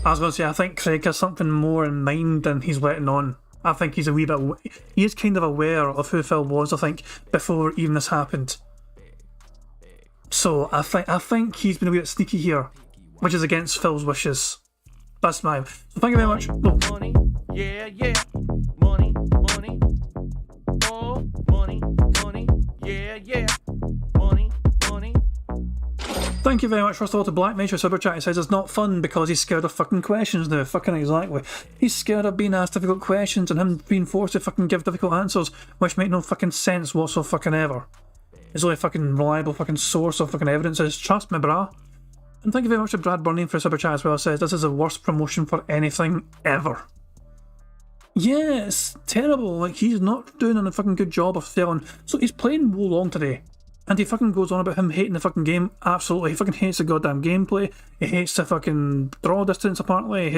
I was going to say, I think Craig has something more in mind than he's letting on. I think he's a wee bit... He is kind of aware of who Phil was, I think, before even this happened. So I think he's been a wee bit sneaky here, which is against Phil's wishes. That's my... So thank you very much. Oh. Money, yeah, yeah. Money, money. Oh, money, money. Yeah, yeah. Money, money. Thank you very much, first of all, to Black Nature Super Chat. He says it's not fun because he's scared of fucking questions now. Fucking exactly. He's scared of being asked difficult questions and him being forced to fucking give difficult answers, which make no fucking sense whatsoever fucking ever. His only fucking reliable fucking source of fucking evidence is trust me, brah. And thank you very much to Brad Burning for a Super Chat as well. Says this is the worst promotion for anything ever. Yeah, it's terrible. Like, he's not doing a fucking good job of selling. So he's playing Wo Long today. And he fucking goes on about him hating the fucking game. Absolutely. He fucking hates the goddamn gameplay. He hates the fucking draw distance apparently.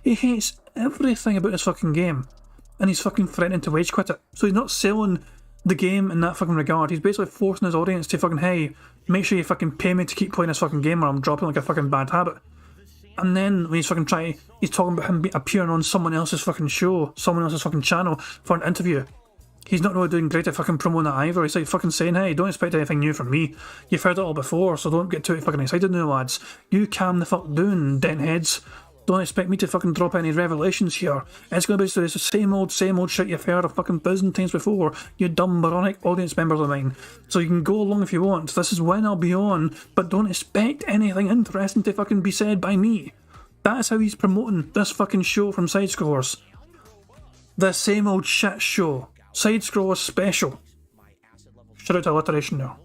He hates everything about this fucking game. And he's fucking threatening to rage quit it. So he's not selling the game in that fucking regard. He's basically forcing his audience to fucking, hey, make sure you fucking pay me to keep playing this fucking game or I'm dropping like a fucking bad habit. And then when he's fucking he's talking about him appearing on someone else's fucking show, someone else's fucking channel for an interview. He's not really doing great at fucking promoting that either. He's like fucking saying, hey, don't expect anything new from me. You've heard it all before, so don't get too fucking excited now, lads. You calm the fuck down, dentheads. Don't expect me to fucking drop any revelations here. It's going to be the same old shit you've heard a fucking 1,000 times before, you dumb moronic audience members of mine. So you can go along if you want. This is when I'll be on, but don't expect anything interesting to fucking be said by me. That is how he's promoting this fucking show from Side Scores. The same old shit show. Side scroller special. Shout out to alliteration now.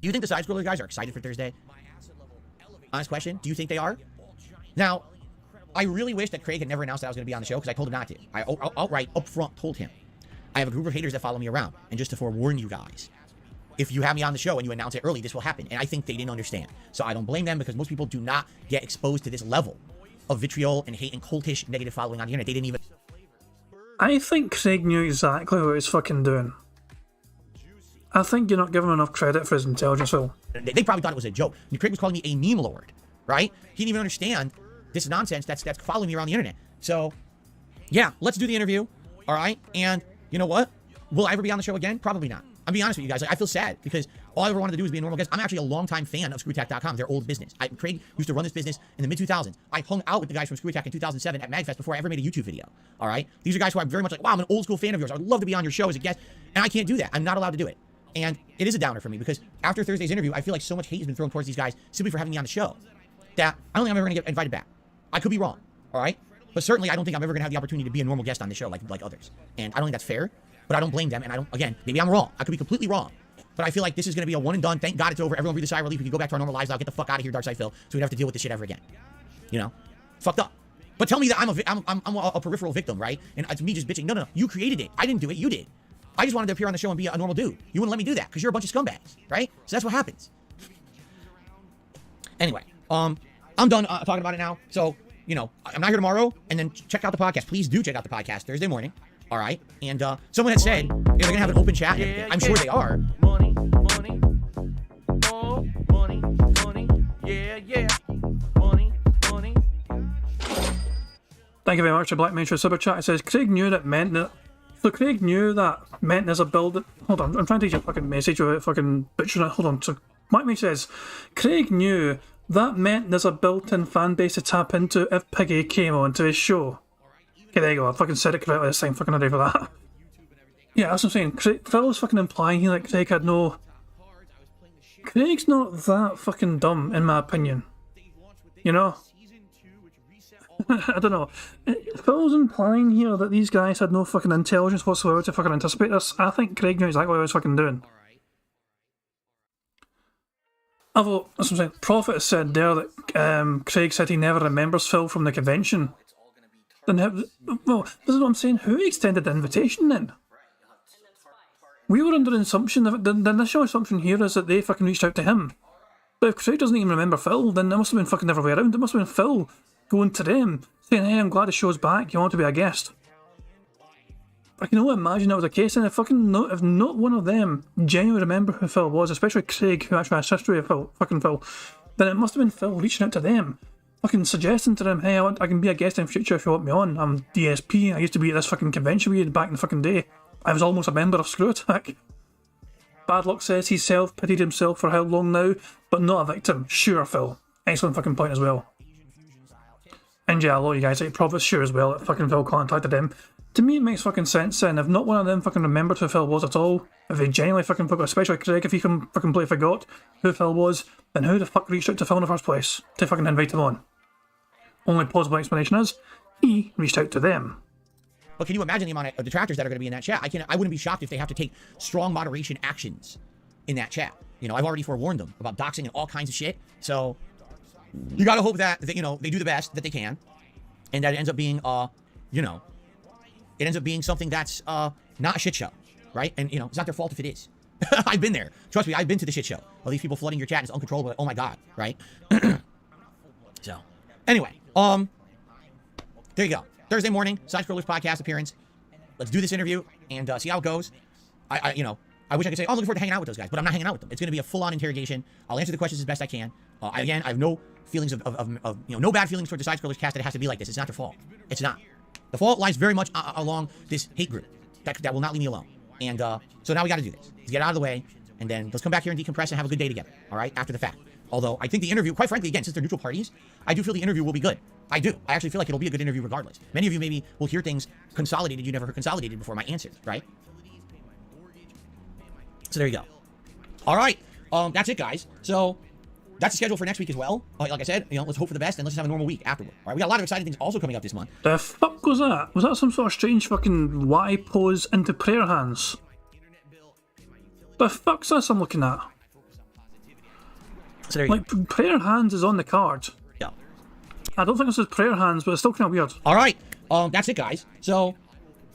Do you think the side scroller guys are excited for Thursday? Honest question. Do you think they are? Now, I really wish that Craig had never announced that I was going to be on the show because I told him not to. I outright, up front, told him. I have a group of haters that follow me around. And just to forewarn you guys, if you have me on the show and you announce it early, this will happen. And I think they didn't understand. So I don't blame them because most people do not get exposed to this level of vitriol and hate and cultish negative following on the internet. They didn't even... I think Craig knew exactly what he was fucking doing. I think you're not giving him enough credit for his intelligence, Phil. They probably thought it was a joke. And Craig was calling me a meme lord, right? He didn't even understand this nonsense that's following me around the internet. So, yeah, let's do the interview, all right? And you know what? Will I ever be on the show again? Probably not. I'm being honest with you guys. Like, I feel sad because all I ever wanted to do was be a normal guest. I'm actually a longtime fan of ScrewTack.com, their old business. Craig used to run this business in the mid-2000s. I hung out with the guys from ScrewTack in 2007 at MagFest before I ever made a YouTube video, all right? These are guys who I'm very much like, wow, I'm an old school fan of yours. I would love to be on your show as a guest, and I can't do that. I'm not allowed to do it. And it is a downer for me because after Thursday's interview, I feel like so much hate has been thrown towards these guys simply for having me on the show that I don't think I'm ever going to get invited back. I could be wrong, all right? But certainly I don't think I'm ever going to have the opportunity to be a normal guest on the show like others. And I don't think that's fair, but I don't blame them. And I don't, again, maybe I'm wrong. I could be completely wrong. But I feel like this is going to be a one and done. Thank God it's over. Everyone breathe a sigh of relief. We can go back to our normal lives now. Get the fuck out of here, Darkside Phil, so we don't have to deal with this shit ever again. You know? Fucked up. But tell me that I'm a peripheral victim, right? And it's me just bitching. No. You created it. I didn't do it. You did. I just wanted to appear on the show and be a normal dude. You wouldn't let me do that because you're a bunch of scumbags, right? So that's what happens. Anyway, I'm done talking about it now. So, you know, I'm not here tomorrow. And then check out the podcast. Please do check out the podcast Thursday morning. All right. And someone had said they're going to have an open chat and everything. I'm sure they are. Money, money, oh, money, money, yeah, money, money. Thank you very much to Black Mantra Super Chat. It says Craig knew that meant that. So Craig knew that meant there's a build. Hold on, I'm trying to get your fucking message without fucking butchering it. Hold on. So Black Mantra says Craig knew that meant there's a built-in fan base to tap into if Piggy came onto his show. Okay, there you go. I fucking said it correctly this time. Fucking ready for that. Yeah, that's what I'm saying. Phil was fucking implying here that Craig had no... Craig's not that fucking dumb, in my opinion. You know? I don't know. Phil's implying here that these guys had no fucking intelligence whatsoever to fucking anticipate this. I think Craig knew exactly what he was fucking doing. Although, that's what I'm saying. Prophet has said there that Craig said he never remembers Phil from the convention. Then, well, this is what I'm saying. Who extended the invitation then? We were under the assumption, the initial assumption here is that they fucking reached out to him. But if Craig doesn't even remember Phil, then there must have been fucking the other way around. It must have been Phil going to them, saying, hey, I'm glad the show's back, you want to be a guest. I can only imagine that was the case, and if not one of them genuinely remember who Phil was, especially Craig, who actually has history of Phil, then it must have been Phil reaching out to them, fucking suggesting to them, hey, I can be a guest in future if you want me on. I'm DSP, I used to be at this fucking convention we had back in the fucking day. I was almost a member of Screw Attack. Bad Luck says he's self-pitied himself for how long now, but not a victim. Sure, Phil. Excellent fucking point as well. And yeah, a lot of you guys, like Prophet's sure as well that fucking Phil contacted him. To me, it makes fucking sense, and if not one of them fucking remembered who Phil was at all, if they genuinely fucking forgot, especially Craig, if he can fucking play forgot who Phil was, then who the fuck reached out to Phil in the first place to fucking invite him on? Only plausible explanation is, he reached out to them. But can you imagine the amount of detractors that are going to be in that chat? I wouldn't be shocked if they have to take strong moderation actions in that chat. You know, I've already forewarned them about doxing and all kinds of shit. So you got to hope that, you know, they do the best that they can, and that it ends up being, you know, it ends up being something that's not a shit show, right? And, you know, it's not their fault if it is. I've been there. Trust me, I've been to the shit show. All these people flooding your chat is uncontrollable. Oh my God, right? So, anyway, there you go. Thursday morning, Side Scrollers podcast appearance. Let's do this interview and see how it goes. You know, I wish I could say, oh, I'm looking forward to hanging out with those guys, but I'm not hanging out with them. It's going to be a full-on interrogation. I'll answer the questions as best I can. Again, I have no feelings of you know, no bad feelings towards the Side Scrollers cast that it has to be like this. It's not their fault. It's not. The fault lies very much along this hate group that will not leave me alone. And so now we got to do this. Let's get out of the way, and then let's come back here and decompress and have a good day together. All right, after the fact. Although I think the interview, quite frankly, again, since they're neutral parties, I do feel the interview will be good. I do. I actually feel like it'll be a good interview regardless. Many of you maybe will hear things consolidated you never heard consolidated before my answers, right? So there you go. All right. That's it, guys. So that's the schedule for next week as well. Like I said, you know, let's hope for the best and let's just have a normal week afterward. All right. We got a lot of exciting things also coming up this month. The fuck? fuck was that? Was that some sort of strange fucking Y pose into prayer hands? The fuck's this I'm looking at? So there you Like, prayer hands is on the card. go. I don't think this is prayer hands, but it's still kind of weird. All right. That's it, guys. So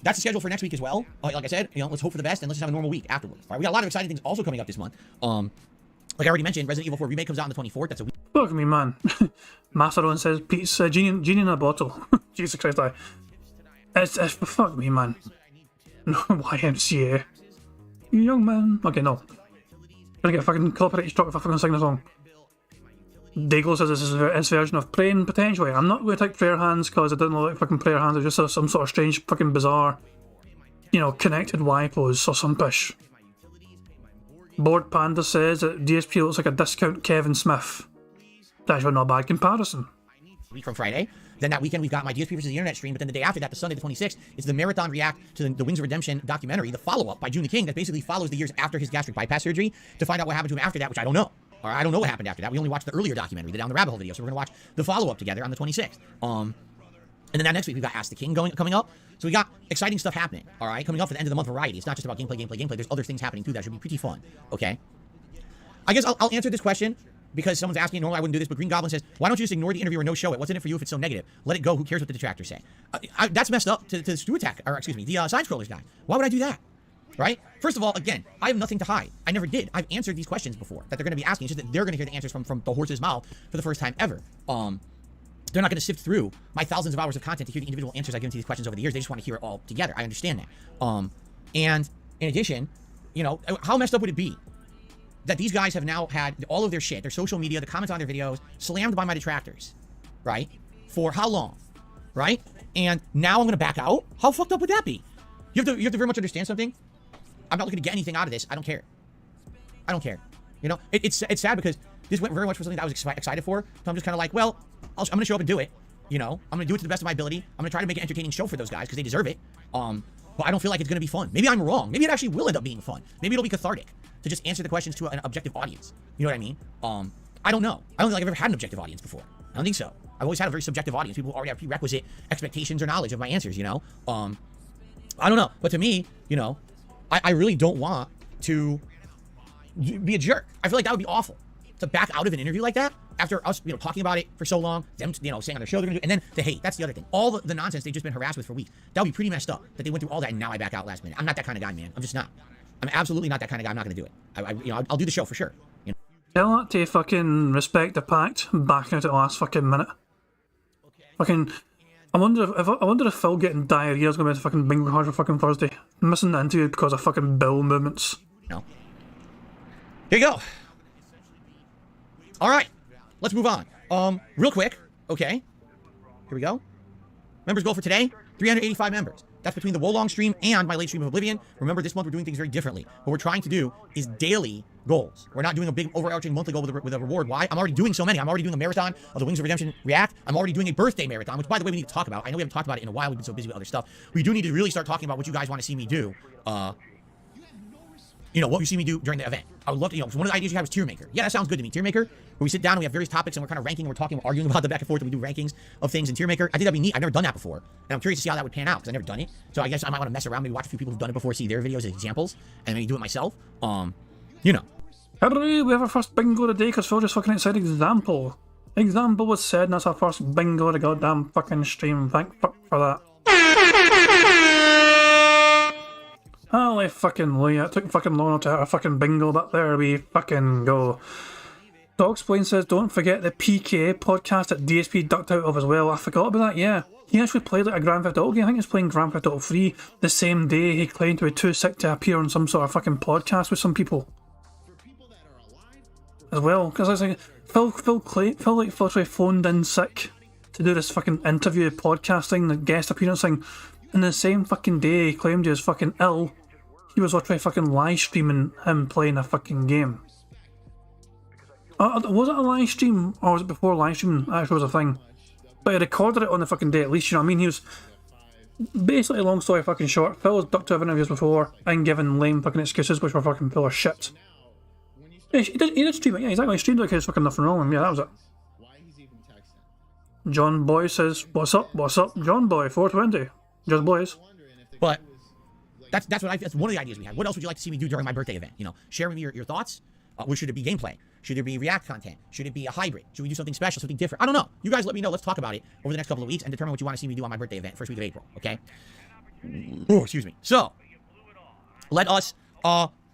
that's the schedule for next week as well. Like I said, let's hope for the best and let's just have a normal week afterwards. All right, we got a lot of exciting things also coming up this month. Like I already mentioned, Resident Evil 4 Remake comes out on the 24th. That's a week. Fuck me, man. Masteron says Pete's genie in a bottle. Jesus Christ, it's fuck me, man. No YMCA. You young man. Okay, no. Gonna get fucking copyright struck if I fucking sing the song. Daigle says this is his version of praying, potentially. I'm not going to take prayer hands because I didn't look like fucking prayer hands. It's just some sort of strange, fucking bizarre, connected Y pose or some pish. Bored Panda says that DSP looks like a discount Kevin Smith. That's not a bad comparison. Week from Friday. Then that weekend we've got my DSP versus the Internet stream. But then the day after that, the Sunday the 26th, is the Marathon React to the Wings of Redemption documentary, the follow-up by June the King, that basically follows the years after his gastric bypass surgery to find out what happened to him after that, which I don't know. Or I don't know what happened after that. We only watched the earlier documentary, the Down the Rabbit Hole video. So we're going to watch the follow-up together on the 26th. And then that next week, we've got Ask the King coming up. So we got exciting stuff happening, all right? Coming up for the end of the month variety. It's not just about gameplay. There's other things happening, too. That should be pretty fun, okay? I guess I'll answer this question because someone's asking. Normally I wouldn't do this, but Green Goblin says, why don't you just ignore the interview or no show it? What's in it for you if it's so negative? Let it go. Who cares what the detractors say? That's messed up to the Stu Attack, or excuse me, the Side Scrollers guy. Why would I do that? Right? First of all, again, I have nothing to hide. I never did. I've answered these questions before that they're going to be asking. It's just that they're going to hear the answers from the horse's mouth for the first time ever. They're not going to sift through my thousands of hours of content to hear the individual answers I've given to these questions over the years. They just want to hear it all together. I understand that. And in addition, how messed up would it be that these guys have now had all of their shit, their social media, the comments on their videos, slammed by my detractors, right? For how long, right? And now I'm going to back out? How fucked up would that be? You have to very much understand something. I'm not looking to get anything out of this. I don't care. I don't care. It's sad because this went very much for something that I was excited for. So I'm just kind of like, well, I'm going to show up and do it. I'm going to do it to the best of my ability. I'm going to try to make an entertaining show for those guys because they deserve it. But I don't feel like it's going to be fun. Maybe I'm wrong. Maybe it actually will end up being fun. Maybe it'll be cathartic to just answer the questions to an objective audience. You know what I mean? I don't know. I don't think I've ever had an objective audience before. I don't think so. I've always had a very subjective audience. People who already have prerequisite expectations or knowledge of my answers, I don't know. But to me, I really don't want to be a jerk. I feel like that would be awful. To back out of an interview like that after us, talking about it for so long, them, saying on their show they're gonna do, and then the hate. That's the other thing. All the nonsense they've just been harassed with for weeks. That would be pretty messed up. That they went through all that and now I back out last minute. I'm not that kind of guy, man. I'm just not. I'm absolutely not that kind of guy. I'm not gonna do it. I'll do the show for sure. Tell that to fucking respect the pact, backing out at the last fucking minute. Fucking, I wonder if Phil getting diarrhea is gonna be at the fucking bingo card for fucking Thursday. I'm missing the interview because of fucking bowel movements. No. Here you go. All right, let's move on. Real quick, okay. Here we go. Members goal for today, 385 members. That's between the Wolong stream and my late stream of Oblivion. Remember, this month we're doing things very differently. What we're trying to do is daily goals. We're not doing a big overarching monthly goal with a reward. Why? I'm already doing so many. I'm already doing a marathon of the Wings of Redemption React. I'm already doing a birthday marathon, which, by the way, we need to talk about. I know we haven't talked about it in a while. We've been so busy with other stuff. We do need to really start talking about what you guys want to see me do. What you see me do during the event. I would love to, so one of the ideas you had was Tier Maker. Yeah, that sounds good to me. Tier Maker, where we sit down and we have various topics and we're kind of ranking, we're talking, we're arguing about the back and forth, and we do rankings of things in Tier Maker. I think that'd be neat. I've never done that before. And I'm curious to see how that would pan out because I've never done it. So I guess I might want to mess around, maybe watch a few people who've done it before, see their videos as examples, and maybe do it myself. Hooray, we have our first bingo today because Phil just fucking said example. Example was said and that's our first bingo of the goddamn fucking stream. Thank fuck for that. Holy fucking Leah, it took fucking long to hit a fucking bingo, but there we fucking go. Dogsplain says, don't forget the PK podcast that DSP ducked out of as well. I forgot about that, yeah. He actually played like a Grand Theft Auto game. I think he was playing Grand Theft Auto 3 the same day he claimed to be too sick to appear on some sort of fucking podcast with some people. As well, because I was like, Phil literally phoned in sick to do this fucking interview, podcasting, the guest appearance thing, and the same fucking day he claimed he was fucking ill. He was literally fucking live streaming him playing a fucking game. Was it a live stream, or was it before live streaming actually was a thing? But he recorded it on the fucking day at least, you know what I mean? He was basically, long story fucking short, Phil was ducked out of interviews before and given lame fucking excuses which were fucking full of shit. Yeah, he did stream it, yeah, exactly. He streamed like his fucking nothing wrong with him, yeah, that was it. John Boy says, what's up, John Boy, 420. Just boys. But that's one of the ideas we had. What else would you like to see me do during my birthday event? You know, share with me your thoughts. Should it be gameplay? Should there be React content? Should it be a hybrid? Should we do something special, something different? I don't know. You guys let me know. Let's talk about it over the next couple of weeks and determine what you want to see me do on my birthday event, first week of April, okay? Oh, excuse me. So, let us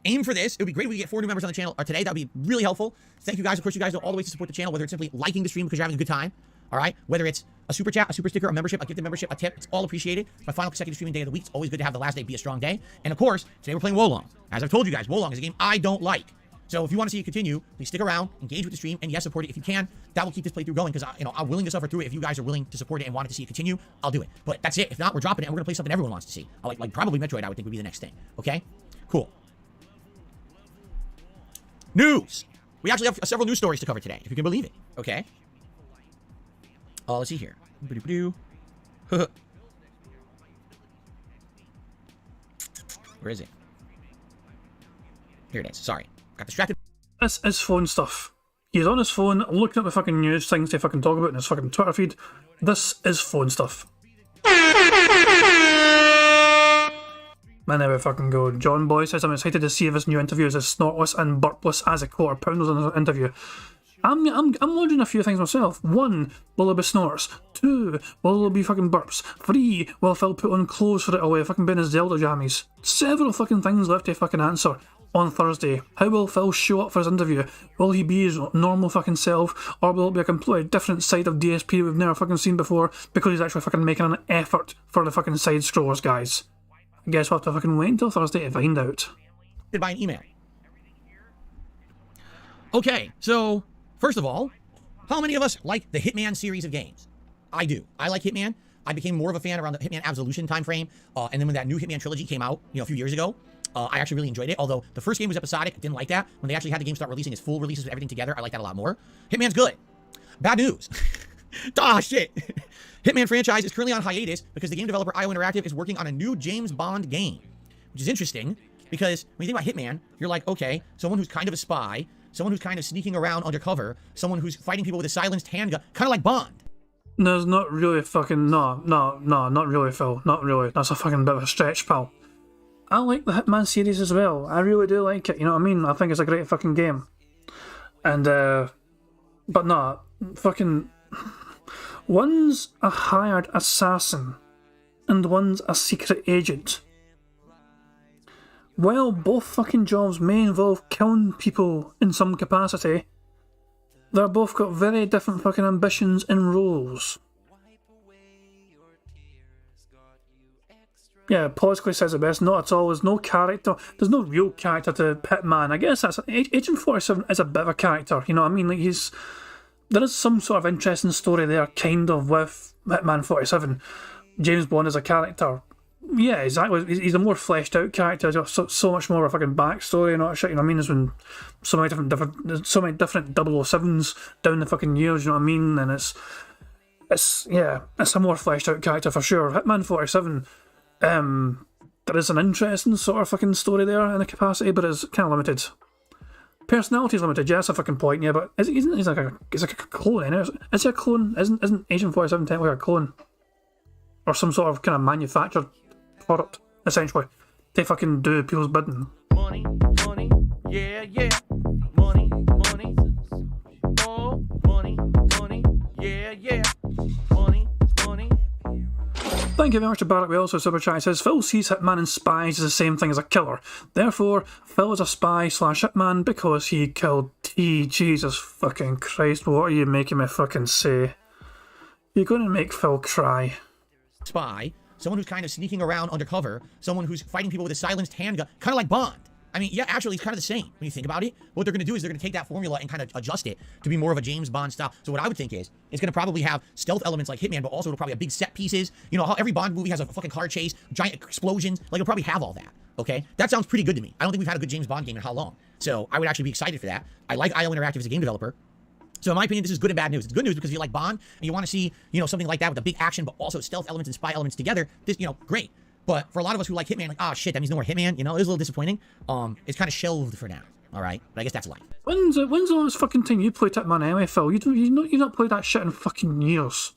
aim for this. It would be great if we get 4 new members on the channel today. That would be really helpful. Thank you guys. Of course, you guys know all the ways to support the channel, whether it's simply liking the stream because you're having a good time, all right? Whether it's a super chat, a super sticker, a membership, a gifted membership, a tip, it's all appreciated. It's my final consecutive streaming day of the week. It's always good to have the last day be a strong day. And of course, today we're playing Wolong. As I've told you guys, Wolong is a game I don't like. So if you want to see it continue, please stick around, engage with the stream, and yes, support it if you can. That will keep this playthrough going because I'm willing to suffer through it. If you guys are willing to support it and wanted to see it continue, I'll do it. But that's it. If not, we're dropping it and we're gonna play something everyone wants to see. Like probably Metroid, I would think would be the next thing. Okay, cool. News. We actually have several news stories to cover today, if you can believe it. Okay. Let's see here. Where is it? Here it is. Sorry. Got distracted. This is phone stuff. He's on his phone looking at the fucking news things to fucking talk about in his fucking Twitter feed. This is phone stuff. Man, there we fucking go. John Boy says, I'm excited to see if this new interview is as snortless and burpless as a quarter pound was in the interview. I'm wondering a few things myself. 1, will there be snorts? 2, will there be fucking burps? 3, will Phil put on clothes for it away, fucking being his Zelda jammies? Several fucking things left to fucking answer on Thursday. How will Phil show up for his interview? Will he be his normal fucking self, or will it be a completely different side of DSP we've never fucking seen before because he's actually fucking making an effort for the fucking side scrollers, guys? I guess we'll have to fucking wait until Thursday to find out. By an email. Okay, so first of all, how many of us like the Hitman series of games? I do. I like Hitman. I became more of a fan around the Hitman Absolution time frame, and then when that new Hitman trilogy came out, a few years ago, I actually really enjoyed it. Although the first game was episodic, I didn't like that. When they actually had the game start releasing its full releases with everything together, I like that a lot more. Hitman's good. Bad news. Ah, shit. Hitman franchise is currently on hiatus because the game developer IO Interactive is working on a new James Bond game, which is interesting because when you think about Hitman, you're like, okay, someone who's kind of a spy, someone who's kind of sneaking around undercover, someone who's fighting people with a silenced handgun, kind of like Bond. There's not really fucking, no, not really, Phil, not really. That's a fucking bit of a stretch, pal. I like the Hitman series as well. I really do like it, you know what I mean? I think it's a great fucking game. And, but no, fucking, one's a hired assassin, and one's a secret agent. While both fucking jobs may involve killing people in some capacity, they're both got very different fucking ambitions and roles. Yeah, politically says it best. Not at all. There's no character. There's no real character to Hitman. I guess that's Agent 47 is a bit of a character. You know what I mean? Like there is some sort of interesting story there, kind of, with Hitman 47. James Bond is a character. Yeah, exactly. He's a more fleshed out character. He's got so much more of a fucking backstory and all that shit. You know what I mean? There's been so many different 007s down the fucking years. You know what I mean? And it's a more fleshed out character for sure. Hitman 47. There is an interesting sort of fucking story there in a capacity, but it's kind of limited. Personality is limited, yeah, that's a fucking point, yeah, but he's like a clone, is he a clone? Isn't Agent 47 technically a clone? Or some sort of kind of manufactured product, essentially, to fucking do people's bidding. Money, money, yeah, yeah. Money, money, oh, money, money, yeah, yeah. Money, money. Thank you very much to Barrett Wells for Super Chat. He says, Phil sees Hitman and spies as the same thing as a killer. Therefore, Phil is a spy / Hitman because he killed T. Jesus fucking Christ, what are you making me fucking say? You're gonna make Phil cry. Spy, someone who's kind of sneaking around undercover, someone who's fighting people with a silenced handgun, kind of like Bond. I mean, yeah, actually, it's kind of the same when you think about it. What they're going to do is they're going to take that formula and kind of adjust it to be more of a James Bond style. So what I would think is, it's going to probably have stealth elements like Hitman, but also it'll probably have big set pieces. You know how every Bond movie has a fucking car chase, giant explosions. Like, it'll probably have all that, okay? That sounds pretty good to me. I don't think we've had a good James Bond game in how long. So I would actually be excited for that. I like IO Interactive as a game developer. So in my opinion, this is good and bad news. It's good news because if you like Bond and you want to see, something like that with the big action, but also stealth elements and spy elements together, this, great. But for a lot of us who like Hitman, like, oh shit, that means no more Hitman, it was a little disappointing. It's kind of shelved for now, all right? But I guess that's life. When's the last fucking time you played Hitman anyway, Phil? You've not played that shit in fucking years.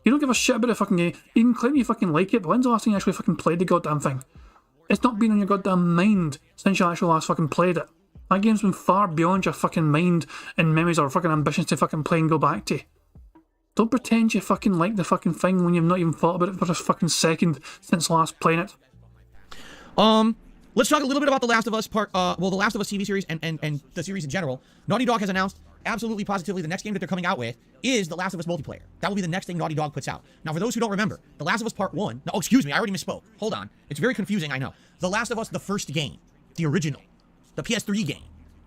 You don't give a shit about the fucking game. You can claim you fucking like it, but when's the last time you actually fucking played the goddamn thing? It's not been on your goddamn mind since you actually last fucking played it. That game's been far beyond your fucking mind and memories or fucking ambitions to fucking play and go back to. Don't pretend you fucking like the fucking thing when you've not even thought about it for a fucking second since last playing it. Let's talk a little bit about The Last of Us the Last of Us TV series and the series in general. Naughty Dog has announced absolutely positively the next game that they're coming out with is The Last of Us multiplayer. That will be the next thing Naughty Dog puts out. Now, for those who don't remember, The Last of Us Part 1... No, excuse me, I already misspoke. Hold on. It's very confusing, I know. The Last of Us, the first game, the original, the PS3 game,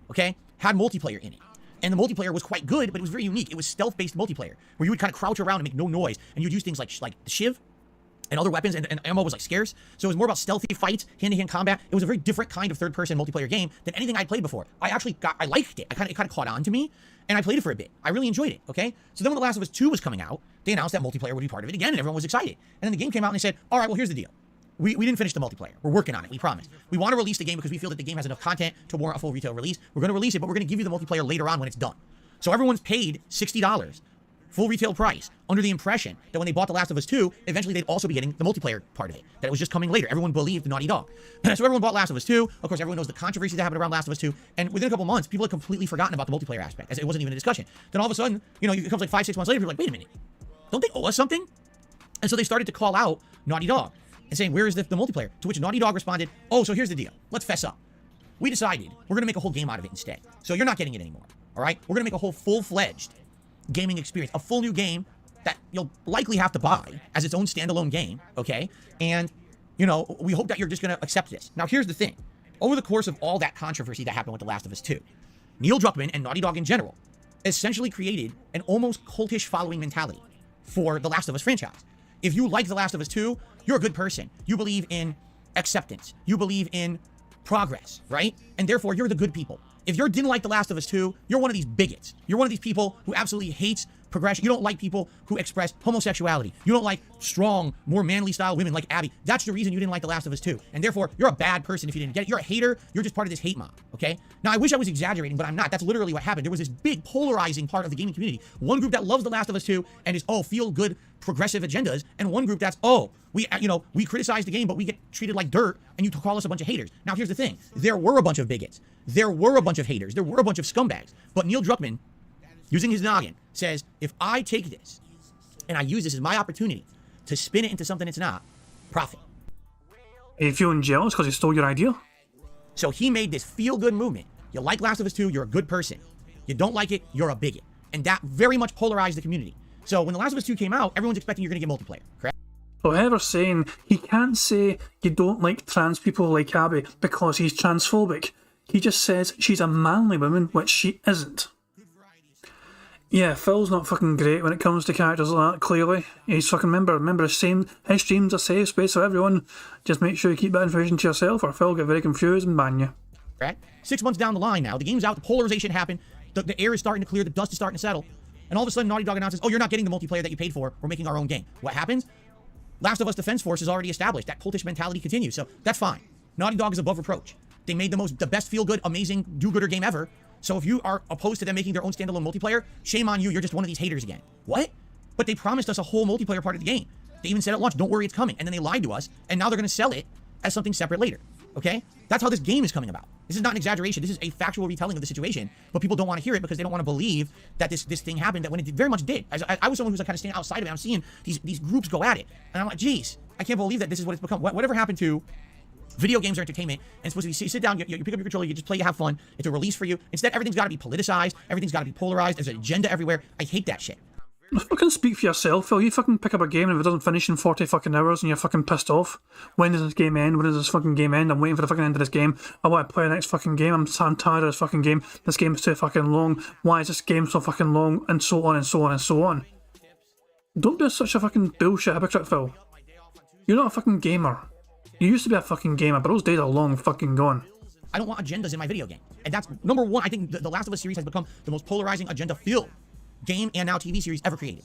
okay, had multiplayer in it. And the multiplayer was quite good, but it was very unique. It was stealth-based multiplayer, where you would kind of crouch around and make no noise, and you'd use things like the shiv, and other weapons, and ammo was like scarce. So it was more about stealthy fights, hand-to-hand combat. It was a very different kind of third-person multiplayer game than anything I'd played before. I liked it. It kind of caught on to me, and I played it for a bit. I really enjoyed it, okay? So then when The Last of Us 2 was coming out, they announced that multiplayer would be part of it again, and everyone was excited. And then the game came out, and they said, all right, well, here's the deal. We didn't finish the multiplayer. We're working on it, we promise. We want to release the game because we feel that the game has enough content to warrant a full retail release. We're going to release it, but we're going to give you the multiplayer later on when it's done. So everyone's paid $60. Full retail price, under the impression that when they bought The Last of Us 2, eventually they'd also be getting the multiplayer part of it. That it was just coming later. Everyone believed the Naughty Dog. So everyone bought Last of Us 2. Of course, everyone knows the controversy that happened around Last of Us 2. And within a couple months, people had completely forgotten about the multiplayer aspect, as it wasn't even a discussion. Then all of a sudden, you know, it comes like 5-6 months later, people are like, wait a minute. Don't they owe us something? And so they started to call out Naughty Dog and saying, where is the multiplayer? To which Naughty Dog responded, oh, so here's the deal. Let's fess up. We decided we're going to make a whole game out of it instead. So you're not getting it anymore. All right? We're going to make a whole full-fledged gaming experience, a full new game that you'll likely have to buy as its own standalone game, okay? And, you know, we hope that you're just going to accept this. Now, here's the thing. Over the course of all that controversy that happened with The Last of Us 2, Neil Druckmann and Naughty Dog in general essentially created an almost cultish following mentality for The Last of Us franchise. If you like The Last of Us 2, you're a good person. You believe in acceptance. You believe in progress, right? And therefore, you're the good people. If you didn't like The Last of Us 2, you're one of these bigots. You're one of these people who absolutely hates progression. You don't like people who express homosexuality. You don't like strong, more manly style women like Abby. That's the reason you didn't like The Last of Us 2. And therefore, you're a bad person if you didn't get it. You're a hater. You're just part of this hate mob, okay? Now, I wish I was exaggerating, but I'm not. That's literally what happened. There was this big polarizing part of the gaming community. One group that loves The Last of Us 2 and is, oh, feel good, progressive agendas. And one group that's, oh, we criticize the game, but we get treated like dirt, and you call us a bunch of haters. Now, here's the thing. There were a bunch of bigots. There were a bunch of haters. There were a bunch of scumbags. But Neil Druckmann, using his noggin, says, if I take this and I use this as my opportunity to spin it into something it's not, profit. Are you feeling jealous because he stole your idea? So he made this feel-good movement. You like Last of Us 2, you're a good person. You don't like it, you're a bigot. And that very much polarized the community. So when The Last of Us 2 came out, everyone's expecting you're going to get multiplayer, correct? So Heather's saying he can't say you don't like trans people like Abby because he's transphobic. He just says she's a manly woman, which she isn't. Yeah, Phil's not fucking great when it comes to characters like that, clearly. He's fucking remember his stream's a safe space for everyone. Just make sure you keep that information to yourself or Phil will get very confused and ban you. Right? 6 months down the line now, the game's out, the polarization happened, the air is starting to clear, the dust is starting to settle, and all of a sudden Naughty Dog announces, oh, you're not getting the multiplayer that you paid for, we're making our own game. What happens? Last of Us Defense Force is already established. That cultish mentality continues, so that's fine. Naughty Dog is above reproach. They made the best feel-good, amazing, do-gooder game ever. So if you are opposed to them making their own standalone multiplayer, shame on you, you're just one of these haters again. What? But they promised us a whole multiplayer part of the game. They even said at launch, don't worry, it's coming. And then they lied to us, and now they're going to sell it as something separate later. Okay? That's how this game is coming about. This is not an exaggeration. This is a factual retelling of the situation, but people don't want to hear it because they don't want to believe that this thing happened, that when it very much did. I was someone who's like kind of standing outside of it. I'm seeing these groups go at it, and I'm like, geez, I can't believe that this is what it's become. Whatever happened to video games are entertainment, and it's supposed to be, you sit down, you pick up your controller, you just play, you have fun. It's a release for you. Instead, everything's got to be politicized. Everything's got to be polarized. There's an agenda everywhere. I hate that shit. Fucking speak for yourself, Phil. You fucking pick up a game and if it doesn't finish in 40 fucking hours and you're fucking pissed off. When does this game end? When does this fucking game end? I'm waiting for the fucking end of this game. I want to play the next fucking game. I'm tired of this fucking game. This game is too fucking long. Why is this game so fucking long? And so on and so on and so on. Don't be such a fucking bullshit hypocrite, Phil. You're not a fucking gamer. You used to be a fucking gamer, but those days are long fucking gone. I don't want agendas in my video game. And that's, number one, I think the Last of Us series has become the most polarizing, agenda-filled game and now TV series ever created.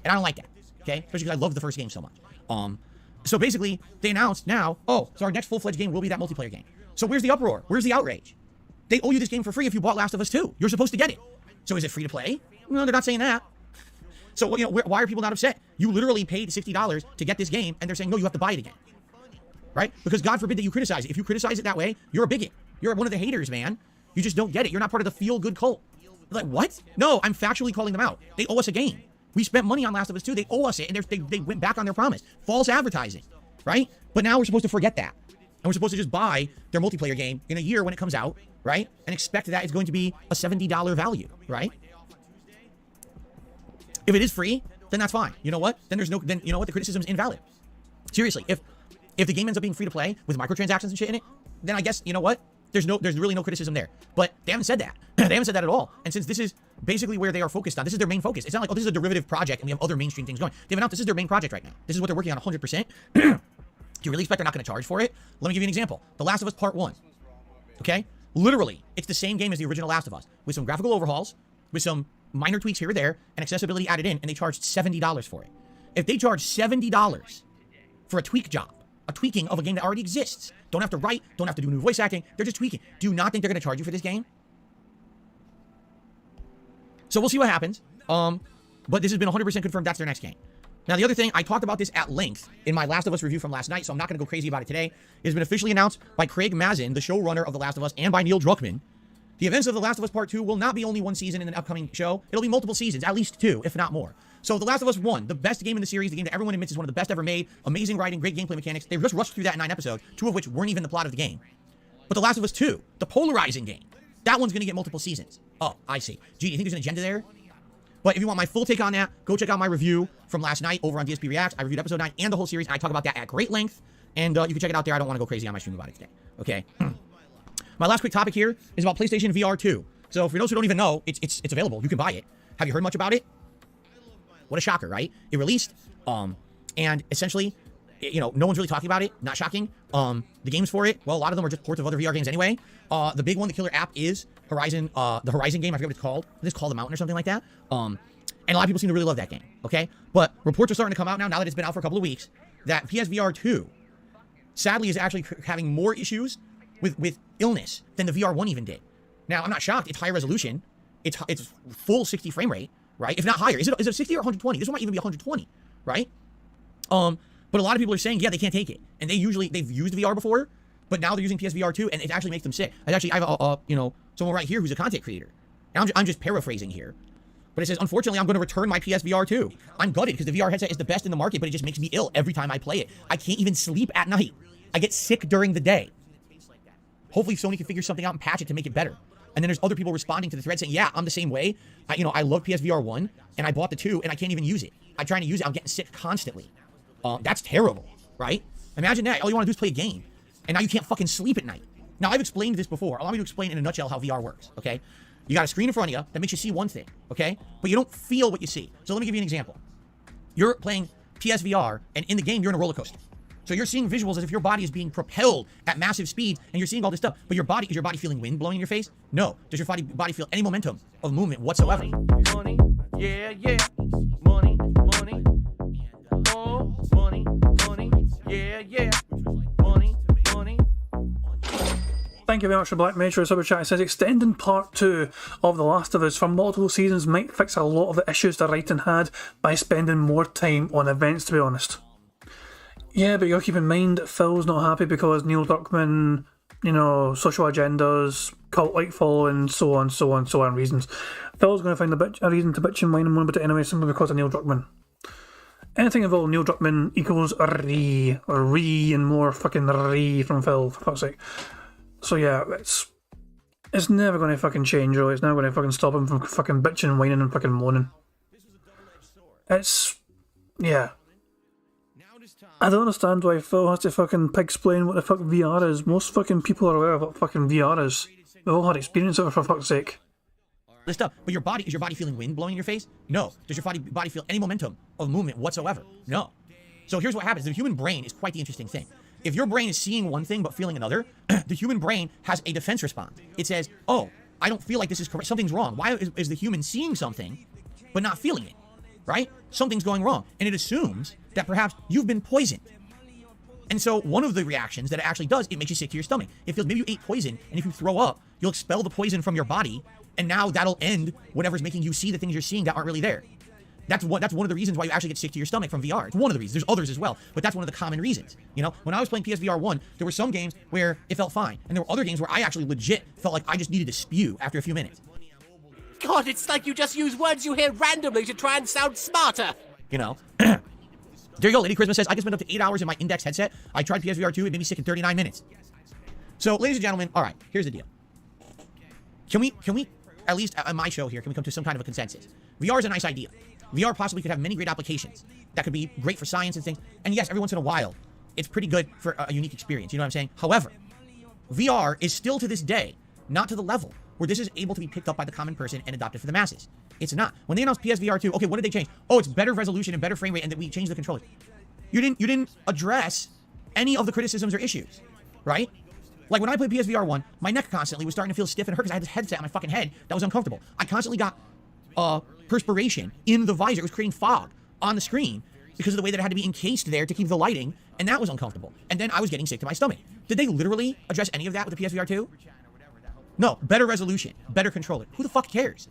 And I don't like that, okay? Especially because I love the first game so much. So basically, they announced now, oh, so our next full-fledged game will be that multiplayer game. So where's the uproar? Where's the outrage? They owe you this game for free if you bought Last of Us 2. You're supposed to get it. So is it free to play? No, they're not saying that. So, you know, why are people not upset? You literally paid $60 to get this game, and they're saying, no, you have to buy it again. Right? Because God forbid that you criticize it. If you criticize it that way, you're a bigot. You're one of the haters, man. You just don't get it. You're not part of the feel-good cult. You're like, what? No, I'm factually calling them out. They owe us a game. We spent money on Last of Us 2. They owe us it, and they went back on their promise. False advertising, right? But now we're supposed to forget that. And we're supposed to just buy their multiplayer game in a year when it comes out, right? And expect that it's going to be a $70 value, right? If it is free, then that's fine. You know what? Then you know what? The criticism is invalid. Seriously, if the game ends up being free to play with microtransactions and shit in it, then I guess, you know what? There's really no criticism there. But they haven't said that. They haven't said that at all. And since this is basically where they are focused on, this is their main focus. It's not like, oh, this is a derivative project and we have other mainstream things going. They've announced this is their main project right now. This is what they're working on 100%. Do you really expect they're not going to charge for it? Let me give you an example. The Last of Us Part 1. Okay? Literally, it's the same game as the original Last of Us, with some graphical overhauls, with some minor tweaks here or there, and accessibility added in, and they charged $70 for it. If they charge $70 for a tweak job, a tweaking of a game that already exists, don't have to write, don't have to do new voice acting, they're just tweaking. Do you not think they're going to charge you for this game? So we'll see what happens. But this has been 100% confirmed that's their next game. Now, the other thing, I talked about this at length in my Last of Us review from last night, so I'm not going to go crazy about it today. It has been officially announced by Craig Mazin, the showrunner of The Last of Us, and by Neil Druckmann. The events of The Last of Us Part 2 will not be only one season in an upcoming show. It'll be multiple seasons, at least 2, if not more. So The Last of Us 1, the best game in the series, the game that everyone admits is one of the best ever made, amazing writing, great gameplay mechanics. They just rushed through that in 9 episodes, 2 of which weren't even the plot of the game. But The Last of Us 2, the polarizing game, that one's going to get multiple seasons. Oh, I see. Gee, do you think there's an agenda there? But if you want my full take on that, go check out my review from last night over on DSP Reacts. I reviewed episode 9 and the whole series, and I talk about that at great length. And you can check it out there. I don't want to go crazy on my stream about it today. Okay? My last quick topic here is about PlayStation VR 2. So for those who don't even know, it's available. You can buy it. Have you heard much about it? What a shocker, right? It released, and essentially, you know, no one's really talking about it. Not shocking. The games for it, well, a lot of them are just ports of other VR games anyway. The big one, the killer app, is Horizon, the Horizon game. I forget what it's called. It's called The Mountain or something like that. And a lot of people seem to really love that game, okay? But reports are starting to come out now that it's been out for a couple of weeks, that PSVR 2, sadly, is actually having more issues with illness than the VR 1 even did. Now, I'm not shocked. It's higher resolution. It's full 60 frame rate, right? If not higher. Is it 60 or 120? This one might even be 120, right? But a lot of people are saying, yeah, they can't take it. And they've used VR before, but now they're using PSVR 2, and it actually makes them sick. I have someone right here who's a content creator. And I'm just paraphrasing here. But it says, unfortunately, I'm going to return my PSVR 2. I'm gutted because the VR headset is the best in the market, but it just makes me ill every time I play it. I can't even sleep at night. I get sick during the day. Hopefully Sony can figure something out and patch it to make it better. And then there's other people responding to the thread saying, yeah, I'm the same way. I love PSVR 1, and I bought the 2, and I can't even use it. I'm trying to use it. I'm getting sick constantly. That's terrible, right? Imagine that. All you want to do is play a game, and now you can't fucking sleep at night. Now, I've explained this before. Allow me to explain in a nutshell how VR works, okay? You got a screen in front of you that makes you see one thing, okay? But you don't feel what you see. So let me give you an example. You're playing PSVR, and in the game, you're in a roller coaster. So you're seeing visuals as if your body is being propelled at massive speeds, and you're seeing all this stuff. But is your body feeling wind blowing in your face? No. Does your body feel any momentum of movement whatsoever? Money, yeah, yeah. Money, money. Oh, money, money. Yeah, yeah. Money, money. Thank you very much for Black Metro Super Chat. It says extending part 2 of The Last of Us for multiple seasons might fix a lot of the issues the writing had by spending more time on events, to be honest. Yeah, but you gotta keep in mind that Phil's not happy because Neil Druckmann, social agendas, cult-like following, so on reasons. Phil's gonna find a reason to bitch and whine and moan about it anyway, simply because of Neil Druckmann. Anything involving Neil Druckmann equals re and more fucking re from Phil, for fuck's sake. So yeah, it's never gonna fucking change, really. It's never gonna fucking stop him from fucking bitching and whining and fucking moaning. Yeah. I don't understand why Phil has to fucking pig-splain what the fuck VR is. Most fucking people are aware of what fucking VR is. We've all had experience of it, for fuck's sake. This stuff, but is your body feeling wind blowing in your face? No. Does your body feel any momentum of movement whatsoever? No. So here's what happens. The human brain is quite the interesting thing. If your brain is seeing one thing but feeling another, the human brain has a defense response. It says, oh, I don't feel like this is correct. Something's wrong. Why is the human seeing something but not feeling it? Right? Something's going wrong. And it assumes that perhaps you've been poisoned. And so one of the reactions that it actually does, it makes you sick to your stomach. It feels maybe you ate poison, and if you throw up, you'll expel the poison from your body, and now that'll end whatever's making you see the things you're seeing that aren't really there. That's one of the reasons why you actually get sick to your stomach from VR. It's one of the reasons. There's others as well, but that's one of the common reasons. You know, when I was playing PSVR 1, there were some games where it felt fine, and there were other games where I actually legit felt like I just needed to spew after a few minutes. God, it's like you just use words you hear randomly to try and sound smarter. You know? There you go. Lady Christmas says, I can spend up to 8 hours in my Index headset. I tried PSVR 2. It made me sick in 39 minutes. So, ladies and gentlemen, all right, here's the deal. Can we, at least on my show here, can we come to some kind of a consensus? VR is a nice idea. VR possibly could have many great applications that could be great for science and things. And yes, every once in a while, it's pretty good for a unique experience. You know what I'm saying? However, VR is still to this day not to the level where this is able to be picked up by the common person and adopted for the masses. It's not. When they announced PSVR 2, okay, what did they change? Oh, it's better resolution and better frame rate, and that we changed the controllers. You didn't address any of the criticisms or issues, right? Like when I played PSVR 1, my neck constantly was starting to feel stiff and hurt because I had this headset on my fucking head that was uncomfortable. I constantly got perspiration in the visor. It was creating fog on the screen because of the way that it had to be encased there to keep the lighting, and that was uncomfortable. And then I was getting sick to my stomach. Did they literally address any of that with the PSVR 2? No. Better resolution, better controller. Who the fuck cares?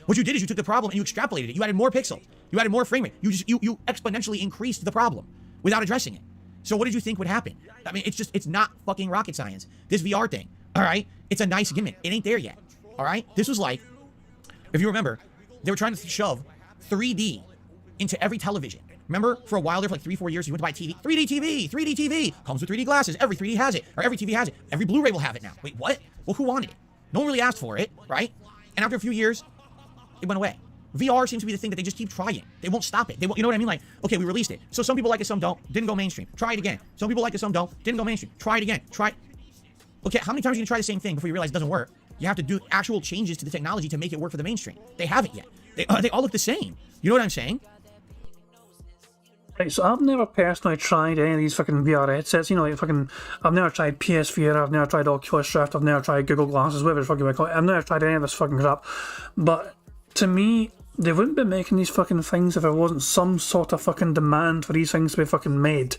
What you did is you took the problem and you extrapolated it. You added more pixels. You added more frame rate. You exponentially increased the problem without addressing it. So what did you think would happen? I mean, it's not fucking rocket science. This VR thing, all right? It's a nice gimmick. It ain't there yet, all right? This was like, if you remember, they were trying to shove 3D into every television. Remember, for a while there, for like 3-4 years, you went to buy TV. 3D TV, comes with 3D glasses. Every 3D has it, or every TV has it. Every Blu-ray will have it now. Wait, what? Well, who wanted it? No one really asked for it, right? And after a few years, it went away. VR seems to be the thing that they just keep trying. They won't stop it. They won't, you know what I mean? Like, okay, we released it. So some people like it, some don't. Didn't go mainstream. Try it again. Some people like it, some don't. Didn't go mainstream. Try it again. Okay, how many times are you gonna try the same thing before you realize it doesn't work? You have to do actual changes to the technology to make it work for the mainstream. They haven't yet. They all look the same. You know what I'm saying? Right, so I've never personally tried any of these fucking VR headsets. You know, like fucking, I've never tried PSVR, I've never tried Oculus Rift, I've never tried Google Glasses, whatever the fuck you want to call it. I've never tried any of this fucking crap. But to me, they wouldn't be making these fucking things if there wasn't some sort of fucking demand for these things to be fucking made.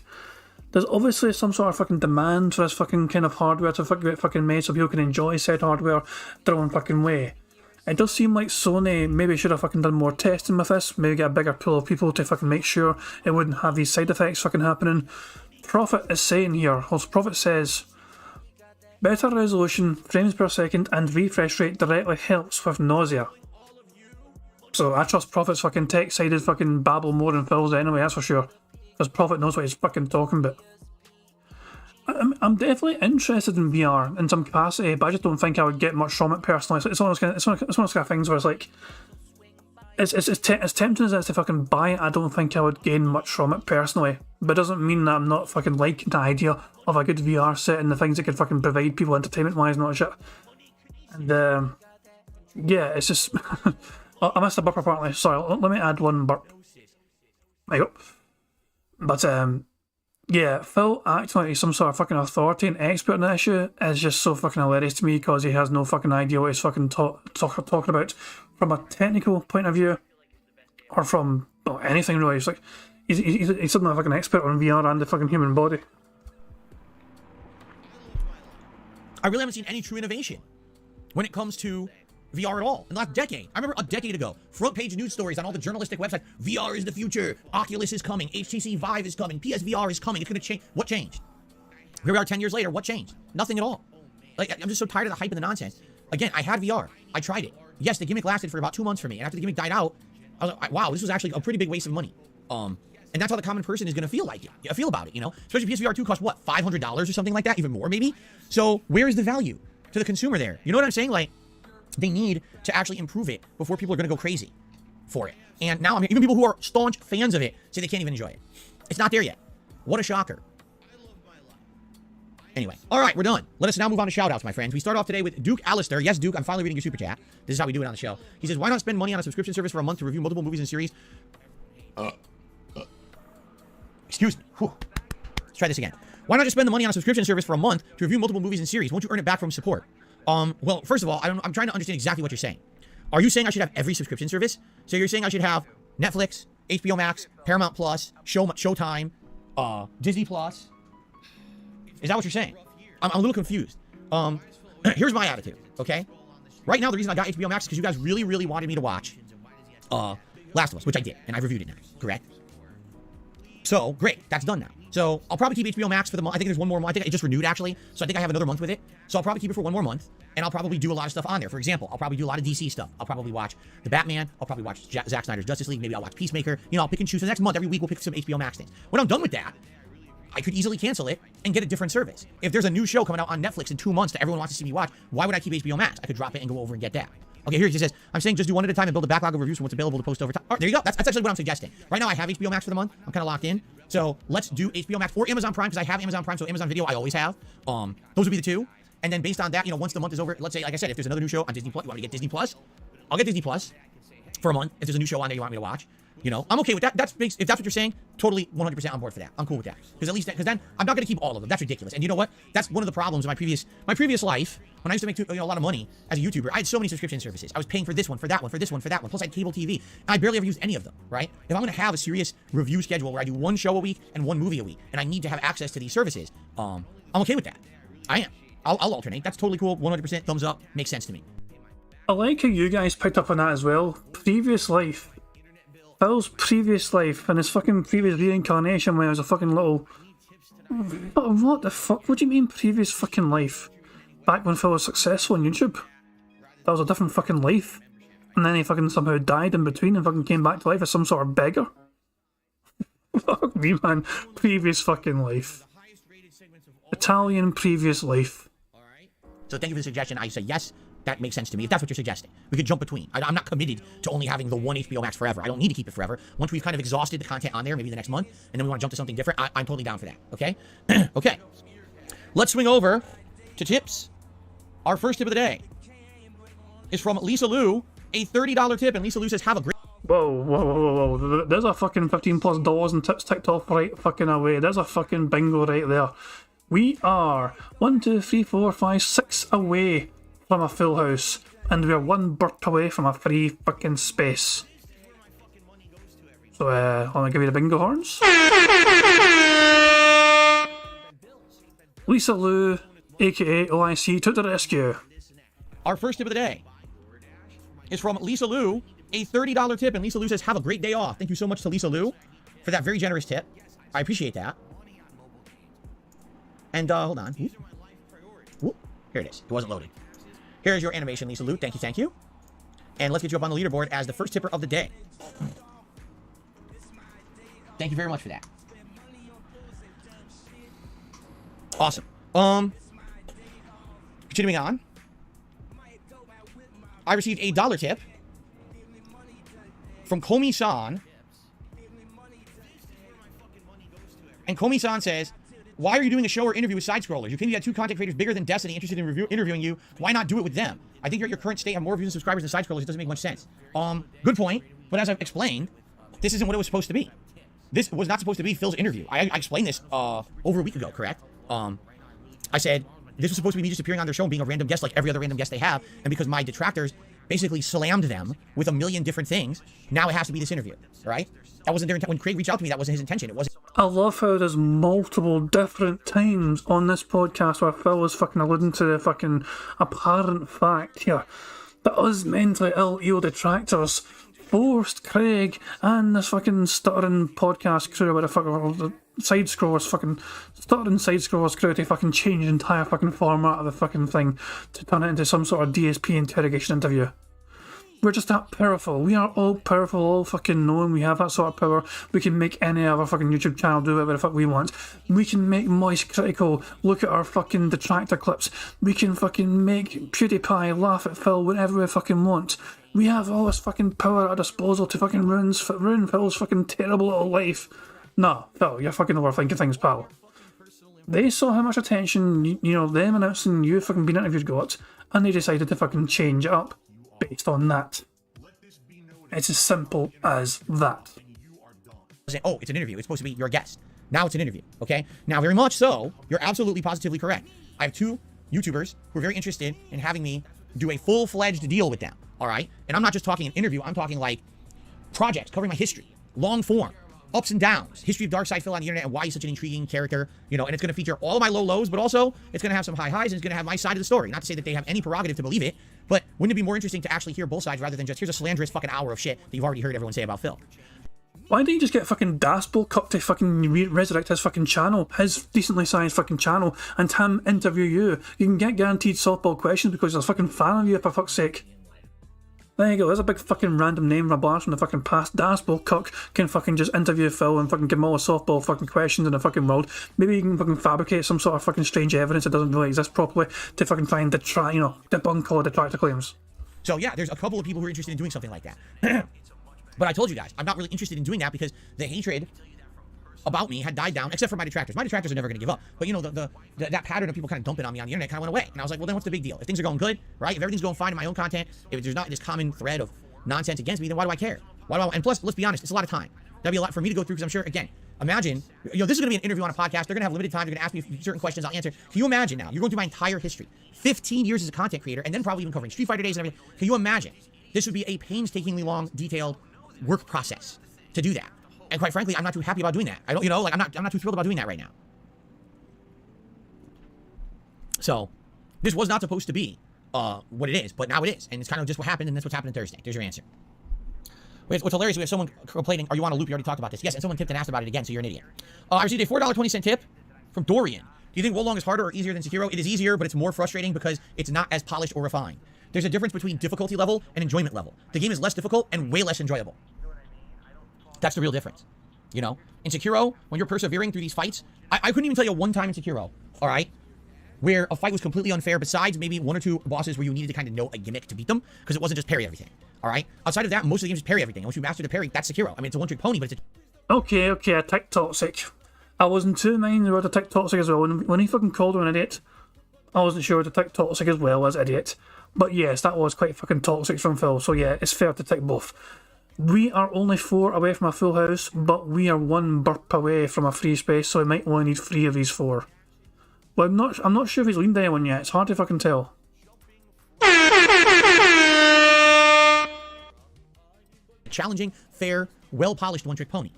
There's obviously some sort of fucking demand for this fucking kind of hardware to get fucking made so people can enjoy said hardware their own fucking way. It does seem like Sony maybe should have fucking done more testing with this, maybe get a bigger pool of people to fucking make sure it wouldn't have these side effects fucking happening. Prophet is saying here, Prophet says, better resolution, frames per second, and refresh rate directly helps with nausea. So I trust Prophet's fucking tech-sided fucking babble more than Phil's anyway, that's for sure. Because Prophet knows what he's fucking talking about. I'm definitely interested in VR in some capacity, but I just don't think I would get much from it personally. So it's one of those kind of things where it's like, it's tempting as it is to fucking buy it. I don't think I would gain much from it personally, but it doesn't mean that I'm not fucking liking the idea of a good VR set and the things it could fucking provide people entertainment-wise and all that shit. And yeah, it's just I missed a burp apparently. Sorry, let me add one burp. There you go. But yeah, Phil acting like he's some sort of fucking authority and expert on the issue is just so fucking hilarious to me because he has no fucking idea what he's fucking talking about from a technical point of view or from anything really. It's like he's something like a fucking expert on VR and the fucking human body. I really haven't seen any true innovation when it comes to VR at all in the last decade. I remember a decade ago, front page news stories on all the journalistic websites. VR is the future. Oculus is coming. HTC Vive is coming. PSVR is coming. It's going to change. What changed? Here we are 10 years later. What changed? Nothing at all. Like, I'm just so tired of the hype and the nonsense. Again, I had VR. I tried it. Yes, the gimmick lasted for about 2 months for me. And after the gimmick died out, I was like, wow, this was actually a pretty big waste of money. And that's how the common person is going to feel about it, you know? Especially PSVR 2 cost, what, $500 or something like that? Even more, maybe? So where is the value to the consumer there? You know what I'm saying? Like, they need to actually improve it before people are going to go crazy for it. And now, I mean, even people who are staunch fans of it say they can't even enjoy it. It's not there yet. What a shocker. Anyway, all right, we're done. Let us now move on to shout-outs, my friends. We start off today with Duke Allister. Yes, Duke, I'm finally reading your super chat. This is how we do it on the show. He says, why not spend money on a subscription service for a month to review multiple movies and series? Excuse me. Whew. Let's try this again. Why not just spend the money on a subscription service for a month to review multiple movies and series? Won't you earn it back from support? Well, first of all, I'm trying to understand exactly what you're saying. Are you saying I should have every subscription service? So you're saying I should have Netflix, HBO Max, Paramount Plus, Showtime, Disney Plus? Is that what you're saying? I'm a little confused. Here's my attitude, okay? Right now, the reason I got HBO Max is because you guys really, really wanted me to watch Last of Us, which I did, and I've reviewed it now, correct? So, great, that's done now. So, I'll probably keep HBO Max for the month. I think there's one more month. I think it just renewed, actually. So, I think I have another month with it. So, I'll probably keep it for one more month, and I'll probably do a lot of stuff on there. For example, I'll probably do a lot of DC stuff. I'll probably watch The Batman. I'll probably watch Zack Snyder's Justice League. Maybe I'll watch Peacemaker. You know, I'll pick and choose. For the next month, every week, we'll pick some HBO Max things. When I'm done with that, I could easily cancel it and get a different service. If there's a new show coming out on Netflix in 2 months that everyone wants to see me watch, why would I keep HBO Max? I could drop it and go over and get that. Okay, here he says, I'm saying just do one at a time and build a backlog of reviews from what's available to post over time. All right, there you go. That's actually what I'm suggesting. Right now, I have HBO Max for the month. I'm kind of locked in. So let's do HBO Max or Amazon Prime, because I have Amazon Prime, so Amazon Video I always have. Those would be the two. And then based on that, you know, once the month is over, let's say, like I said, if there's another new show on Disney Plus, you want me to get Disney Plus? I'll get Disney Plus for a month. If there's a new show on there you want me to watch, you know, I'm okay with that. If that's what you're saying, totally 100% on board for that. I'm cool with that. Because then I'm not going to keep all of them. That's ridiculous. And you know what? That's one of the problems in my previous life. When I used to make a lot of money as a YouTuber, I had so many subscription services. I was paying for this one, for that one, for this one, for that one. Plus I had cable TV. And I barely ever used any of them, right? If I'm going to have a serious review schedule where I do one show a week and one movie a week, and I need to have access to these services, I'm okay with that. I am. I'll alternate. That's totally cool. 100% thumbs up. Makes sense to me. I like how you guys picked up on that as well. Previous life. Phil's previous life and his fucking previous reincarnation when I was a fucking little... What the fuck? What do you mean previous fucking life? Back when Phil was successful on YouTube? That was a different fucking life. And then he fucking somehow died in between and fucking came back to life as some sort of beggar? Fuck me, man. Previous fucking life. Italian previous life. So thank you for the suggestion. I say yes. That makes sense to me. If that's what you're suggesting, we could jump between. I'm not committed to only having the one HBO Max forever. I don't need to keep it forever. Once we've kind of exhausted the content on there, maybe the next month, and then we want to jump to something different, I'm totally down for that. Okay? Okay. Let's swing over to tips. Our first tip of the day is from Lisa Lou, a $30 tip, and Lisa Lou says, have a great... Whoa. There's a fucking $15+ in tips ticked off right fucking away. There's a fucking bingo right there. We are 1, 2, 3, 4, 5, 6 away from a full house, and we're one burp away from a free fucking space. So, I'm gonna give you the bingo horns. Lisa Lou, aka OIC, to the rescue. Our first tip of the day is from Lisa Lou, a $30 tip, and Lisa Lou says, have a great day off. Thank you so much to Lisa Lou for that very generous tip. I appreciate that. And, hold on. Whoop. Here it is. It wasn't loaded. Here's your animation, Lisa Lou. Thank you. And let's get you up on the leaderboard as the first tipper of the day. Thank you very much for that. Awesome. Continuing on. I received a $1 tip from Komi-san. And Komi-san says, why are you doing a show or interview with side-scrollers? You claim you had 2 content creators bigger than Destiny interested in interviewing you. Why not do it with them? I think you're at your current state have more views and subscribers than side-scrollers. It doesn't make much sense. Good point. But as I've explained, this isn't what it was supposed to be. This was not supposed to be Phil's interview. I explained this over a week ago, correct? I said this was supposed to be me just appearing on their show and being a random guest like every other random guest they have. And because my detractors basically slammed them with a million different things, now it has to be this interview, right? That wasn't their intent. When Craig reached out to me, that wasn't his intention. It wasn't. I love how there's multiple different times on this podcast where Phil is fucking alluding to the fucking apparent fact here that us mentally ill EO detractors forced Craig and this fucking stuttering podcast crew, where the fucking side scrollers fucking stuttering side scrollers crew to fucking change the entire fucking format of the fucking thing to turn it into some sort of DSP interrogation interview. We're just that powerful. We are all powerful, all fucking knowing. We have that sort of power. We can make any other fucking YouTube channel do whatever the fuck we want. We can make Moist Critical look at our fucking detractor clips. We can fucking make PewDiePie laugh at Phil whenever we fucking want. We have all this fucking power at our disposal to fucking ruin Phil's fucking terrible little life. Nah, Phil, you're fucking overthinking things, pal. They saw how much attention, you know, them announcing you fucking being interviewed got, and they decided to fucking change it up based on that. It's as simple as that. Oh, it's an interview. It's supposed to be your guest. Now it's an interview, okay? Now, very much so, you're absolutely positively correct. I have 2 YouTubers who are very interested in having me do a full-fledged deal with them, all right? And I'm not just talking an interview. I'm talking like projects covering my history, long form, ups and downs, history of Darkseid Phil on the internet and why he's such an intriguing character, you know, and it's going to feature all of my low lows, but also it's going to have some high highs, and it's going to have my side of the story. Not to say that they have any prerogative to believe it, but wouldn't it be more interesting to actually hear both sides rather than just here's a slanderous fucking hour of shit that you've already heard everyone say about Phil? Why don't you just get fucking Daspel Cup to fucking resurrect his fucking channel, his decently sized fucking channel, and him interview you? You can get guaranteed softball questions because he's a fucking fan of you, for fuck's sake. There you go, there's a big fucking random name from a blast from the fucking past. Daspel Cuck can fucking just interview Phil and fucking give him all the softball fucking questions in the fucking world. Maybe you can fucking fabricate some sort of fucking strange evidence that doesn't really exist properly to fucking find debunk all detractor claims. So yeah, there's a couple of people who are interested in doing something like that. But I told you guys, I'm not really interested in doing that because the hatred about me had died down, except for my detractors. My detractors are never going to give up. But you know, that pattern of people kind of dumping on me on the internet kind of went away. And I was like, well, then what's the big deal? If things are going good, right? If everything's going fine in my own content, if there's not this common thread of nonsense against me, then why do I care? And plus, let's be honest, it's a lot of time. That'd be a lot for me to go through because I'm sure, again, imagine, you know, this is going to be an interview on a podcast. They're going to have limited time. They're going to ask me certain questions. I'll answer. Can you imagine now? You're going through my entire history, 15 years as a content creator, and then probably even covering Street Fighter days and everything. Can you imagine? This would be a painstakingly long, detailed work process to do that. And quite frankly, I'm not too happy about doing that. I don't, you know, like I'm not too thrilled about doing that right now. So, this was not supposed to be what it is, but now it is, and it's kind of just what happened, and that's what's happening Thursday. There's your answer. What's hilarious, we have someone complaining, are you on a loop? You already talked about this. Yes, and someone tipped and asked about it again, so you're an idiot. I received a $4.20 tip from Dorian. Do you think Wolong is harder or easier than Sekiro? It is easier, but it's more frustrating because it's not as polished or refined. There's a difference between difficulty level and enjoyment level. The game is less difficult and way less enjoyable. That's the real difference. You know? In Sekiro, when you're persevering through these fights, I couldn't even tell you one time in Sekiro, alright, where a fight was completely unfair besides maybe one or two bosses where you needed to kind of know a gimmick to beat them, because it wasn't just parry everything. Alright? Outside of that, most of the games is parry everything. And once you master the parry, that's Sekiro. I mean, it's a one-trick pony, but it's a... Okay, a tick toxic. I wasn't too minded about the tick toxic as well. When he fucking called him an idiot, I wasn't sure to tick toxic as well as idiot. But yes, that was quite fucking toxic from Phil, so yeah, it's fair to tick both. We are only 4 away from a full house, but we are 1 burp away from a free space, so we might only need 3 of these 4. Well, I'm not sure if he's leaned anyone yet. It's hard to fucking tell. Challenging, fair, well-polished one-trick pony.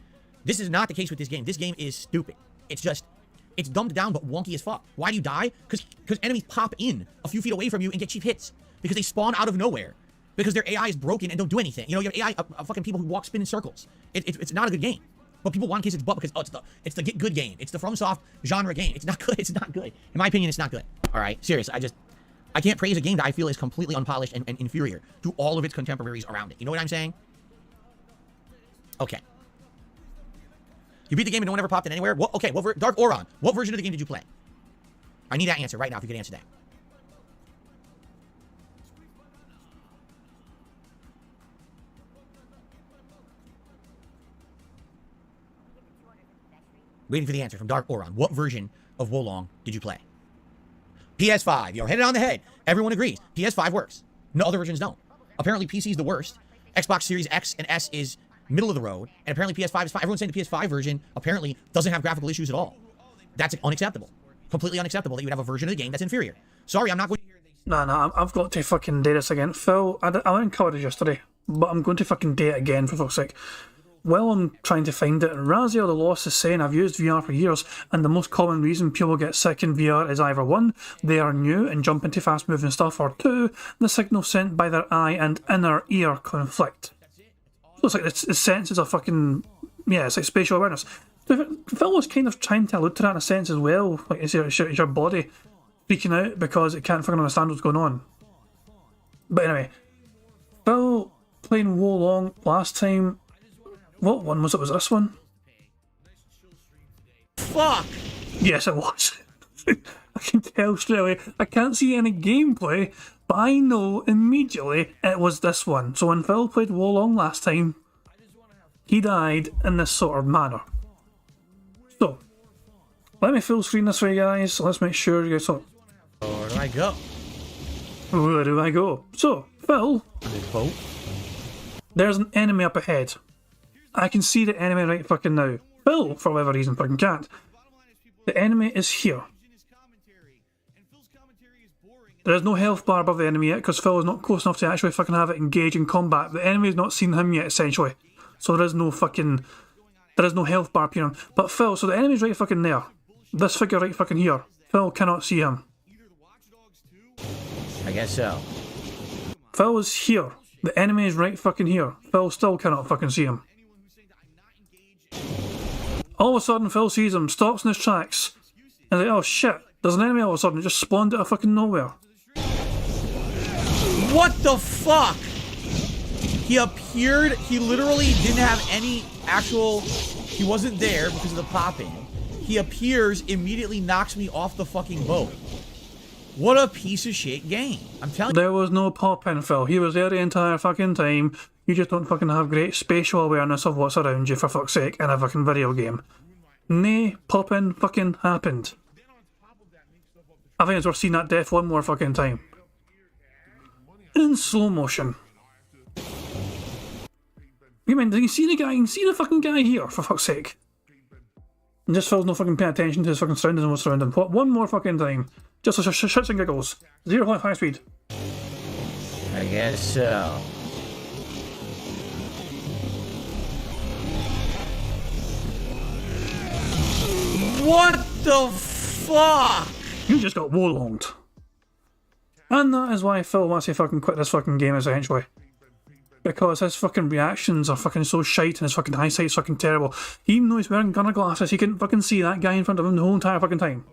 This is not the case with this game. This game is stupid. It's just, it's dumbed down but wonky as fuck. Why do you die? Because enemies pop in a few feet away from you and get cheap hits. Because they spawn out of nowhere. Because their AI is broken and don't do anything. You know, you have AI, fucking people who walk, spin in circles. It's not a good game. But people want to kiss its butt because, oh, it's the get good game. It's the FromSoft genre game. It's not good. It's not good. In my opinion, it's not good. Alright, seriously, I can't praise a game that I feel is completely unpolished and inferior to all of its contemporaries around it. You know what I'm saying? Okay. You beat the game and no one ever popped in anywhere? What, okay, Dark Oron, what version of the game did you play? I need that answer right now if you could answer that. Waiting for the answer from Dark Oron. What version of Wolong did you play? PS5. Yo, hit it on the head. Everyone agrees. PS5 works. No other versions don't. Apparently PC is the worst. Xbox Series X and S is middle of the road. And apparently PS5 is fine. Everyone's saying the PS5 version apparently doesn't have graphical issues at all. That's unacceptable. Completely unacceptable that you would have a version of the game that's inferior. Sorry, I'm not going to hear this. Nah, I've got to fucking do this again. Phil, I didn't cover this yesterday, but I'm going to fucking do it again for fuck's sake. Well, I'm trying to find it. Raziel the Lost is saying, I've used VR for years, and the most common reason people get sick in VR is either 1, they are new and jump into fast moving stuff, or 2, the signal sent by their eye and inner ear conflict. So it's like the senses are fucking, yeah, it's like spatial awareness. Phil was kind of trying to allude to that in a sense as well, like it's your body freaking out because it can't fucking understand what's going on. But anyway, Phil playing Wolong last time. What one was it? Was this one? Fuck! Yes, it was. I can tell straight away. I can't see any gameplay, but I know immediately it was this one. So when Phil played Wolong last time, he died in this sort of manner. So, let me full screen this way, guys. Let's make sure you guys saw. Where do I go? Where do I go? So, Phil, there's an enemy up ahead. I can see the enemy right fucking now. Phil, for whatever reason, fucking can't. The enemy is here. There is no health bar above the enemy yet, because Phil is not close enough to actually fucking have it engage in combat. The enemy has not seen him yet, essentially. So there is no fucking There is no health bar appearing. But Phil, so the enemy's right fucking there. This figure right fucking here. Phil cannot see him. I guess so. Phil is here. The enemy is right fucking here. Phil still cannot fucking see him. All of a sudden, Phil sees him, stops in his tracks, and like, oh shit, there's an enemy all of a sudden. It just spawned out of fucking nowhere. What the fuck? He appeared, he literally didn't have any actual, he wasn't there because of the pop-in. He appears, immediately knocks me off the fucking boat. What a piece of shit game. I'm telling you. There was no pop-in, Phil. He was there the entire fucking time. You just don't fucking have great spatial awareness of what's around you, for fuck's sake, in a fucking video game. Nay, pop-in fucking happened. I think it's worth seeing that death one more fucking time. In slow motion. You mean, you see the guy, you can see the fucking guy here, for fuck's sake. And just Phil's no fucking paying attention to his fucking surroundings and what's around him. One more fucking time. Just for shits and giggles. 0.5 speed. I guess so. What the fuck? You just got wolonged. And that is why Phil wants to fucking quit this fucking game essentially. Because his fucking reactions are fucking so shite and his fucking eyesight's fucking terrible. Even though he's wearing gunner glasses, he couldn't fucking see that guy in front of him the whole entire fucking time.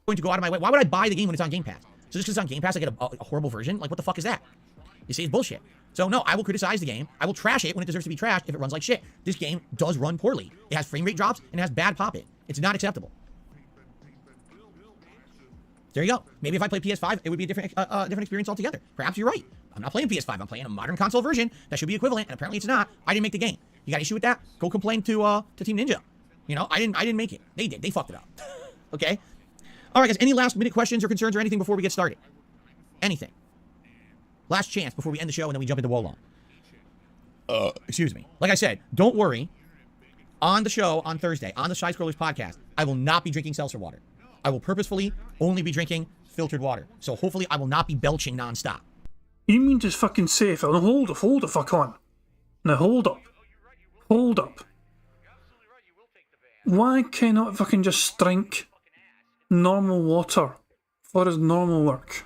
Going to go out of my way. Why would I buy the game when it's on Game Pass? So just because it's on Game Pass, I get a horrible version? Like, what the fuck is that? You see, it's bullshit. So no, I will criticize the game. I will trash it when it deserves to be trashed if it runs like shit. This game does run poorly. It has frame rate drops and it has bad pop-in. It's not acceptable. There you go. Maybe if I played PS5, it would be a different experience altogether. Perhaps you're right. I'm not playing PS5. I'm playing a modern console version that should be equivalent, and apparently it's not. I didn't make the game. You got an issue with that? Go complain to Team Ninja. You know, I didn't make it. They did. They fucked it up. Okay. All right, guys. Any last minute questions or concerns or anything before we get started? Anything? Last chance before we end the show and then we jump into Wolong. Excuse me. Like I said, don't worry. On the show on Thursday, on the Side Scrollers podcast, I will not be drinking seltzer water. I will purposefully only be drinking filtered water. So hopefully I will not be belching nonstop. You mean just fucking say, Phil? Now hold the fuck on. Now hold up. Hold up. Why cannot fucking just drink normal water for his normal work?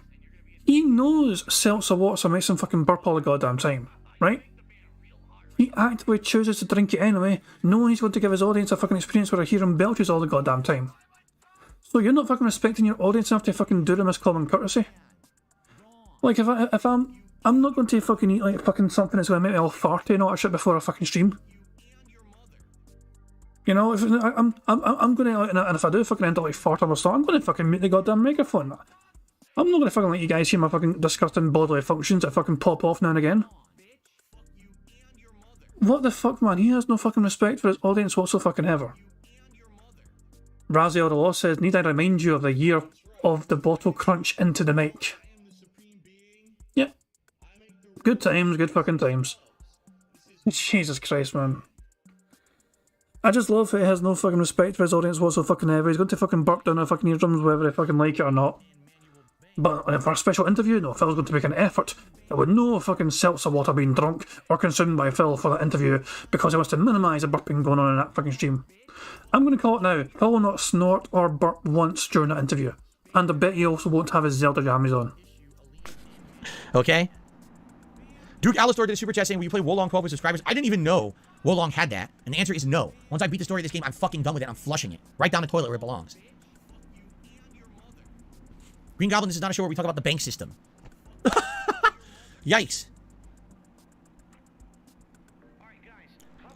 He knows seltzer water makes him fucking burp all the goddamn time, right? He actively chooses to drink it anyway, knowing he's going to give his audience a fucking experience where I hear him belches all the goddamn time. So you're not fucking respecting your audience enough to fucking do them as common courtesy? Like, if I'm not going to fucking eat like fucking something that's going to make me all farty and all that shit before a fucking stream. You know, if I'm going to, and if I do fucking end up like fart on my stomach, I'm going to fucking mute the goddamn microphone. I'm not going to fucking let you guys hear my fucking disgusting bodily functions that fucking pop off now and again. What the fuck, man? He has no fucking respect for his audience whatsoever. Raziel the Law says, need I remind you of the year of the bottle crunch into the mic? Yep. Good times, good fucking times. Jesus Christ, man. I just love that he has no fucking respect for his audience whatsoever. He's going to fucking burp down our fucking eardrums whether they fucking like it or not. But for a special interview, no, Phil's going to make an effort. There would no fucking seltzer water being drunk or consumed by Phil for that interview because he wants to minimise the burping going on in that fucking stream. I'm going to call it now. Phil will not snort or burp once during that interview. And I bet he also won't have his Zelda jammies on. Okay? Duke Alistor did a super chat saying, will you play Wolong 12 with subscribers? I didn't even know Wolong had that. And the answer is no. Once I beat the story of this game, I'm fucking done with it. I'm flushing it. Right down the toilet where it belongs. Green Goblin, this is not a show where we talk about the bank system. Yikes.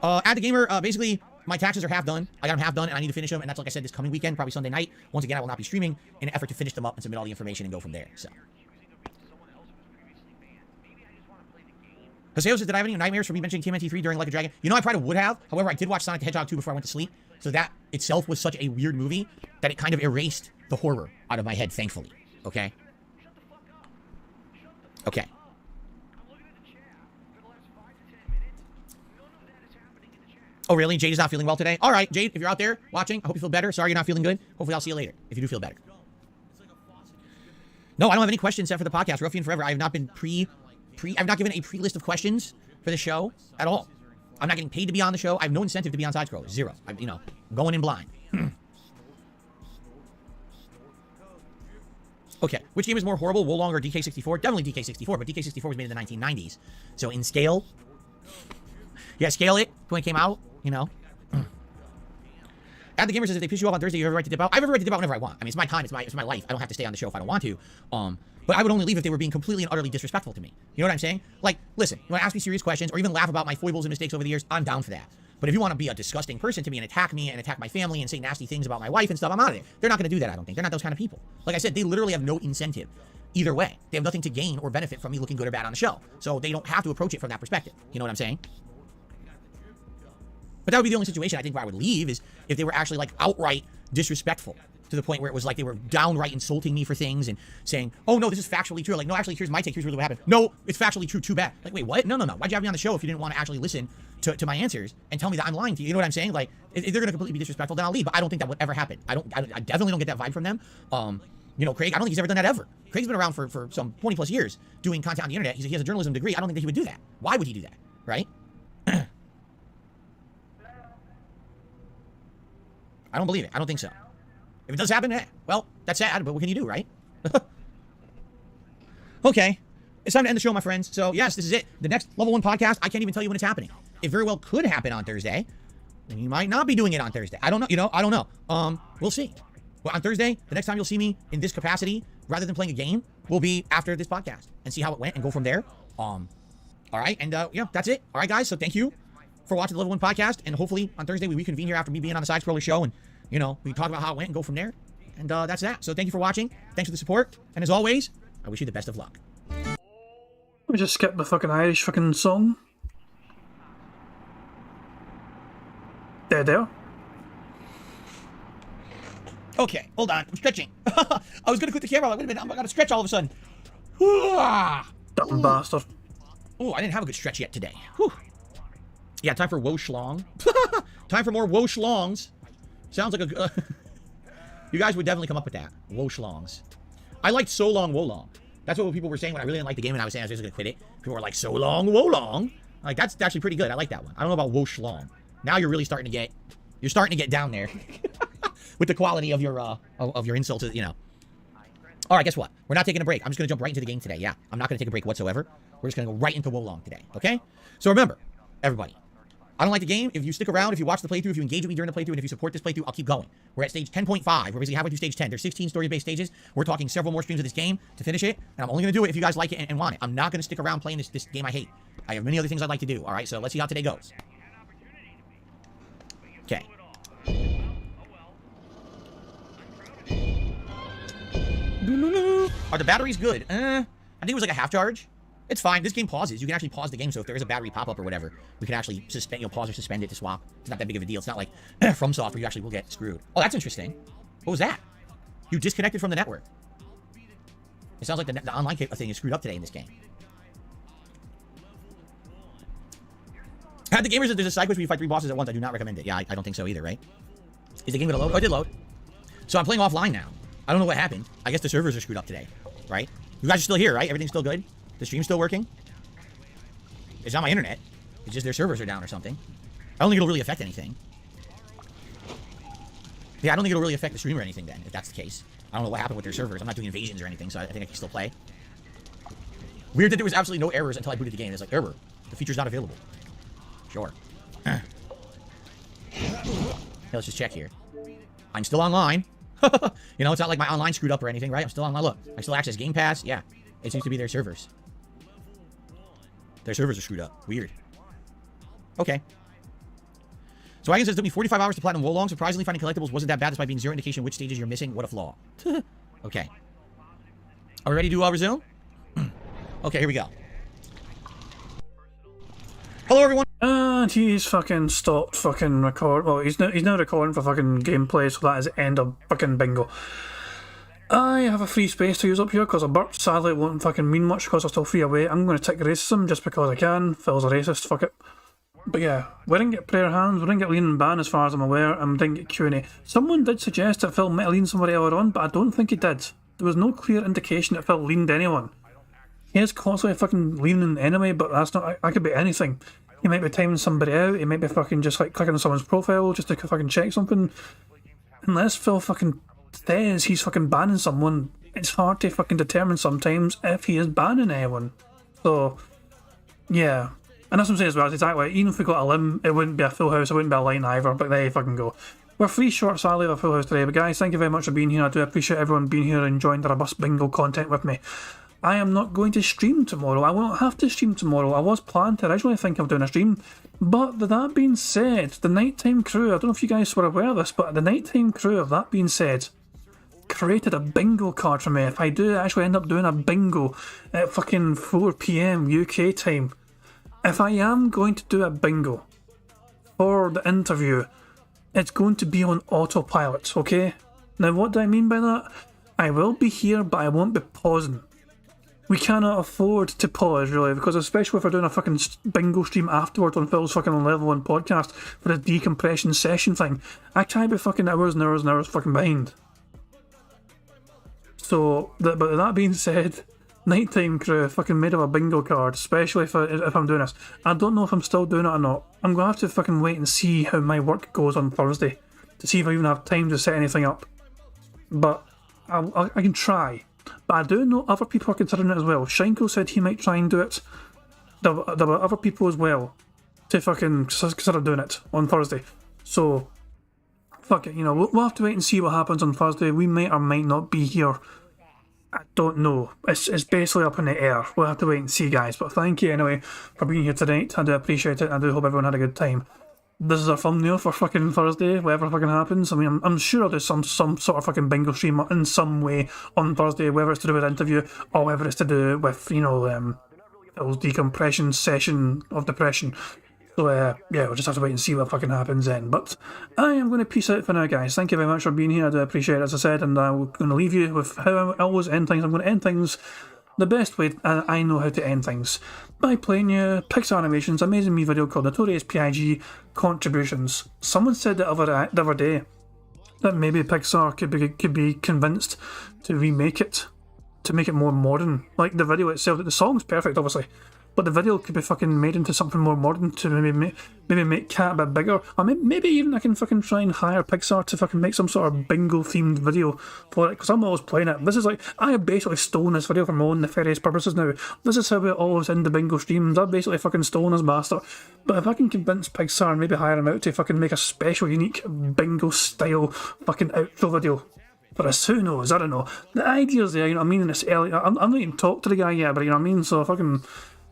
At the Gamer, basically, my taxes are half done. I got them half done, and I need to finish them. And that's, like I said, this coming weekend, probably Sunday night. Once again, I will not be streaming in an effort to finish them up and submit all the information and go from there. So. Haseo says, did I have any nightmares for me mentioning TMNT 3 during Like a Dragon? You know, I probably would have. However, I did watch Sonic the Hedgehog 2 before I went to sleep. So that itself was such a weird movie that it kind of erased the horror out of my head, thankfully. Okay? Okay. Oh, really? Jade is not feeling well today? All right, Jade, if you're out there watching, I hope you feel better. Sorry you're not feeling good. Hopefully I'll see you later if you do feel better. No, I don't have any questions set for the podcast. Ruffian Forever. I have not been I've not given a pre-list of questions for the show at all. I'm not getting paid to be on the show. I have no incentive to be on Side Scroll. Zero. I'm going in blind. Okay, which game is more horrible, Wolong or DK64? Definitely DK64, but DK64 was made in the 1990s. So in scale, yeah, scale it when it came out, Add the Gamer says if they piss you off on Thursday, you have every right to dip out. I have every right to dip out whenever I want. I mean, it's my time, it's my life. I don't have to stay on the show if I don't want to. But I would only leave if they were being completely and utterly disrespectful to me. You know what I'm saying? Like, listen, you want to ask me serious questions or even laugh about my foibles and mistakes over the years, I'm down for that. But if you want to be a disgusting person to me and attack my family and say nasty things about my wife and stuff, I'm out of there. They're not going to do that, I don't think. They're not those kind of people. Like I said, they literally have no incentive either way. They have nothing to gain or benefit from me looking good or bad on the show. So they don't have to approach it from that perspective. You know what I'm saying? But that would be the only situation I think where I would leave is if they were actually like outright disrespectful to the point where it was like they were downright insulting me for things and saying, oh no, this is factually true. Like, no, actually, here's my take. Here's really what happened. No, it's factually true. Too bad. Like, wait, what? No. Why'd you have me on the show if you didn't want to actually listen to my answers and tell me that I'm lying to you? You know what I'm saying? Like, if they're going to completely be disrespectful, then I'll leave. But I don't think that would ever happen. I definitely don't get that vibe from them. Craig, I don't think he's ever done that ever. Craig's been around for some 20 plus years doing content on the internet. He has a journalism degree. I don't think that he would do that. Why would he do that? Right? I don't believe it. I don't think so. If it does happen, well, that's sad, but what can you do, right? Okay. It's time to end the show, my friends. So, yes, this is it. The next Level 1 podcast, I can't even tell you when it's happening. It very well could happen on Thursday, and you might not be doing it on Thursday. I don't know. I don't know. We'll see. Well, on Thursday, the next time you'll see me in this capacity, rather than playing a game, will be after this podcast and see how it went and go from there. All right. And, that's it. All right, guys. So, thank you for watching the Level 1 podcast, and hopefully on Thursday we reconvene here after me being on the Side Scroller show, and we talk about how it went and go from there, and that's that. So thank you for watching, thanks for the support, and as always, I wish you the best of luck. We just skipped the fucking Irish fucking song. There. Okay, hold on, I'm stretching. I was gonna quit the camera, wait a minute, I'm gonna stretch all of a sudden. Dumb bastard. Oh, I didn't have a good stretch yet today. Whew. Yeah, time for Wo Schlong. Time for more Wo Schlongs. Sounds like a... you guys would definitely come up with that. Wo Schlongs. I liked So Long, Wo Long. That's what people were saying when I really didn't like the game and I was saying I was just going to quit it. People were like, So Long, Wo Long. Like, that's actually pretty good. I like that one. I don't know about Wo Schlong. Now you're really starting to get... You're starting to get down there. With the quality of your insults, All right, guess what? We're not taking a break. I'm just going to jump right into the game today. Yeah, I'm not going to take a break whatsoever. We're just going to go right into Wo Long today, okay? So remember, everybody, I don't like the game. If you stick around, if you watch the playthrough, if you engage with me during the playthrough, and if you support this playthrough, I'll keep going. We're at stage 10.5. We're basically halfway through stage 10. There's 16 story-based stages. We're talking several more streams of this game to finish it, and I'm only going to do it if you guys like it and want it. I'm not going to stick around playing this game I hate. I have many other things I'd like to do, all right? So let's see how today goes. Okay. Are the batteries good? I think it was like a half charge. It's fine. This game pauses. You can actually pause the game, so if there is a battery pop-up or whatever, we can actually suspend, pause or suspend it to swap. It's not that big of a deal. It's not like FromSoft where you actually will get screwed. Oh, that's interesting. What was that? You disconnected from the network. It sounds like the online thing is screwed up today in this game. Had the gamers that there's a side quest where you fight 3 bosses at once. I do not recommend it. Yeah, I don't think so either, right? Is the game going to load? Oh, it did load. So I'm playing offline now. I don't know what happened. I guess the servers are screwed up today, right? You guys are still here, right? Everything's still good? The stream's still working? It's not my internet. It's just their servers are down or something. I don't think it'll really affect anything. Yeah, I don't think it'll really affect the stream or anything then, if that's the case. I don't know what happened with their servers. I'm not doing invasions or anything, so I think I can still play. Weird that there was absolutely no errors until I booted the game. It's like, error. The feature's not available. Sure. Yeah, let's just check here. I'm still online. You know, it's not like my online screwed up or anything, right? I'm still online. Look, I still access Game Pass. Yeah, it seems to be their servers. Their servers are screwed up. Weird. Okay. So Wagon says it took me 45 hours to platinum Wo Long. Surprisingly, finding collectibles wasn't that bad despite being zero indication which stages you're missing. What a flaw. Okay. Are we ready to resume? Okay, here we go. Hello, everyone. And he's fucking stopped fucking record. Well, he's now recording for fucking gameplay, so that is the end of fucking bingo. I have a free space to use up here because I burped. Sadly, it won't fucking mean much because I'm still free away. I'm going to tick racism just because I can. Phil's a racist, fuck it. But yeah, we didn't get prayer hands, we didn't get lean and ban as far as I'm aware, and we didn't get Q&A. Someone did suggest that Phil might have leaned somebody earlier on, but I don't think he did. There was no clear indication that Phil leaned anyone. He is constantly fucking leaning anyway, but that's not, I could be anything. He might be timing somebody out. He might be fucking just like clicking on someone's profile just to fucking check something. Unless Phil fucking says he's fucking banning someone, it's hard to fucking determine sometimes if he is banning anyone. So, yeah. And that's what I'm saying as well, exactly. Even if we got a limb, it wouldn't be a full house, it wouldn't be a line either, but there you fucking go. We're 3 short, sadly, of a full house today, but guys, thank you very much for being here. I do appreciate everyone being here and enjoying the robust bingo content with me. I am not going to stream tomorrow. I won't have to stream tomorrow. I was planning to originally think of doing a stream, but that being said, the nighttime crew, I don't know if you guys were aware of this, but the nighttime crew, of that being said, created a bingo card for me. If I do actually end up doing a bingo at fucking 4 PM UK time, if I am going to do a bingo for the interview, it's going to be on autopilot, okay? Now what do I mean by that? I will be here, but I won't be pausing. We cannot afford to pause, really, because especially if we're doing a fucking bingo stream afterwards on Phil's fucking Level 1 podcast for a decompression session thing, I can't be fucking hours and hours and hours fucking behind. So, but that being said, nighttime crew fucking made up a bingo card, especially if I'm doing this. I don't know if I'm still doing it or not. I'm going to have to fucking wait and see how my work goes on Thursday to see if I even have time to set anything up. But I can try. But I do know other people are considering it as well. Shanko said he might try and do it. There were other people as well to fucking consider doing it on Thursday. So, fuck it, you know, we'll have to wait and see what happens on Thursday. We might or might not be here. I don't know. It's basically up in the air. We'll have to wait and see, guys. But thank you anyway for being here tonight. I do appreciate it. I do hope everyone had a good time. This is our thumbnail for fucking Thursday, whatever fucking happens. I mean, I'm sure I'll do some sort of fucking bingo stream in some way on Thursday, whether it's to do with interview or whether it's to do with, you know, Phil's decompression session of depression. So, yeah, we'll just have to wait and see what fucking happens then. But I am going to peace out for now, guys. Thank you very much for being here. I do appreciate it, as I said, and I'm going to leave you with how I always end things. I'm going to end things the best way I know how to end things, by playing you Pixar Animation's amazing me video called Notorious P.I.G. Contributions. Someone said the other day that maybe Pixar could be convinced to remake it, to make it more modern. Like the video itself, the song's perfect, obviously, but the video could be fucking made into something more modern to maybe make Cat a bit bigger. Or maybe even I can fucking try and hire Pixar to fucking make some sort of bingo themed video for it, because I'm always playing it. This is like, I have basically stolen this video for my own nefarious purposes now. This is how we always end the bingo streams. I've basically fucking stolen this bastard. But if I can convince Pixar and maybe hire him out to fucking make a special, unique bingo style fucking outro video for us, who knows? I don't know. The idea's there, you know what I mean? And it's early. I'm not even talked to the guy yet, but you know what I mean? So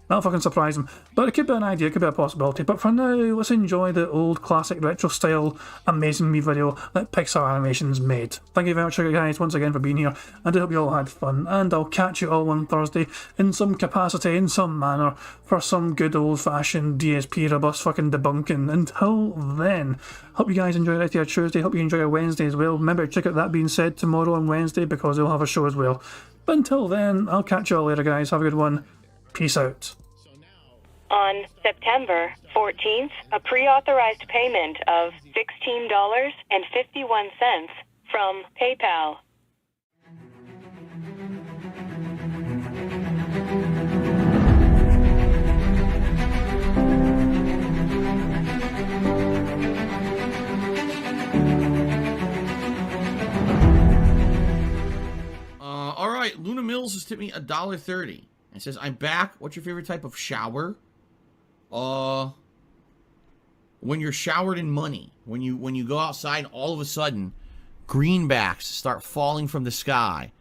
that'll fucking surprise him. But it could be an idea, it could be a possibility. But for now, let's enjoy the old classic retro style amazing me video that Pixar Animations made. Thank you very much, guys, once again for being here. I do hope you all had fun, and I'll catch you all on Thursday in some capacity, in some manner, for some good old fashioned DSP robust fucking debunking. Until then, hope you guys enjoy the rest of your Tuesday, hope you enjoy your Wednesday as well. Remember to check out That Being Said tomorrow on Wednesday, because they'll have a show as well. But until then, I'll catch you all later, guys. Have a good one. Peace out. On September 14th, a pre-authorized payment of $16.51 from PayPal. All right, Luna Mills has tipped me $1.30. It says, I'm back. What's your favorite type of shower? When you're showered in money. When you go outside, all of a sudden, greenbacks start falling from the sky.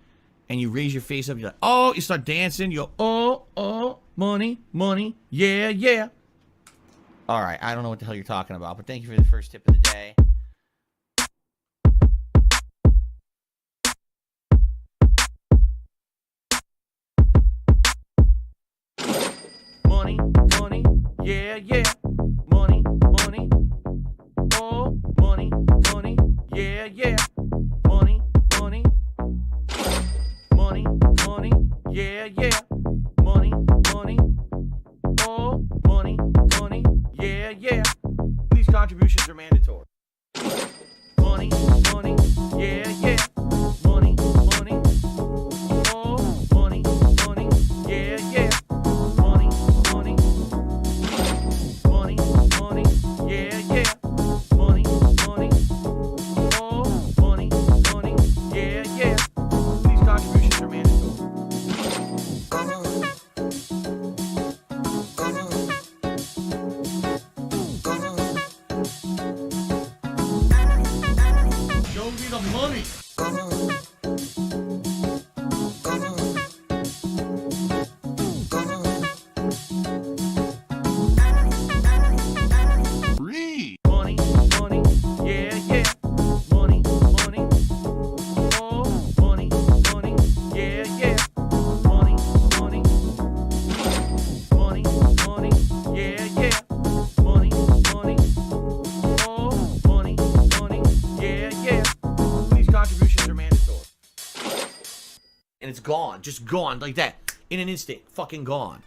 And you raise your face up, you're like, oh, you start dancing, you go, oh, money, money, yeah, yeah. All right, I don't know what the hell you're talking about, but thank you for the first tip of the day. Money, money, yeah, yeah. Money, money, oh, money, money, yeah, yeah. Money, money, money, money, yeah, yeah. Money, money, oh, money, money, yeah, yeah. These contributions are mandatory. Money, money, yeah, yeah. Money, money, oh, money, money, yeah, yeah. Money, money, money, Show me the money. Free. Money, money, yeah, yeah. Money, money. Oh, money, money, yeah, yeah. Money, money. Money, money, yeah, yeah. Money, money. Oh, money, money, yeah, yeah. These contributions are mandatory. And it's gone. Just gone like that. In an instant. Fucking gone.